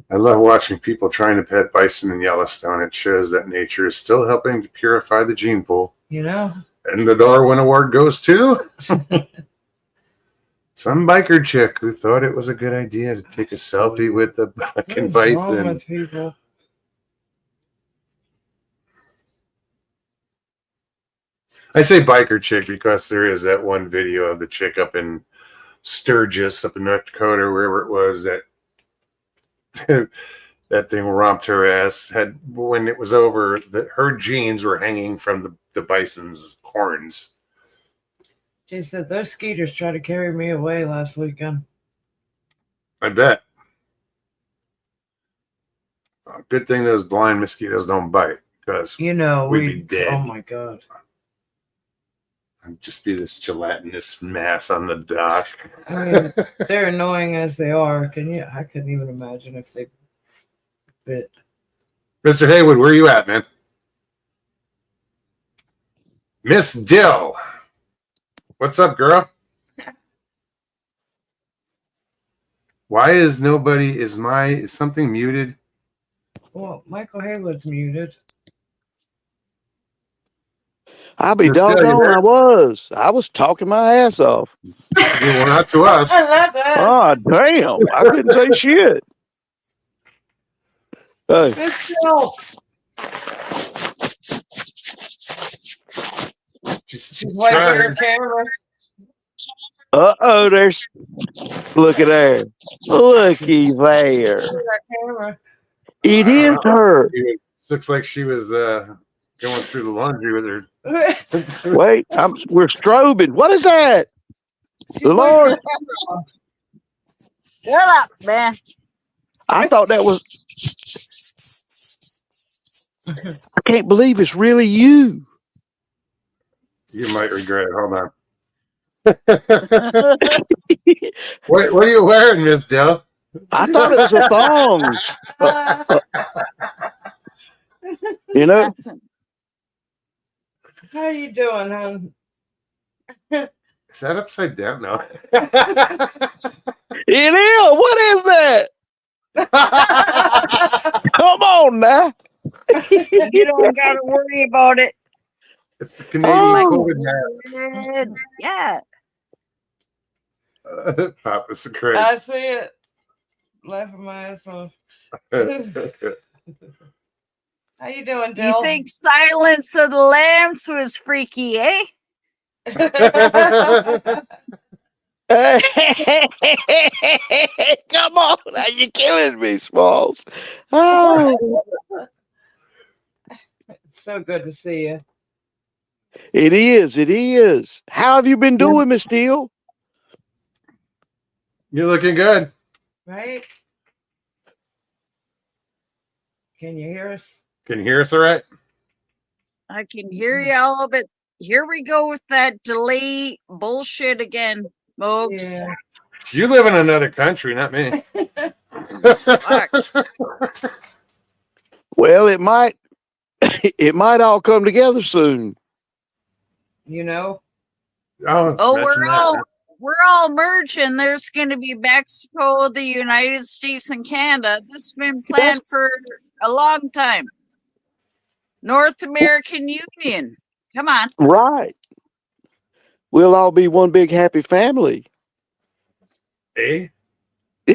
[SPEAKER 1] I love watching people trying to pet bison in Yellowstone. It shows that nature is still helping to purify the gene pool.
[SPEAKER 2] You know?
[SPEAKER 1] And the Darwin Award goes to some biker chick who thought it was a good idea to take a selfie with the fucking bison.
[SPEAKER 2] What's wrong with people?
[SPEAKER 1] I say biker chick because there is that one video of the chick up in Sturgis, up in North Dakota, wherever it was, that that thing romped her ass. When it was over, her jeans were hanging from the bison's horns.
[SPEAKER 2] Jay said those skeeters tried to carry me away last weekend.
[SPEAKER 1] I bet. Good thing those blind mosquitoes don't bite, because
[SPEAKER 2] we'd
[SPEAKER 1] be dead.
[SPEAKER 2] Oh my God.
[SPEAKER 1] I'd just be this gelatinous mass on the dock.
[SPEAKER 2] I mean, they're annoying as they are. I couldn't even imagine if they bit.
[SPEAKER 1] Mr. Haywood, where are you at, man? Miss Dill. What's up, girl? Why is something muted?
[SPEAKER 2] Well, Michael Haywood's muted.
[SPEAKER 5] I'll be doggone. I was talking my ass off.
[SPEAKER 1] Well, not to us.
[SPEAKER 2] I love that.
[SPEAKER 5] Oh, damn. I couldn't say shit. Hey.
[SPEAKER 2] Good job.
[SPEAKER 1] She's
[SPEAKER 2] Wait for
[SPEAKER 1] trying.
[SPEAKER 2] your camera.
[SPEAKER 5] Uh-oh, look at there. Looky there.
[SPEAKER 2] Camera.
[SPEAKER 5] It is her.
[SPEAKER 1] Looks like she was going through the laundry with her.
[SPEAKER 5] Wait, we're strobing. What is that? The Lord.
[SPEAKER 6] Shut up, man.
[SPEAKER 5] I thought that was. I can't believe it's really you.
[SPEAKER 1] You might regret it. Hold on. What are you wearing, Miss Dill?
[SPEAKER 5] I thought it was a thong. You know?
[SPEAKER 2] How you doing, hon?
[SPEAKER 1] Is that upside down? No.
[SPEAKER 5] It is. What is that? Come on now.
[SPEAKER 6] You don't got to worry about it.
[SPEAKER 1] It's the Canadian COVID mask.
[SPEAKER 6] Yeah.
[SPEAKER 1] Papa's Craig.
[SPEAKER 2] I see it. Laughing my ass off. How you doing, Dill?
[SPEAKER 6] You think Silence of the Lambs was freaky, eh?
[SPEAKER 5] Come on, now you're killing me, Smalls. Oh,
[SPEAKER 2] So good to see you.
[SPEAKER 5] it is. It is. How have you been doing, Miss Steele?
[SPEAKER 1] You're looking good.
[SPEAKER 2] Right? Can you hear us?
[SPEAKER 1] Can you hear us all right?
[SPEAKER 6] I can hear you all, but here we go with that delay bullshit again, Mogs.
[SPEAKER 2] Yeah.
[SPEAKER 1] You live in another country, not me.
[SPEAKER 6] Fuck.
[SPEAKER 5] Well, it might all come together soon.
[SPEAKER 2] You know?
[SPEAKER 1] Oh,
[SPEAKER 6] Oh,
[SPEAKER 1] imagine
[SPEAKER 6] we're all merging. There's going to be Mexico, the United States, and Canada. This has been planned for a long time. North American Union. Come on.
[SPEAKER 5] Right. We'll all be one big happy family.
[SPEAKER 1] Eh?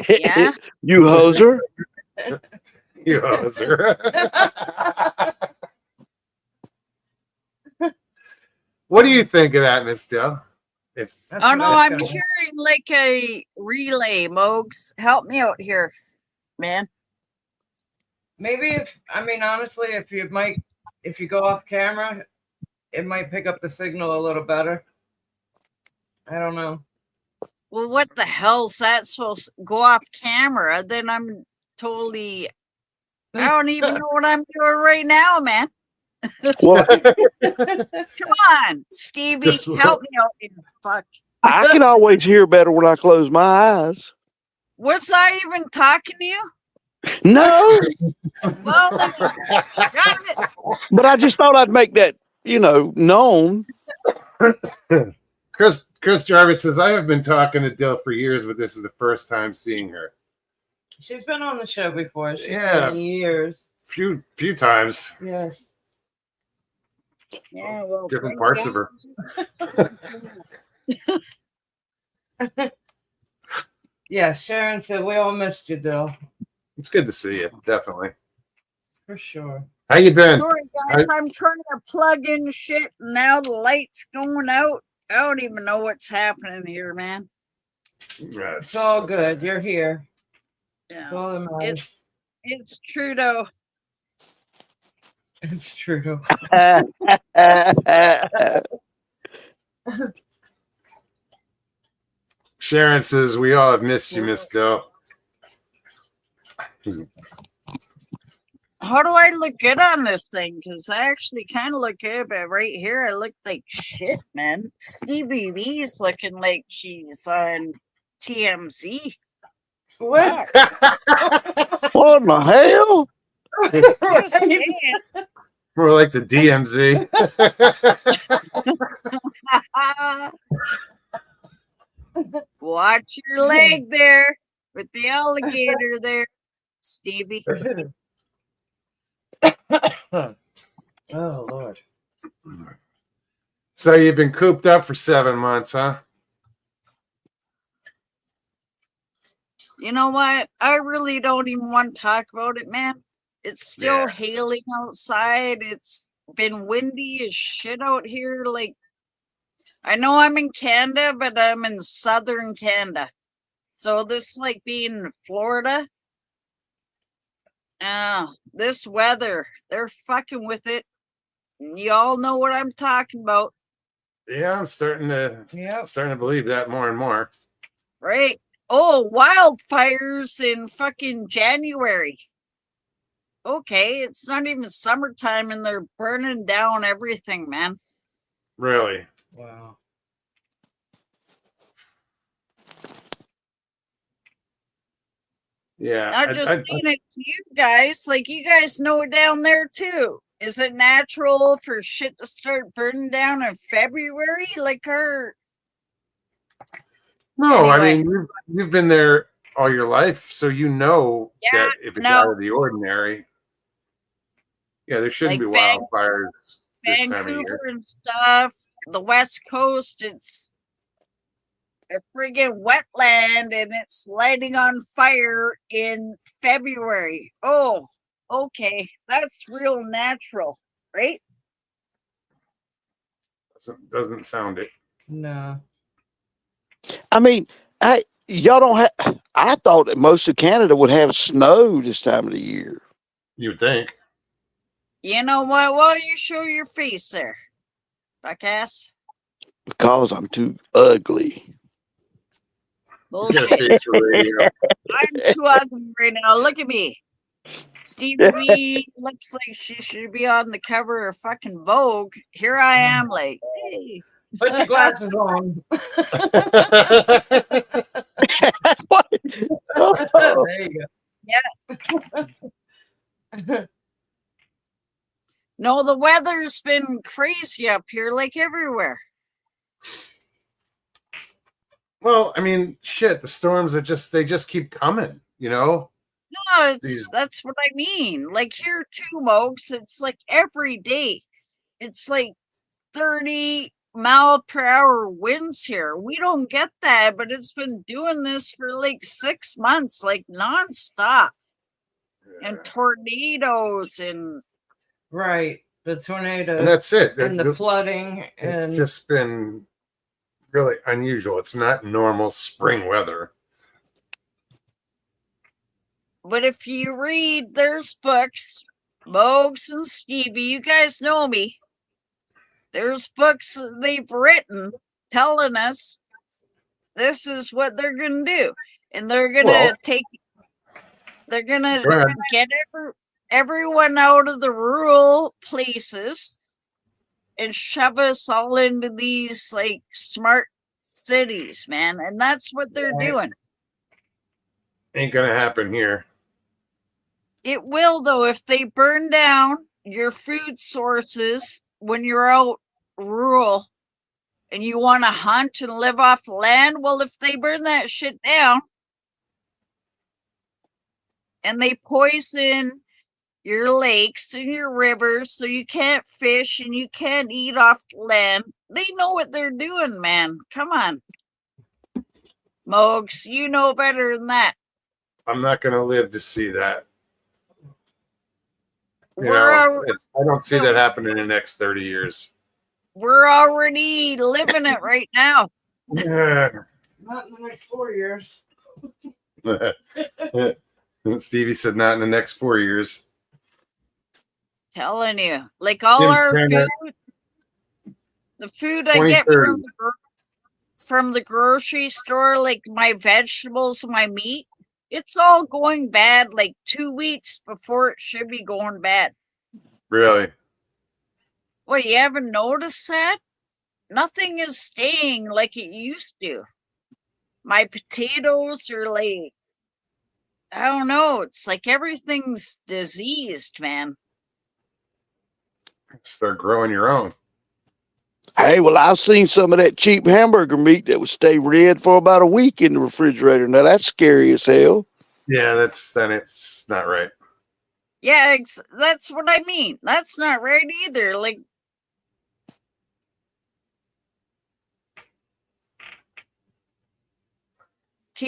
[SPEAKER 6] Yeah.
[SPEAKER 5] You hoser.
[SPEAKER 1] You hoser. What do you think of that, Miss Dill?
[SPEAKER 2] That's
[SPEAKER 6] Oh
[SPEAKER 2] what
[SPEAKER 6] no,
[SPEAKER 2] I
[SPEAKER 6] I'm
[SPEAKER 2] felt.
[SPEAKER 6] hearing like a relay, Mogs. Help me out here, man.
[SPEAKER 2] Maybe honestly, if you go off camera, it might pick up the signal a little better. I don't know.
[SPEAKER 6] Well, what the hell's that supposed to go off camera? Then I'm totally. I don't even know what I'm doing right now, man.
[SPEAKER 5] Well,
[SPEAKER 6] Come on, Stevie,
[SPEAKER 1] Just-
[SPEAKER 6] help me out here. Fuck.
[SPEAKER 5] I can always hear better when I close my eyes.
[SPEAKER 6] Was I even talking to you?
[SPEAKER 5] No,
[SPEAKER 6] Well, then, got it.
[SPEAKER 5] but I just thought I'd make that, known.
[SPEAKER 1] Chris Jarvis says, I have been talking to Dill for years, but this is the first time seeing her.
[SPEAKER 2] She's been on the show before. She's
[SPEAKER 1] Yeah.
[SPEAKER 2] been years.
[SPEAKER 1] Few times.
[SPEAKER 2] Yes.
[SPEAKER 6] Yeah, well,
[SPEAKER 1] Different
[SPEAKER 6] bring
[SPEAKER 1] parts
[SPEAKER 6] it
[SPEAKER 1] of her.
[SPEAKER 2] Yeah, Sharon said we all missed you, Dill.
[SPEAKER 1] It's good to see you, definitely.
[SPEAKER 2] For sure.
[SPEAKER 1] How you been?
[SPEAKER 6] Sorry, guys, I'm trying to plug in shit, and now the light's going out. I don't even know what's happening here, man.
[SPEAKER 1] Yeah,
[SPEAKER 2] It's all good. You're here. That's
[SPEAKER 6] Yeah,
[SPEAKER 2] all that matters.
[SPEAKER 6] it's Trudeau.
[SPEAKER 2] It's true.
[SPEAKER 1] Sharon says, we all have missed you, Miss Dill.
[SPEAKER 6] How do I look good on this thing? Because I actually kind of look good, but right here I look like shit, man. Stevie's looking like she's on TMZ.
[SPEAKER 2] What?
[SPEAKER 5] What in the hell?
[SPEAKER 6] Just saying.
[SPEAKER 1] More like the DMZ.
[SPEAKER 6] Watch your leg there with the alligator there, Stevie.
[SPEAKER 2] Oh, Lord.
[SPEAKER 1] So you've been cooped up for 7 months, huh?
[SPEAKER 6] You know what? I really don't even want to talk about it, man. It's still hailing outside. It's been windy as shit out here. Like, I know I'm in Canada, but I'm in southern Canada. So this is like being in Florida. This weather, they're fucking with it. Y'all know what I'm talking about,
[SPEAKER 1] Yeah, I'm starting to believe that more and more.
[SPEAKER 6] right? Oh, wildfires in fucking January. Okay, it's not even summertime and they're burning down everything, man.
[SPEAKER 1] Really?
[SPEAKER 2] Wow.
[SPEAKER 1] Yeah.
[SPEAKER 6] I'm just saying it to you guys. Like, you guys know it down there too. Is it natural for shit to start burning down in February? Like her.
[SPEAKER 1] No, I
[SPEAKER 6] Anyway.
[SPEAKER 1] mean, you've been there all your life, so you know
[SPEAKER 6] Yeah,
[SPEAKER 1] that if it's
[SPEAKER 6] no.
[SPEAKER 1] out of the ordinary, yeah, there shouldn't
[SPEAKER 6] Like
[SPEAKER 1] be wildfires this time of
[SPEAKER 6] Vancouver
[SPEAKER 1] year.
[SPEAKER 6] and stuff. The West Coast, it's a friggin' wetland and it's lighting on fire in February. Oh, okay. That's real natural, right?
[SPEAKER 1] Doesn't sound it.
[SPEAKER 2] No.
[SPEAKER 5] I mean, y'all don't have. I thought that most of Canada would have snow this time of the year.
[SPEAKER 1] You'd think.
[SPEAKER 6] You know what? Why don't you show your face there, buckass?
[SPEAKER 5] Because I'm too ugly.
[SPEAKER 1] He's got a
[SPEAKER 6] Bullshit.
[SPEAKER 1] face for radio.
[SPEAKER 6] I'm too ugly right now. Look at me. Stevie looks like she should be on the cover of fucking Vogue. Here I am, like, hey.
[SPEAKER 2] Put your glasses on.
[SPEAKER 5] What?
[SPEAKER 2] There you go.
[SPEAKER 6] No, the weather's been crazy up here, like everywhere.
[SPEAKER 1] Well, I mean, shit, the storms they just keep coming, you know?
[SPEAKER 6] No,
[SPEAKER 1] These-
[SPEAKER 6] that's what I mean. Like here too, Mokes, it's like every day. It's like 30-mile-per-hour winds here. We don't get that, but it's been doing this for like 6 months, like nonstop. And tornadoes and
[SPEAKER 2] Right. The tornado
[SPEAKER 1] And that's it.
[SPEAKER 2] and the flooding
[SPEAKER 1] It's
[SPEAKER 2] and
[SPEAKER 1] just been really unusual. It's not normal spring weather.
[SPEAKER 6] but if you read there's books, Mogs and Stevie, you guys know me. There's books that they've written telling us this is what they're gonna do. And they're gonna
[SPEAKER 1] Go ahead.
[SPEAKER 6] get everyone out of the rural places and shove us all into these like smart cities, man. And that's what they're doing.
[SPEAKER 1] Ain't gonna happen here.
[SPEAKER 6] It will, though, if they burn down your food sources when you're out rural and you want to hunt and live off the land. Well, if they burn that shit down and they poison your lakes and your rivers so you can't fish and you can't eat off the land, they know what they're doing, man. Come on. Mogs, you know better than that.
[SPEAKER 1] I'm not gonna live to see that. You
[SPEAKER 6] We're
[SPEAKER 1] know, I don't see that happening in the next 30 years.
[SPEAKER 6] we're already living it right now.
[SPEAKER 1] Yeah.
[SPEAKER 2] not in the next 4 years.
[SPEAKER 1] Stevie said not in the next 4 years.
[SPEAKER 6] Telling you, like all
[SPEAKER 1] Jim's
[SPEAKER 6] our
[SPEAKER 1] trying to-
[SPEAKER 6] food, the food I get
[SPEAKER 1] 2030.
[SPEAKER 6] from the grocery store, like my vegetables, my meat, it's all going bad like 2 weeks before it should be going bad.
[SPEAKER 1] Really?
[SPEAKER 6] What, you haven't noticed that? Nothing is staying like it used to. My potatoes are like, I don't know, it's like everything's diseased, man.
[SPEAKER 1] Start growing your own.
[SPEAKER 5] Hey, well, I've seen some of that cheap hamburger meat that would stay red for about a week in the refrigerator. Now that's scary as hell.
[SPEAKER 1] Yeah, it's not right.
[SPEAKER 6] Yeah, that's what I mean. That's not right either. Like,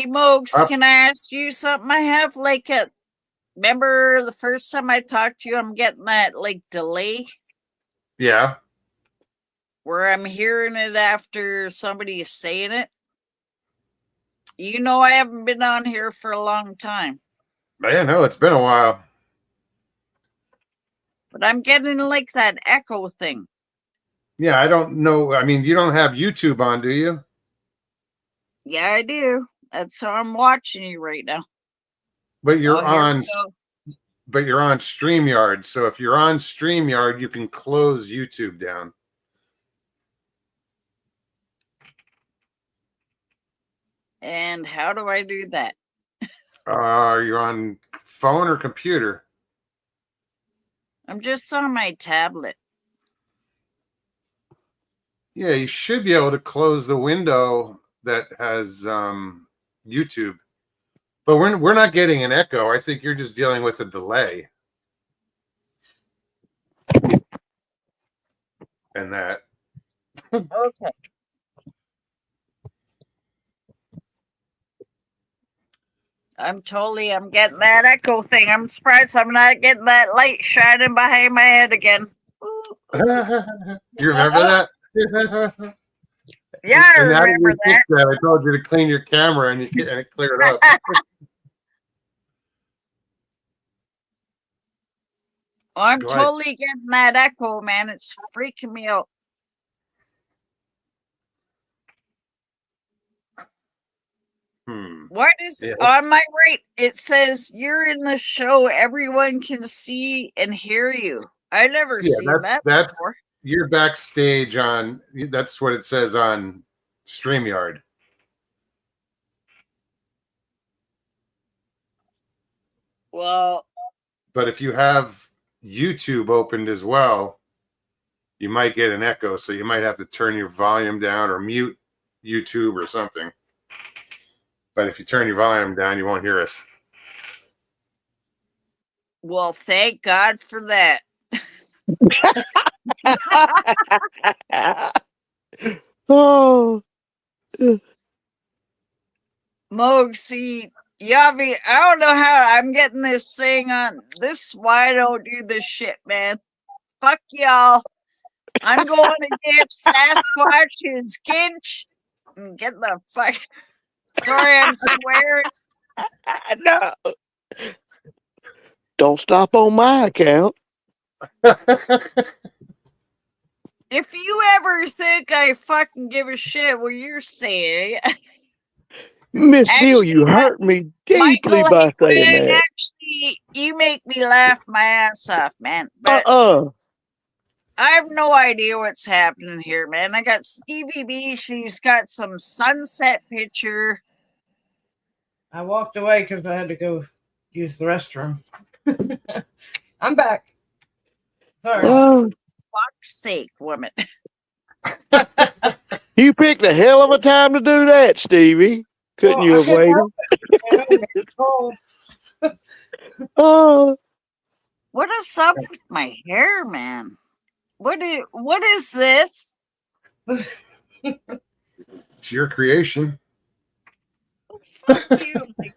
[SPEAKER 6] Mogs, can I ask you something? I have like remember the first time I talked to you, I'm getting that like delay
[SPEAKER 1] Yeah.
[SPEAKER 6] where I'm hearing it after somebody is saying it. You know, I haven't been on here for a long time,
[SPEAKER 1] Man, no, it's been a while.
[SPEAKER 6] but I'm getting like that echo thing.
[SPEAKER 1] Yeah, I don't know. I mean, you don't have YouTube on, do you?
[SPEAKER 6] Yeah, I do. That's how I'm watching you right now.
[SPEAKER 1] But you're
[SPEAKER 6] Oh, here we
[SPEAKER 1] on
[SPEAKER 6] go.
[SPEAKER 1] but you're on StreamYard. So if you're on StreamYard, you can close YouTube down.
[SPEAKER 6] And how do I do that?
[SPEAKER 1] You're on phone or computer?
[SPEAKER 6] I'm just on my tablet.
[SPEAKER 1] Yeah, you should be able to close the window that has YouTube. But we're not getting an echo. I think you're just dealing with a delay. And that.
[SPEAKER 6] Okay. I'm getting that echo thing. I'm surprised I'm not getting that light shining behind my head again. Ooh.
[SPEAKER 1] You remember that?
[SPEAKER 6] Yeah, I
[SPEAKER 1] And now that
[SPEAKER 6] remember
[SPEAKER 1] you
[SPEAKER 6] that.
[SPEAKER 1] fixed that, I told you to clean your camera and it cleared up.
[SPEAKER 6] Oh, I'm
[SPEAKER 1] Go ahead.
[SPEAKER 6] totally getting that echo, man. It's freaking me out. What is on my right? It says you're in the show. Everyone can see and hear you. I never seen that
[SPEAKER 1] that's
[SPEAKER 6] before.
[SPEAKER 1] You're backstage on. That's what it says on StreamYard.
[SPEAKER 6] Well,
[SPEAKER 1] but if you have YouTube opened as well, you might get an echo. So you might have to turn your volume down or mute YouTube or something. But if you turn your volume down, you won't hear us.
[SPEAKER 6] Well, thank God for that.
[SPEAKER 5] Oh,
[SPEAKER 6] Moog, see, Yavi, I don't know how I'm getting this thing on. This is why I don't do this shit, man. Fuck y'all. I'm going to get Sasquatch and Skinch and get the fuck. Sorry, I'm swearing.
[SPEAKER 5] no. Don't stop on my account.
[SPEAKER 6] If you ever think I fucking give a shit what you're saying,
[SPEAKER 5] Miss Deal, you hurt me deeply by saying that.
[SPEAKER 6] Actually, you make me laugh my ass off, man. But I have no idea what's happening here, man. I got Stevieb. She's got some sunset picture.
[SPEAKER 2] I walked away because I had to go use the restroom. I'm back. Sorry.
[SPEAKER 5] Oh,
[SPEAKER 6] Fuck's sake, woman.
[SPEAKER 5] you picked a hell of a time to do that, Stevie. Couldn't you have waited? Oh.
[SPEAKER 6] What is up with my hair, man? What is this?
[SPEAKER 1] It's your creation.
[SPEAKER 6] Oh, fuck you, my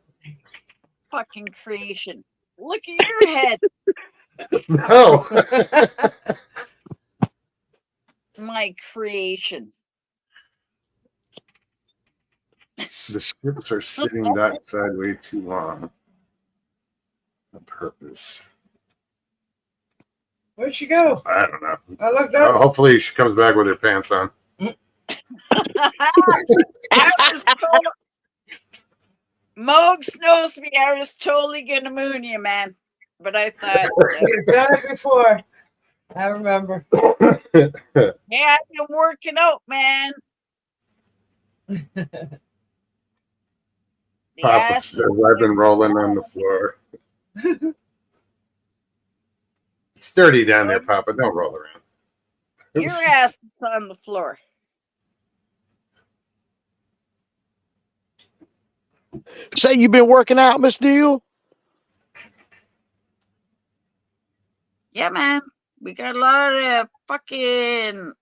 [SPEAKER 6] fucking creation. Look at your head.
[SPEAKER 1] No.
[SPEAKER 6] My creation.
[SPEAKER 1] The ships are sitting dockside way too long. On purpose.
[SPEAKER 2] Where'd she go?
[SPEAKER 1] I don't know.
[SPEAKER 2] I looked up.
[SPEAKER 1] Hopefully she comes back with her pants on.
[SPEAKER 6] Mogs knows me. I was totally gonna moon you, man. But I thought
[SPEAKER 2] You've done it before. I remember.
[SPEAKER 6] Yeah, I've been working out, man.
[SPEAKER 1] Papa says I've been rolling on the floor. It's dirty down there, Papa. Don't roll around.
[SPEAKER 6] Your ass is on the floor.
[SPEAKER 5] Say you've been working out, Miss Deal?
[SPEAKER 6] Yeah, man. We got a lot of fucking,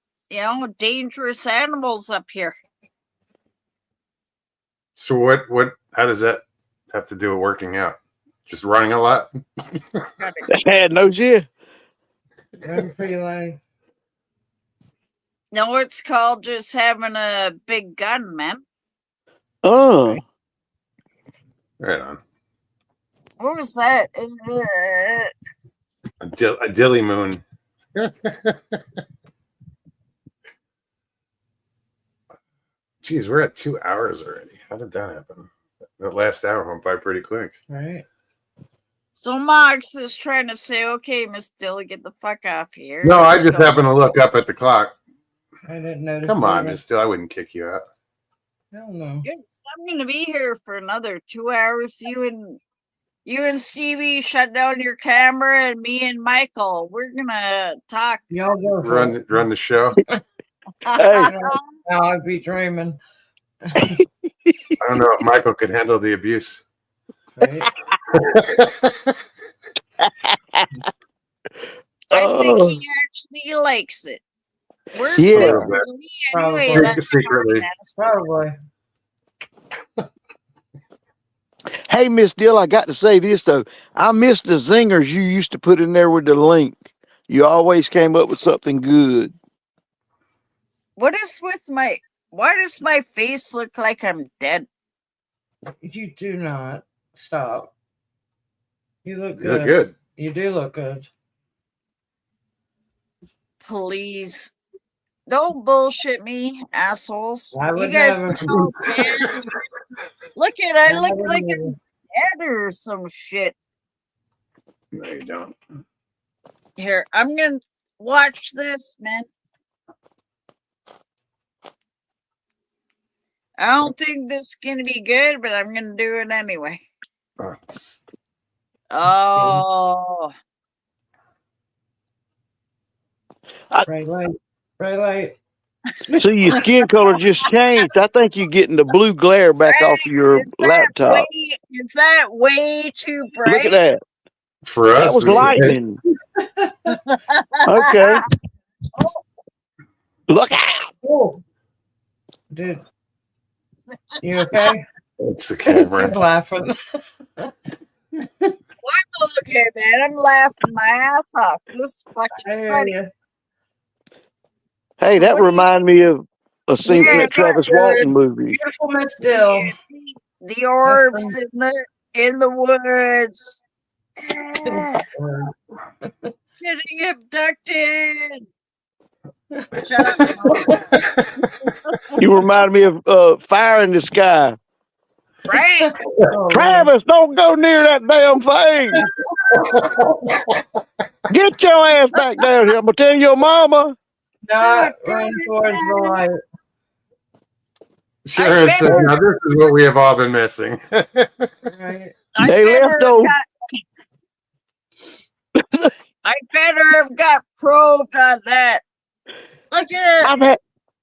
[SPEAKER 6] dangerous animals up here.
[SPEAKER 1] So how does that have to do with working out? Just running a lot?
[SPEAKER 5] Knows you.
[SPEAKER 2] I'm pretty like.
[SPEAKER 6] No, it's called just having a big gun, man.
[SPEAKER 5] Oh.
[SPEAKER 1] Right on.
[SPEAKER 6] What was that?
[SPEAKER 1] A dilly moon. Geez, we're at 2 hours already. How did that happen? That last hour went by pretty quick.
[SPEAKER 2] Right.
[SPEAKER 6] So Mox is trying to say, okay, Miss Dilly, get the fuck off here.
[SPEAKER 1] No, I just happened to look up at the clock.
[SPEAKER 2] I didn't notice.
[SPEAKER 1] Come on, Miss Dill. I wouldn't kick you out.
[SPEAKER 2] Hell no.
[SPEAKER 6] I'm gonna be here for another 2 hours. You and Stevie shut down your camera, and me and Michael, we're gonna talk.
[SPEAKER 2] Y'all go
[SPEAKER 1] run the show.
[SPEAKER 2] Now I'd be dreaming.
[SPEAKER 1] I don't know if Michael could handle the abuse.
[SPEAKER 2] Right?
[SPEAKER 6] I think he actually likes it. Where's Miss Dilly anyway?
[SPEAKER 1] Secretly.
[SPEAKER 2] Probably.
[SPEAKER 5] Hey, Miss Dill, I got to say this though. I miss the zingers you used to put in there with the link. You always came up with something good.
[SPEAKER 6] What is with my? Why does my face look like I'm dead?
[SPEAKER 2] You do not. Stop. You look
[SPEAKER 1] You
[SPEAKER 2] good.
[SPEAKER 1] look good.
[SPEAKER 2] You do look good.
[SPEAKER 6] Please. Don't bullshit me, assholes.
[SPEAKER 2] I
[SPEAKER 6] You
[SPEAKER 2] would
[SPEAKER 6] guys
[SPEAKER 2] never.
[SPEAKER 6] know, man. Look at I
[SPEAKER 2] I
[SPEAKER 6] look
[SPEAKER 2] would
[SPEAKER 6] like
[SPEAKER 2] never.
[SPEAKER 6] I'm dead or some shit.
[SPEAKER 1] No, you don't.
[SPEAKER 6] Here, I'm gonna watch this, man. I don't think this is gonna be good, but I'm gonna do it anyway.
[SPEAKER 1] Oh, it's-
[SPEAKER 6] Oh,
[SPEAKER 2] Bright light. Bright light.
[SPEAKER 5] See, your skin color just changed. I think you're getting the blue glare back off of your
[SPEAKER 6] is
[SPEAKER 5] laptop.
[SPEAKER 6] that way too bright?
[SPEAKER 5] Look at that.
[SPEAKER 1] For
[SPEAKER 5] That
[SPEAKER 1] us,
[SPEAKER 5] was lightning. Okay. Look out.
[SPEAKER 2] Oh. Dude. You okay?
[SPEAKER 1] it's the
[SPEAKER 2] I'm
[SPEAKER 1] camera.
[SPEAKER 2] laughing.
[SPEAKER 6] Okay, man, I'm laughing my ass off. This is
[SPEAKER 2] I
[SPEAKER 6] fucking
[SPEAKER 2] hear
[SPEAKER 6] funny.
[SPEAKER 2] you.
[SPEAKER 5] Hey,
[SPEAKER 6] So
[SPEAKER 5] that
[SPEAKER 6] what do you-
[SPEAKER 5] reminded me of a scene from
[SPEAKER 6] Yeah,
[SPEAKER 5] that Travis
[SPEAKER 2] good.
[SPEAKER 5] Walton movie.
[SPEAKER 2] Beautiful Miss Dill.
[SPEAKER 6] The orbs in the woods. Getting abducted. Shut up.
[SPEAKER 5] You remind me of Fire in the Sky.
[SPEAKER 6] Right?
[SPEAKER 2] Oh,
[SPEAKER 5] Travis, don't go near that damn thing. Get your ass back down here. I'm gonna tell your mama.
[SPEAKER 2] not run towards the light.
[SPEAKER 1] Sharon said, now this is what we have all been missing.
[SPEAKER 2] Right.
[SPEAKER 5] They left those.
[SPEAKER 6] I better have got probed on that. Look at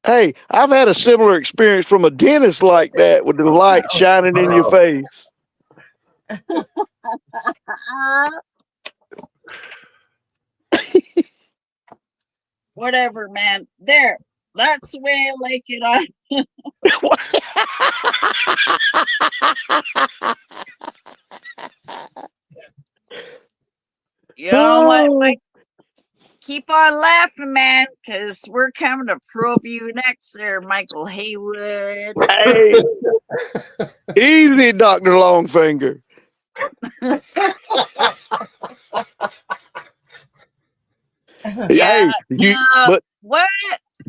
[SPEAKER 6] it.
[SPEAKER 5] I've had a similar experience from a dentist like that with the light shining in your face.
[SPEAKER 6] Whatever, man. There. That's the way I like it on. You know what? Mike? Keep on laughing, man, because we're coming to probe you next there, Michael Haywood.
[SPEAKER 5] Hey, easy, Dr. Longfinger.
[SPEAKER 6] Yeah.
[SPEAKER 5] Hey, but
[SPEAKER 6] what?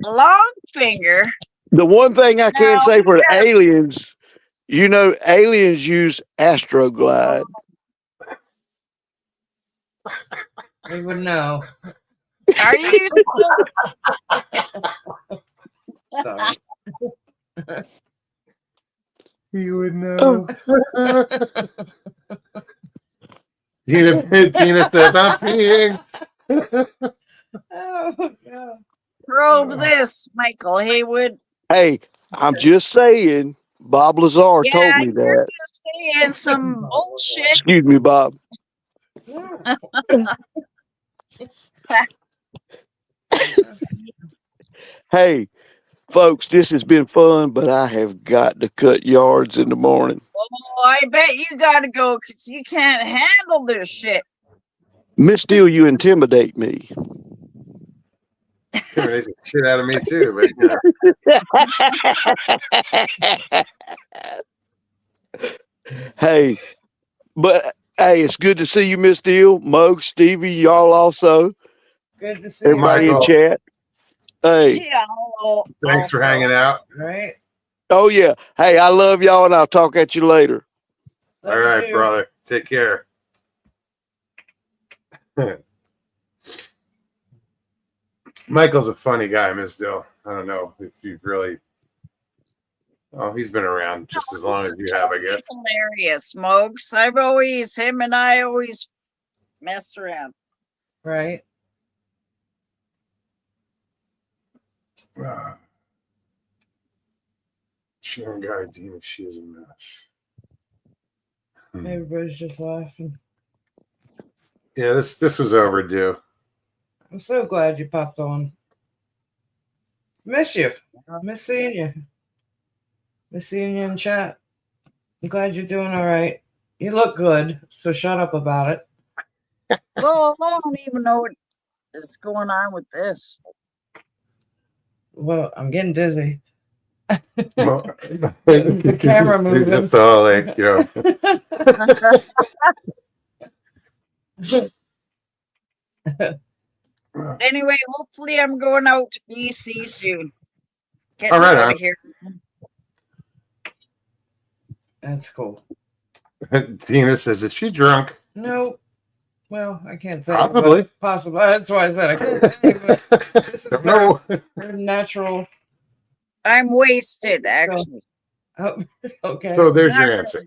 [SPEAKER 6] Longfinger?
[SPEAKER 5] the one thing I can
[SPEAKER 6] No,
[SPEAKER 5] say for the aliens, you know, aliens use Astroglide.
[SPEAKER 2] They would know.
[SPEAKER 6] Are you
[SPEAKER 2] Sorry.
[SPEAKER 1] You would know. Tina says, I'm peeing.
[SPEAKER 2] Oh, God.
[SPEAKER 6] probe this, Michael Haywood?
[SPEAKER 5] Hey, I'm just saying, Bob Lazar told me
[SPEAKER 6] You're
[SPEAKER 5] that.
[SPEAKER 6] just saying some bullshit.
[SPEAKER 5] Excuse me, Bob. Hey, folks, this has been fun, but I have got to cut yards in the morning.
[SPEAKER 6] Oh, I bet you gotta go because you can't handle this shit.
[SPEAKER 5] Miss Steele, you intimidate me.
[SPEAKER 1] Intimidates the shit out of me too, but you know.
[SPEAKER 5] Hey, but hey, it's good to see you, Miss Steele, Moog, Stevie, y'all also.
[SPEAKER 2] Good to see you.
[SPEAKER 5] Everybody in
[SPEAKER 1] Michael.
[SPEAKER 5] chat. Hey,
[SPEAKER 6] Yeah,
[SPEAKER 1] Thanks for hanging out.
[SPEAKER 2] Right?
[SPEAKER 5] oh yeah. Hey, I love y'all, and I'll talk at you later.
[SPEAKER 2] Love
[SPEAKER 1] All
[SPEAKER 2] you
[SPEAKER 1] right,
[SPEAKER 2] too.
[SPEAKER 1] brother. Take care. Michael's a funny guy, Miss Dill. I don't know if you've really. Oh, he's been around just as long as you have, I guess.
[SPEAKER 6] hilarious, Smokes. Him and I always mess around.
[SPEAKER 2] Right?
[SPEAKER 1] Sharon Gardina, she is a mess.
[SPEAKER 2] Everybody's just laughing.
[SPEAKER 1] Yeah, this was overdue.
[SPEAKER 2] I'm so glad you popped on. Miss you. Miss seeing you. Miss seeing you in chat. I'm glad you're doing all right. You look good, so shut up about it.
[SPEAKER 6] Well, I don't even know what is going on with this.
[SPEAKER 2] Well, I'm getting dizzy.
[SPEAKER 1] Well,
[SPEAKER 2] The camera
[SPEAKER 1] they're
[SPEAKER 2] moving.
[SPEAKER 1] just all like, you know.
[SPEAKER 6] Anyway, hopefully I'm going out to BC soon. Getting
[SPEAKER 1] All right,
[SPEAKER 6] out of here.
[SPEAKER 2] That's cool.
[SPEAKER 1] Tina says, is she drunk?
[SPEAKER 2] No. Well, I can't say.
[SPEAKER 1] Possibly.
[SPEAKER 2] But possibly. That's why I said I can't say. But this is
[SPEAKER 1] Don't know.
[SPEAKER 2] her natural.
[SPEAKER 6] I'm wasted, actually.
[SPEAKER 2] Oh, okay.
[SPEAKER 1] So there's your answer.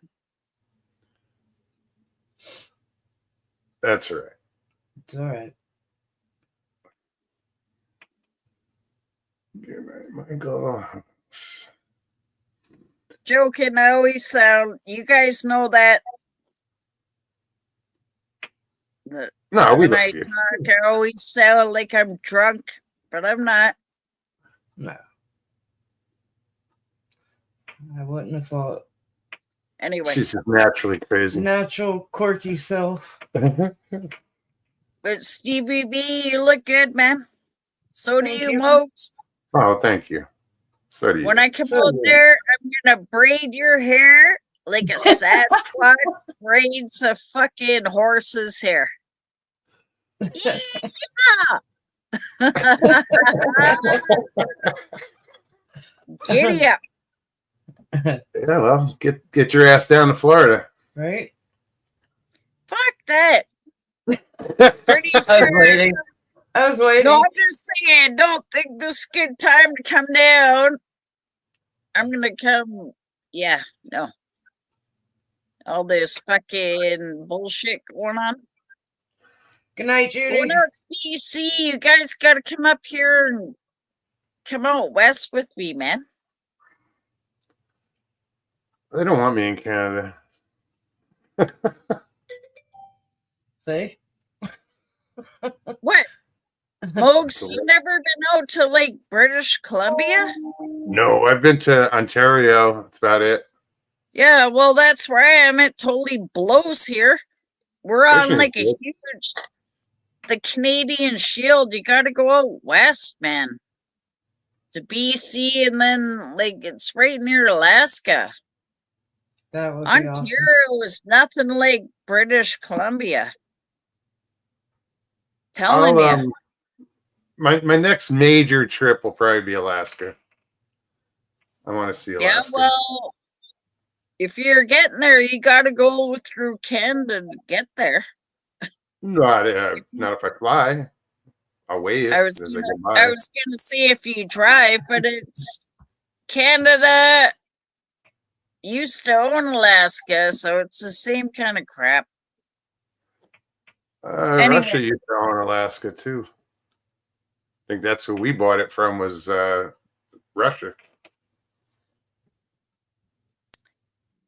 [SPEAKER 1] That's right.
[SPEAKER 2] It's all right.
[SPEAKER 1] Good night, Michael.
[SPEAKER 6] Joking, I always sound. You guys know that.
[SPEAKER 1] No, we
[SPEAKER 6] When
[SPEAKER 1] love
[SPEAKER 6] I
[SPEAKER 1] you.
[SPEAKER 6] talk, I always sound like I'm drunk, but I'm not.
[SPEAKER 2] No. I wouldn't have thought.
[SPEAKER 6] Anyway,
[SPEAKER 1] She's just naturally crazy.
[SPEAKER 2] Natural, quirky self.
[SPEAKER 6] but Stevie B, you look good, man. So do
[SPEAKER 2] Thank
[SPEAKER 6] you,
[SPEAKER 2] you.
[SPEAKER 6] Mokes.
[SPEAKER 1] Oh, thank you. So do you.
[SPEAKER 6] When I come
[SPEAKER 2] So
[SPEAKER 6] out
[SPEAKER 2] do you.
[SPEAKER 6] there, I'm gonna braid your hair like a Sasquatch braids a fucking horse's hair. Yeah. Giddy up.
[SPEAKER 1] Yeah, well, get your ass down to Florida.
[SPEAKER 2] Right?
[SPEAKER 6] Fuck that. Pretty
[SPEAKER 2] I was
[SPEAKER 6] sure.
[SPEAKER 2] waiting. I was waiting.
[SPEAKER 6] No, I'm just saying, don't think this is a good time to come down. I'm gonna come. Yeah, no. All this fucking bullshit going on.
[SPEAKER 2] Good night, Judy.
[SPEAKER 6] Going out to BC, you guys gotta come up here and come out west with me, man.
[SPEAKER 1] They don't want me in Canada.
[SPEAKER 2] See?
[SPEAKER 6] What? Mogs, you never been out to like British Columbia?
[SPEAKER 1] No, I've been to Ontario. That's about it.
[SPEAKER 6] Yeah, well, that's where I am. It totally blows here. We're on
[SPEAKER 1] Michigan's
[SPEAKER 6] like a
[SPEAKER 1] good.
[SPEAKER 6] huge, the Canadian Shield. You got to go out west, man, to BC, and then like it's right near Alaska.
[SPEAKER 2] That would be
[SPEAKER 6] Ontario
[SPEAKER 2] awesome.
[SPEAKER 6] is nothing like British Columbia. Telling you.
[SPEAKER 1] My next major trip will probably be Alaska. I want to see Alaska.
[SPEAKER 6] Yeah, well, if you're getting there, you got to go through Canada to get there.
[SPEAKER 1] Not if I fly. I'll wave
[SPEAKER 6] I was
[SPEAKER 1] as I
[SPEAKER 6] gonna,
[SPEAKER 1] go by.
[SPEAKER 6] I was gonna say if you drive, but it's Canada used to own Alaska, so it's the same kind of crap. Anyway.
[SPEAKER 1] Russia used to own Alaska too. I think that's who we bought it from was Russia.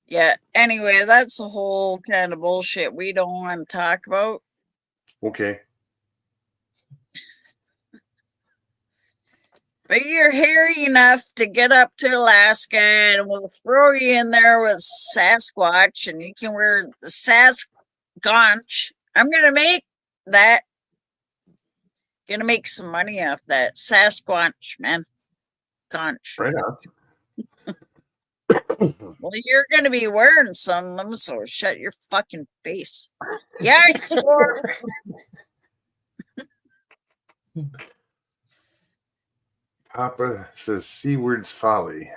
[SPEAKER 6] Yeah, anyway, that's a whole kind of bullshit we don't want to talk about.
[SPEAKER 1] Okay.
[SPEAKER 6] But you're hairy enough to get up to Alaska, and we'll throw you in there with Sasquatch, and you can wear the Sasquatch. I'm gonna make that. Gonna make some money off that Sasquatch, man. Conch.
[SPEAKER 1] Right on.
[SPEAKER 6] Well, you're gonna be wearing some of them, so shut your fucking face. Yeah, I swore.
[SPEAKER 1] Papa says Seaward's Folly.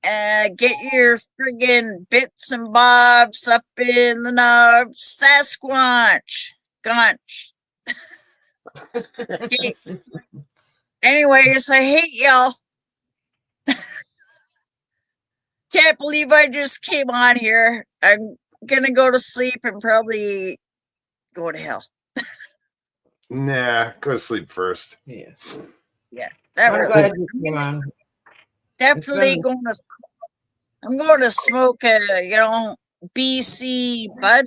[SPEAKER 6] Get your friggin' bits and bobs up in the knob, Sasquatch. Gunch. Okay. Anyways, I hate y'all. Can't believe I just came on here. I'm gonna go to sleep and probably go to hell.
[SPEAKER 1] Nah, go to sleep first.
[SPEAKER 2] Yeah.
[SPEAKER 6] That
[SPEAKER 2] I'm
[SPEAKER 6] really-
[SPEAKER 2] glad you came on.
[SPEAKER 6] definitely
[SPEAKER 2] been-
[SPEAKER 6] I'm going to smoke a BC bud.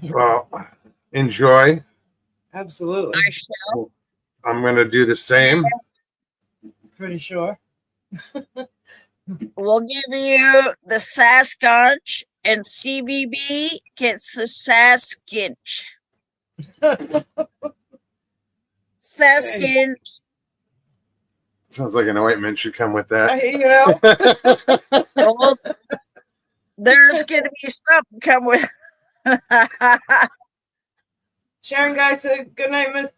[SPEAKER 1] Well, enjoy.
[SPEAKER 2] Absolutely.
[SPEAKER 6] I shall.
[SPEAKER 1] I'm gonna do the same.
[SPEAKER 2] Pretty sure.
[SPEAKER 6] we'll give you the Sasquatch, and Stevieb gets the Saskinch. Saskinch.
[SPEAKER 1] Sounds like an ointment should come with that.
[SPEAKER 2] You know,
[SPEAKER 6] Well, there's gonna be something come with.
[SPEAKER 2] Sharon Guy said, "Good night,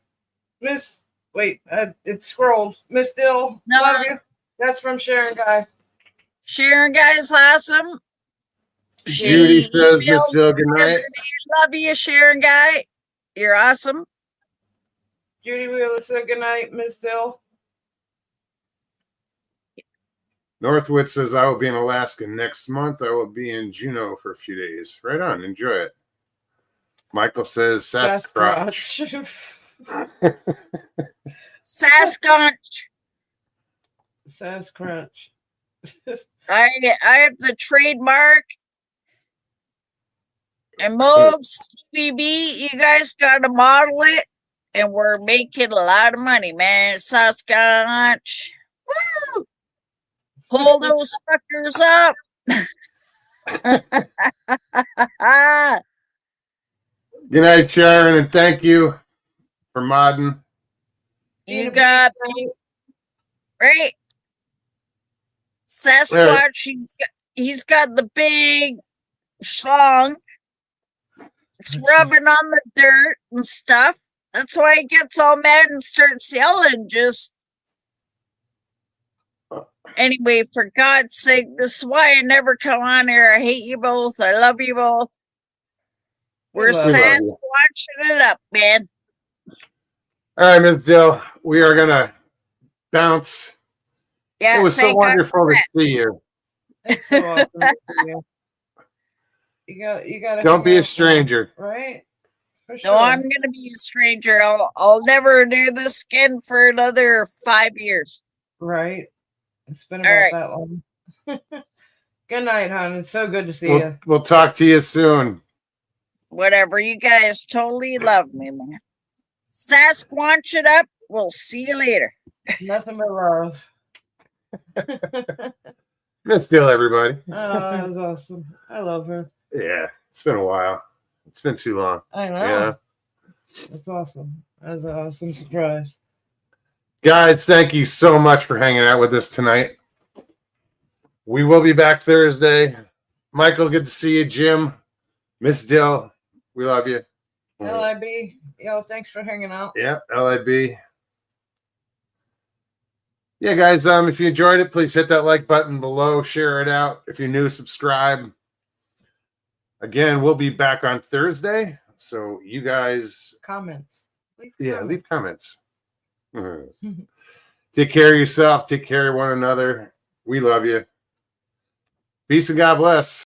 [SPEAKER 2] Miss." Wait, it's scrolled. Miss Dill,
[SPEAKER 6] No.
[SPEAKER 2] love you. That's from Sharon Guy.
[SPEAKER 6] Sharon Guy's awesome.
[SPEAKER 1] Judy
[SPEAKER 6] She
[SPEAKER 1] says, Miss
[SPEAKER 6] feels
[SPEAKER 1] Dill, good night.
[SPEAKER 6] love you, Sharon Guy. You're awesome.
[SPEAKER 2] Judy Wheeler said, "Good night, Miss Dill."
[SPEAKER 1] Northwood says, I will be in Alaska next month. I will be in Juneau for a few days. Right on. Enjoy it. Michael says, Sasquatch.
[SPEAKER 6] Sasquatch.
[SPEAKER 2] Sasquatch.
[SPEAKER 6] I have the trademark. And Mogs, BB, you guys got to model it. And we're making a lot of money, man. Sasquatch. Woo! Pull those fuckers up.
[SPEAKER 1] Good night, Sharon, and thank you for modding.
[SPEAKER 6] You got me. Right? Sasquatch, he's got the big schlong. It's rubbing on the dirt and stuff. That's why he gets all mad and starts yelling. Just anyway, for God's sake, this is why I never come on here. I hate you both. I love you both. We're Sasquatching it up, man.
[SPEAKER 1] All right, Ms. Dill, we are going to bounce.
[SPEAKER 6] Yeah,
[SPEAKER 1] It was so
[SPEAKER 6] thank God
[SPEAKER 1] wonderful
[SPEAKER 6] for
[SPEAKER 1] to
[SPEAKER 6] that.
[SPEAKER 1] see you.
[SPEAKER 2] It's so awesome to see you. You got to
[SPEAKER 1] Don't be a stranger.
[SPEAKER 2] right? For sure.
[SPEAKER 6] No, I'm gonna be a stranger. I'll never do this again for another 5 years.
[SPEAKER 2] Right. It's been
[SPEAKER 6] All
[SPEAKER 2] about
[SPEAKER 6] right.
[SPEAKER 2] that long. Good night, hon. It's so good to see you.
[SPEAKER 1] We'll talk to you soon.
[SPEAKER 6] Whatever. You guys totally love me, man. Sasquatch it up. We'll see you later.
[SPEAKER 2] Nothing but love.
[SPEAKER 1] Miss Dill, everybody.
[SPEAKER 2] Oh, that was awesome. I love her.
[SPEAKER 1] Yeah, it's been a while. It's been too long.
[SPEAKER 2] I know.
[SPEAKER 1] Yeah.
[SPEAKER 2] That's awesome. That's an awesome surprise.
[SPEAKER 1] Guys, thank you so much for hanging out with us tonight. We will be back Thursday. Michael, good to see you. Jim, Miss Dill, we love you.
[SPEAKER 2] LIB, yo, thanks for hanging out.
[SPEAKER 1] Yeah, LIB. Yeah, guys, if you enjoyed it, please hit that like button below, share it out. If you're new, subscribe. Again, we'll be back on Thursday. So you guys,
[SPEAKER 2] Comments.
[SPEAKER 1] leave comments. Mhm. Take care of yourself. Take care of one another. We love you. Peace and God bless.